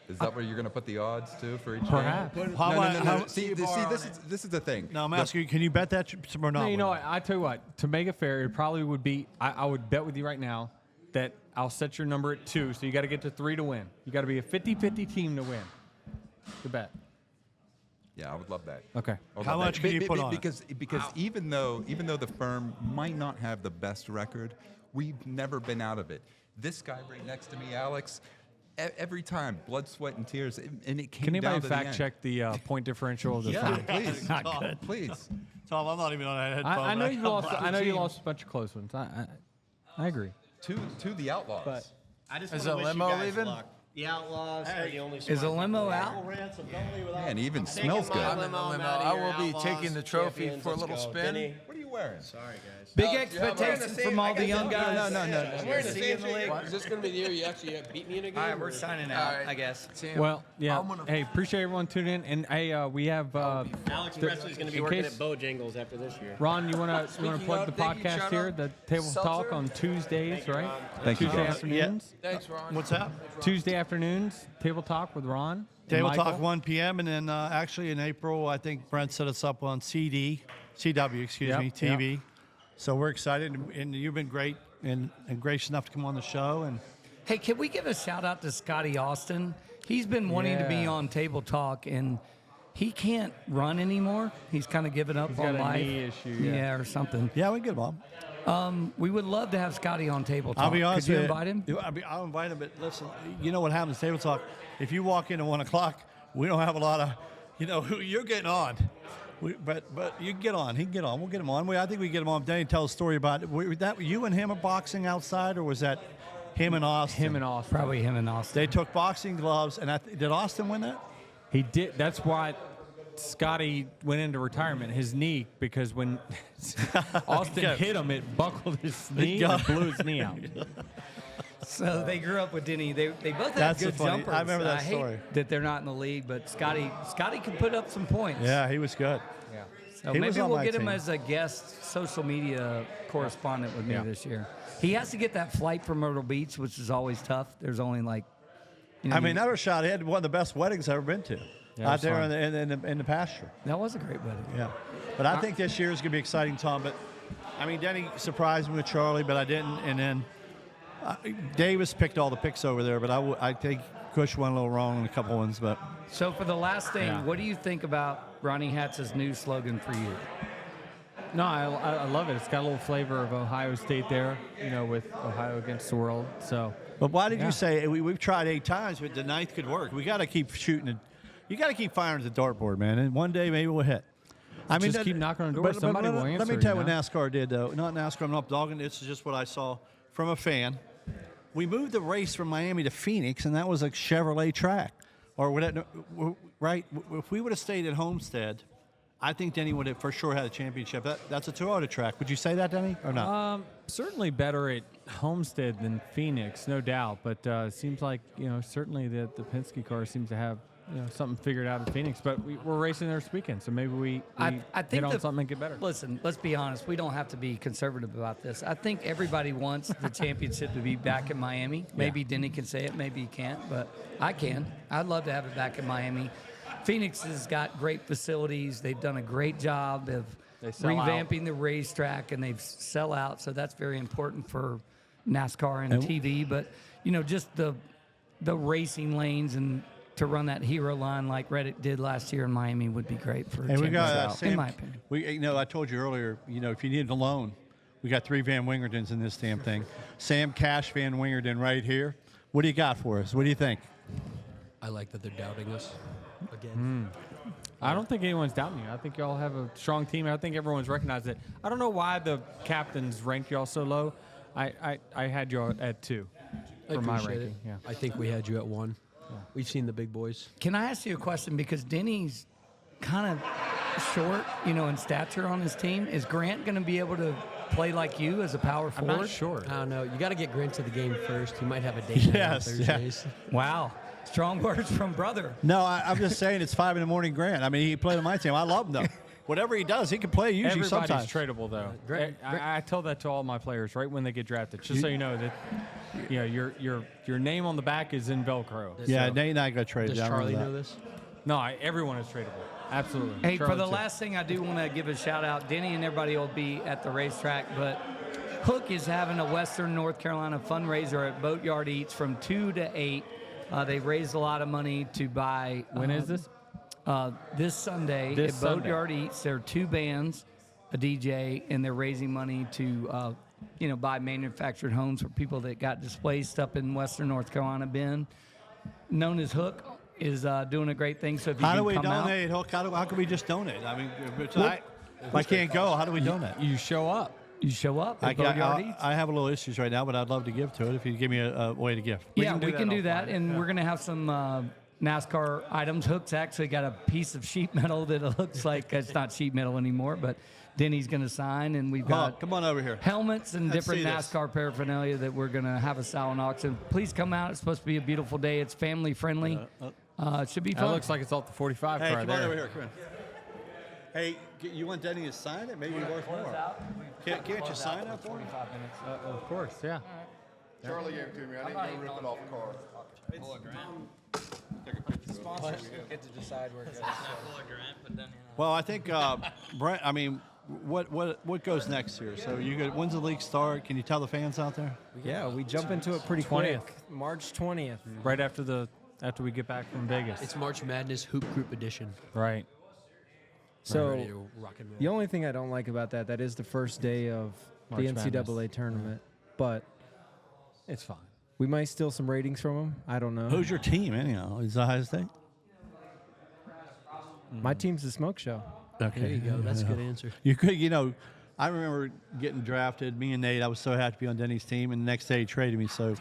[SPEAKER 16] Is that where you're going to put the odds too for each
[SPEAKER 8] Perhaps.
[SPEAKER 16] game?
[SPEAKER 18] How
[SPEAKER 16] No,
[SPEAKER 18] much-
[SPEAKER 16] no, no, no.
[SPEAKER 18] how-
[SPEAKER 16] See, this is the thing.
[SPEAKER 18] No, I'm asking you, can you bet that or not?
[SPEAKER 8] No, you know what? I tell you what. To make it fair, it probably would be. I would bet with you right now that I'll set your number at 2. So you got to get to 3 to win. You got to be a 50-50 team to win. Good bet.
[SPEAKER 16] Yeah, I would love that.
[SPEAKER 17] Okay.
[SPEAKER 16] I would
[SPEAKER 3] How
[SPEAKER 16] love
[SPEAKER 3] much
[SPEAKER 16] that.
[SPEAKER 3] can you put on it?
[SPEAKER 16] Because even though the firm might not have the best record, we've never been out of it. This guy right next to me, Alex, every time, blood, sweat, and tears, and it came
[SPEAKER 8] Can
[SPEAKER 16] down
[SPEAKER 8] anybody
[SPEAKER 16] to
[SPEAKER 8] fact
[SPEAKER 16] the end.
[SPEAKER 8] check the point differential of the
[SPEAKER 16] Yeah,
[SPEAKER 8] firm?
[SPEAKER 16] please.
[SPEAKER 3] Not good.
[SPEAKER 16] Please.
[SPEAKER 3] Tom, I'm not even on that headphone.
[SPEAKER 8] I know
[SPEAKER 3] but
[SPEAKER 8] you
[SPEAKER 3] come
[SPEAKER 8] lost.
[SPEAKER 3] on.
[SPEAKER 8] I know you lost a bunch of close ones. I agree.
[SPEAKER 16] To the Outlaws.
[SPEAKER 8] But
[SPEAKER 19] I just
[SPEAKER 9] Is
[SPEAKER 19] want to
[SPEAKER 9] a
[SPEAKER 19] wish
[SPEAKER 9] limo
[SPEAKER 19] you guys
[SPEAKER 9] leaving?
[SPEAKER 19] luck. The Outlaws are the only
[SPEAKER 4] Is a
[SPEAKER 19] smart
[SPEAKER 4] limo
[SPEAKER 19] people.
[SPEAKER 4] out?
[SPEAKER 19] Michael Ransom, don't leave without.
[SPEAKER 16] Man, it even
[SPEAKER 19] Taking
[SPEAKER 16] smells
[SPEAKER 19] my
[SPEAKER 16] good.
[SPEAKER 9] I'm in the
[SPEAKER 19] limo,
[SPEAKER 9] limo.
[SPEAKER 19] I'm outta
[SPEAKER 9] I
[SPEAKER 19] here.
[SPEAKER 9] will be
[SPEAKER 19] Outlaws,
[SPEAKER 9] taking the trophy
[SPEAKER 19] champions,
[SPEAKER 9] for a
[SPEAKER 19] let's
[SPEAKER 9] little
[SPEAKER 19] go.
[SPEAKER 9] spin.
[SPEAKER 19] Denny,
[SPEAKER 16] What are you wearing?
[SPEAKER 19] sorry, guys.
[SPEAKER 4] Big
[SPEAKER 9] Yeah,
[SPEAKER 4] expectations
[SPEAKER 9] I'm
[SPEAKER 4] from all the young guys.
[SPEAKER 19] I'm wearing the same thing.
[SPEAKER 9] What?
[SPEAKER 19] Is this going to be the year you actually beat me in a game?
[SPEAKER 11] All right, we're
[SPEAKER 19] or-
[SPEAKER 11] signing
[SPEAKER 9] All
[SPEAKER 11] out,
[SPEAKER 9] right.
[SPEAKER 11] I guess.
[SPEAKER 9] Sam,
[SPEAKER 8] well, yeah.
[SPEAKER 9] I'm gonna-
[SPEAKER 8] Hey, appreciate everyone tuning in, and hey, we have
[SPEAKER 19] Alex Presley's going to be
[SPEAKER 8] in
[SPEAKER 19] working
[SPEAKER 8] case-
[SPEAKER 19] at Bojangles after this year.
[SPEAKER 8] Ron, you wanna
[SPEAKER 9] Speaking
[SPEAKER 8] plug the
[SPEAKER 9] of, thank you,
[SPEAKER 8] podcast
[SPEAKER 9] shout
[SPEAKER 8] here,
[SPEAKER 9] out.
[SPEAKER 8] the Table Talk
[SPEAKER 9] Seltzer.
[SPEAKER 8] on Tuesdays, right?
[SPEAKER 16] Thank you.
[SPEAKER 8] Tuesday
[SPEAKER 16] Ron.
[SPEAKER 8] afternoons.
[SPEAKER 9] Thanks, Ron.
[SPEAKER 3] What's that?
[SPEAKER 8] Tuesday afternoons, Table Talk with Ron. and
[SPEAKER 3] Table
[SPEAKER 8] Michael.
[SPEAKER 3] Talk 1 p.m. and then actually in April, I think Brent set us up on CW, excuse me, TV. So we're excited, and you've been great and gracious enough to come on the show. And
[SPEAKER 4] Hey, can we give a shout out to Scotty Austin? He's been wanting to be
[SPEAKER 8] Yeah.
[SPEAKER 4] on Table Talk, and he can't run anymore. He's kind of given up
[SPEAKER 8] He's
[SPEAKER 4] on
[SPEAKER 8] got a
[SPEAKER 4] life.
[SPEAKER 8] knee issue,
[SPEAKER 4] Yeah, or something.
[SPEAKER 3] yeah, we get them on.
[SPEAKER 4] We would love to have Scotty on Table Talk.
[SPEAKER 3] I'll be honest
[SPEAKER 4] Could you
[SPEAKER 3] with
[SPEAKER 4] invite him?
[SPEAKER 3] I'll invite him, but listen, you know what happens at Table Talk? If you walk in at 1 o'clock, we don't have a lot of, you're getting on. But you can get on. He can get on. We'll get him on. I think we get him on. Danny, tell a story about that. You and him are boxing outside, or was that him and Austin?
[SPEAKER 8] Him and Austin.
[SPEAKER 4] Probably him and Austin.
[SPEAKER 3] They took boxing gloves, and did Austin win that?
[SPEAKER 8] He did. That's why Scotty went into retirement. His knee, because when Austin
[SPEAKER 3] Yeah.
[SPEAKER 8] hit him, it buckled his knee
[SPEAKER 3] got-
[SPEAKER 8] and blew his knee out.
[SPEAKER 4] So they grew up with Denny. They both had
[SPEAKER 3] That's
[SPEAKER 4] good
[SPEAKER 3] the funny-
[SPEAKER 4] jumpers.
[SPEAKER 3] I remember that
[SPEAKER 4] I hate
[SPEAKER 3] story.
[SPEAKER 4] that they're not in the league, but Scotty could put up some points.
[SPEAKER 3] Yeah, he was good.
[SPEAKER 8] Yeah.
[SPEAKER 4] So
[SPEAKER 3] He was
[SPEAKER 4] maybe
[SPEAKER 3] on
[SPEAKER 4] we'll
[SPEAKER 3] my
[SPEAKER 4] get him
[SPEAKER 3] team.
[SPEAKER 4] as a guest social media correspondent with me
[SPEAKER 8] Yeah.
[SPEAKER 4] this year. He has to get that flight from Myrtle Beach, which is always tough. There's only like,
[SPEAKER 3] Never shot. He had one of the best weddings I've ever been to.
[SPEAKER 8] Yeah, it
[SPEAKER 3] out
[SPEAKER 8] was
[SPEAKER 3] there
[SPEAKER 8] fun.
[SPEAKER 3] in the pasture.
[SPEAKER 4] that was a great wedding.
[SPEAKER 3] Yeah. But I think this year is going to be exciting, Tom. But, Denny surprised me with Charlie, but I didn't. And then Davis picked all the picks over there, but I think Kush went a little wrong on a couple ones. But
[SPEAKER 4] So for the last thing,
[SPEAKER 8] Yeah.
[SPEAKER 4] what do you think about Ronnie Hatz's new slogan for you?
[SPEAKER 8] No, I love it. It's got a little flavor of Ohio State there, with Ohio against the world. So,
[SPEAKER 3] But why did
[SPEAKER 8] Yeah.
[SPEAKER 3] you say we've tried 8 times, but the 9th could work? We got to keep shooting it. You got to keep firing at the dartboard, man. And one day maybe we'll hit.
[SPEAKER 8] Just keep knocking on the door. Somebody will
[SPEAKER 3] Let me
[SPEAKER 8] answer,
[SPEAKER 3] tell you
[SPEAKER 8] you
[SPEAKER 3] what
[SPEAKER 8] know?
[SPEAKER 3] NASCAR did, though. Not NASCAR. I'm not dogging. This is just what I saw from a fan. We moved the race from Miami to Phoenix, and that was a Chevrolet track, or whatever. Right? If we would have stayed at Homestead, I think Denny would have for sure had a championship. That's a Toyota track. Would you say that, Denny, or not?
[SPEAKER 8] Certainly better at Homestead than Phoenix, no doubt. But it seems like certainly the Penske car seems to have something figured out at Phoenix. But we're racing there this weekend, so maybe we
[SPEAKER 4] I think
[SPEAKER 8] hit on something and get better.
[SPEAKER 4] Listen, let's be honest. We don't have to be conservative about this. I think everybody wants the championship to be back in Miami. Maybe Denny can say it, maybe he can't, but I can. I'd love to have it back in Miami. Phoenix has got great facilities. They've done a great job of
[SPEAKER 8] sell
[SPEAKER 4] revamping the racetrack, and they've sell out. So that's very important for NASCAR and TV. But just the racing lanes and to run that hero line like Reddit did last year in Miami would be great for a
[SPEAKER 3] And we got
[SPEAKER 4] championship,
[SPEAKER 3] Sam,
[SPEAKER 4] in my opinion.
[SPEAKER 3] I told you earlier, if you need a loan, we got 3 Van Wingertons in this damn thing. Sam Cash Van Wingerton right here. What do you got for us? What do you think?
[SPEAKER 19] I like that they're doubting us again.
[SPEAKER 8] I don't think anyone's doubting you. I think y'all have a strong team. I think everyone's recognized it. I don't know why the captains ranked y'all so low. I had y'all at 2 for my
[SPEAKER 19] appreciate
[SPEAKER 8] ranking.
[SPEAKER 19] it.
[SPEAKER 8] Yeah.
[SPEAKER 19] I think we had you at 1. We've seen the big boys.
[SPEAKER 4] Can I ask you a question? Because Denny's kind of short, in stature on his team. Is Grant going to be able to play like you as a power
[SPEAKER 19] I'm
[SPEAKER 4] forward?
[SPEAKER 19] not sure. I don't know. You got to get Grant to the game first. He might have a day
[SPEAKER 3] Yes,
[SPEAKER 19] on
[SPEAKER 3] yeah.
[SPEAKER 19] Thursdays.
[SPEAKER 4] Wow. Strong words from brother.
[SPEAKER 3] No, I'm just saying it's 5 a.m. Grant. He played on my team. I love him, though. Whatever he does, he can play usually
[SPEAKER 8] Everybody's
[SPEAKER 3] sometimes.
[SPEAKER 8] tradable, though. I tell that to all my players right when they get drafted, just so you know that your name on the back is in Velcro.
[SPEAKER 3] Yeah,
[SPEAKER 8] So-
[SPEAKER 3] Nate and I got traded.
[SPEAKER 19] Does
[SPEAKER 3] I remember
[SPEAKER 19] Charlie
[SPEAKER 3] that.
[SPEAKER 19] know this?
[SPEAKER 8] No, everyone is tradable. Absolutely.
[SPEAKER 4] Hey, for
[SPEAKER 8] Charlie
[SPEAKER 4] the
[SPEAKER 8] too.
[SPEAKER 4] last thing, I do want to give a shout out. Denny and everybody will be at the racetrack, but Hook is having a Western North Carolina fundraiser at Boatyard Eats from 2 to 8. They've raised a lot of money to buy.
[SPEAKER 8] When is this?
[SPEAKER 4] This Sunday
[SPEAKER 5] This
[SPEAKER 4] at
[SPEAKER 5] Sunday.
[SPEAKER 4] Boatyard Eats, there are 2 bands, a DJ, and they're raising money to, buy manufactured homes for people that got displaced up in western North Carolina. Ben, known as Hook, is doing a great thing. So if you
[SPEAKER 3] How
[SPEAKER 4] can
[SPEAKER 3] do we
[SPEAKER 4] come out,
[SPEAKER 3] donate, Hook? How can we just donate? I mean, if I can't go, how do we donate?
[SPEAKER 5] You show up.
[SPEAKER 4] You show up at Boatyard Eats.
[SPEAKER 3] I have a little issues right now, but I'd love to give to it if you give me a way to give.
[SPEAKER 4] We can do that, and we're going to have some NASCAR items. Hook's actually got a piece of sheet metal that it looks like it's not sheet metal anymore, but Denny's going to sign, and we've got
[SPEAKER 3] come on over here.
[SPEAKER 4] Helmets and
[SPEAKER 3] Let's
[SPEAKER 4] different
[SPEAKER 3] see this.
[SPEAKER 4] NASCAR paraphernalia that we're going to have a silent auction. Please come out. It's supposed to be a beautiful day. It's family friendly. It should be fun.
[SPEAKER 5] That looks like it's off the 45
[SPEAKER 3] Hey,
[SPEAKER 5] car
[SPEAKER 3] come
[SPEAKER 5] there.
[SPEAKER 3] on over here. Come on. Hey, you want Denny to sign it? Maybe worth more. Can't you sign it for me?
[SPEAKER 5] Of course, yeah.
[SPEAKER 20] Charlie gave it to me. I didn't go rip it off the car.
[SPEAKER 17] Sponsors get to decide where it goes.
[SPEAKER 3] Well, I think Brent. I mean, what goes next here? So when's the league start? Can you tell the fans out there?
[SPEAKER 17] Yeah, we jump into it pretty
[SPEAKER 5] 20th.
[SPEAKER 17] quick. March 20th.
[SPEAKER 5] Right after we get back from Vegas.
[SPEAKER 19] It's March Madness Hoop Group Edition.
[SPEAKER 5] Right.
[SPEAKER 17] So
[SPEAKER 19] ready to rock and roll.
[SPEAKER 17] the only thing I don't like about that is the first day of
[SPEAKER 5] March
[SPEAKER 17] the NCAA
[SPEAKER 5] Madness.
[SPEAKER 17] tournament, but
[SPEAKER 5] it's fine.
[SPEAKER 17] We might steal some ratings from them. I don't know.
[SPEAKER 3] Who's your team anyhow? Is Ohio State?
[SPEAKER 17] My team's the Smoke Show.
[SPEAKER 3] Okay.
[SPEAKER 19] There you go. That's a good answer.
[SPEAKER 3] You could, I remember getting drafted. Me and Nate, I was so happy to be on Denny's team, and the next day he traded me. So,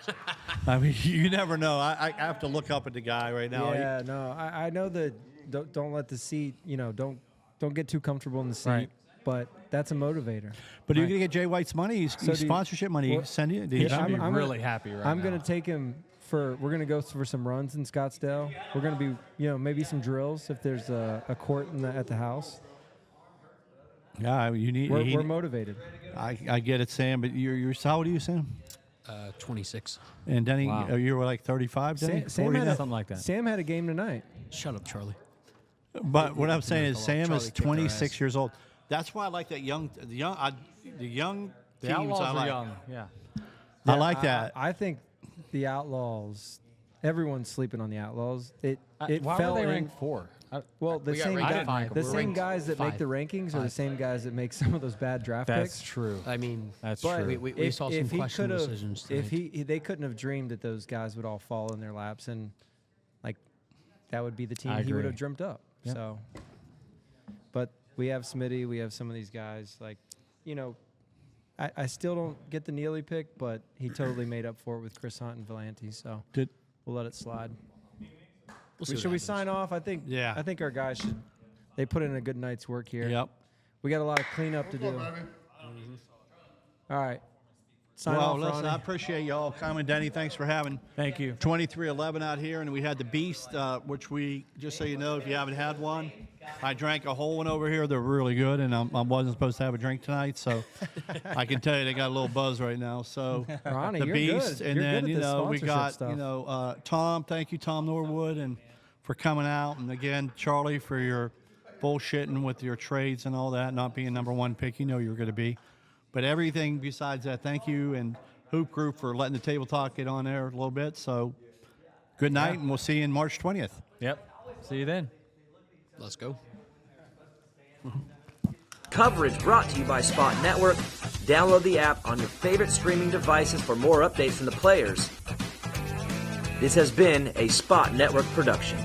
[SPEAKER 3] I mean, you never know. I have to look up at the guy right now.
[SPEAKER 17] Yeah, no, I know that don't let the seat, don't get too comfortable in the seat.
[SPEAKER 3] Right.
[SPEAKER 17] But that's a motivator.
[SPEAKER 3] But are you going to get Jay White's money? He's sponsorship money.
[SPEAKER 17] Well,
[SPEAKER 3] He send you?
[SPEAKER 17] I'm
[SPEAKER 5] really happy right now.
[SPEAKER 17] I'm going to take him we're going to go for some runs in Scottsdale. We're going to be, maybe some drills if there's a court at the house.
[SPEAKER 3] Yeah,
[SPEAKER 17] We're motivated.
[SPEAKER 3] I get it, Sam. But you're how old are you, Sam?
[SPEAKER 19] 26.
[SPEAKER 3] And Denny,
[SPEAKER 19] Wow.
[SPEAKER 3] you were like 35, Denny?
[SPEAKER 17] Sam had
[SPEAKER 5] something like that.
[SPEAKER 17] Sam had a game tonight.
[SPEAKER 19] Shut up, Charlie.
[SPEAKER 3] But what I'm saying is Sam
[SPEAKER 19] Charlie
[SPEAKER 3] is
[SPEAKER 19] kicked our
[SPEAKER 3] 26
[SPEAKER 19] ass.
[SPEAKER 3] years old. That's why I like that the young
[SPEAKER 5] The
[SPEAKER 3] teams.
[SPEAKER 5] Outlaws
[SPEAKER 3] I like.
[SPEAKER 5] are young. Yeah.
[SPEAKER 3] I like that.
[SPEAKER 17] I think the Outlaws. Everyone's sleeping on the Outlaws.
[SPEAKER 5] Why
[SPEAKER 17] fell
[SPEAKER 5] were they
[SPEAKER 17] in-
[SPEAKER 5] ranked 4?
[SPEAKER 17] Well, the
[SPEAKER 19] We got
[SPEAKER 17] same
[SPEAKER 19] ranked
[SPEAKER 17] guy,
[SPEAKER 19] five.
[SPEAKER 17] the
[SPEAKER 19] We're
[SPEAKER 17] same
[SPEAKER 19] ranked
[SPEAKER 17] guys that make
[SPEAKER 19] five.
[SPEAKER 17] the rankings are the same guys that make some of those bad draft
[SPEAKER 5] That's
[SPEAKER 17] picks.
[SPEAKER 5] true.
[SPEAKER 19] I mean,
[SPEAKER 5] That's
[SPEAKER 17] But
[SPEAKER 5] true.
[SPEAKER 19] We saw some
[SPEAKER 17] if he
[SPEAKER 19] questionable
[SPEAKER 17] could've-
[SPEAKER 19] decisions
[SPEAKER 17] If
[SPEAKER 19] tonight.
[SPEAKER 17] they couldn't have dreamed that those guys would all fall in their laps, and that would be the team
[SPEAKER 5] I
[SPEAKER 17] he would
[SPEAKER 5] agree.
[SPEAKER 17] have dreamt up.
[SPEAKER 5] Yep.
[SPEAKER 17] So, but we have Smitty, we have some of these guys. I still don't get the Neely pick, but he totally made up for it with Chris Hunt and Valenti. So we'll let it slide.
[SPEAKER 19] see what
[SPEAKER 17] Should we
[SPEAKER 19] happens.
[SPEAKER 17] sign off? I think.
[SPEAKER 3] Yeah.
[SPEAKER 17] I think our guys should. They put in a good night's work here.
[SPEAKER 3] Yep.
[SPEAKER 17] We got a lot of cleanup to do. All right. Sign
[SPEAKER 3] Well,
[SPEAKER 17] off,
[SPEAKER 3] listen,
[SPEAKER 17] Ronnie.
[SPEAKER 3] I appreciate y'all coming, Denny. Thanks for having
[SPEAKER 5] Thank you.
[SPEAKER 3] 2311 out here, and we had the Beast, which we just so you know, if you haven't had one, I drank a whole one over here. They're really good, and I wasn't supposed to have a drink tonight, so I can tell you they got a little buzz right now. So
[SPEAKER 17] Ronnie,
[SPEAKER 3] the
[SPEAKER 17] you're
[SPEAKER 3] Beast,
[SPEAKER 17] good.
[SPEAKER 3] and
[SPEAKER 17] You're
[SPEAKER 3] then
[SPEAKER 17] good at this
[SPEAKER 3] we
[SPEAKER 17] sponsorship
[SPEAKER 3] got
[SPEAKER 17] stuff.
[SPEAKER 3] Tom. Thank you, Tom Norwood, and for coming out, and again, Charlie, for your bullshitting with your trades and all that, not being number one pick. You know you were going to be, but everything besides that, thank you, and Hoop Group for letting the table talk get on there a little bit. So good night, and we'll see you in March 20th.
[SPEAKER 5] Yep. See you then.
[SPEAKER 19] Let's go.
[SPEAKER 21] Coverage brought to you by Spot Network. Download the app on your favorite streaming devices for more updates from the players. This has been a Spot Network production.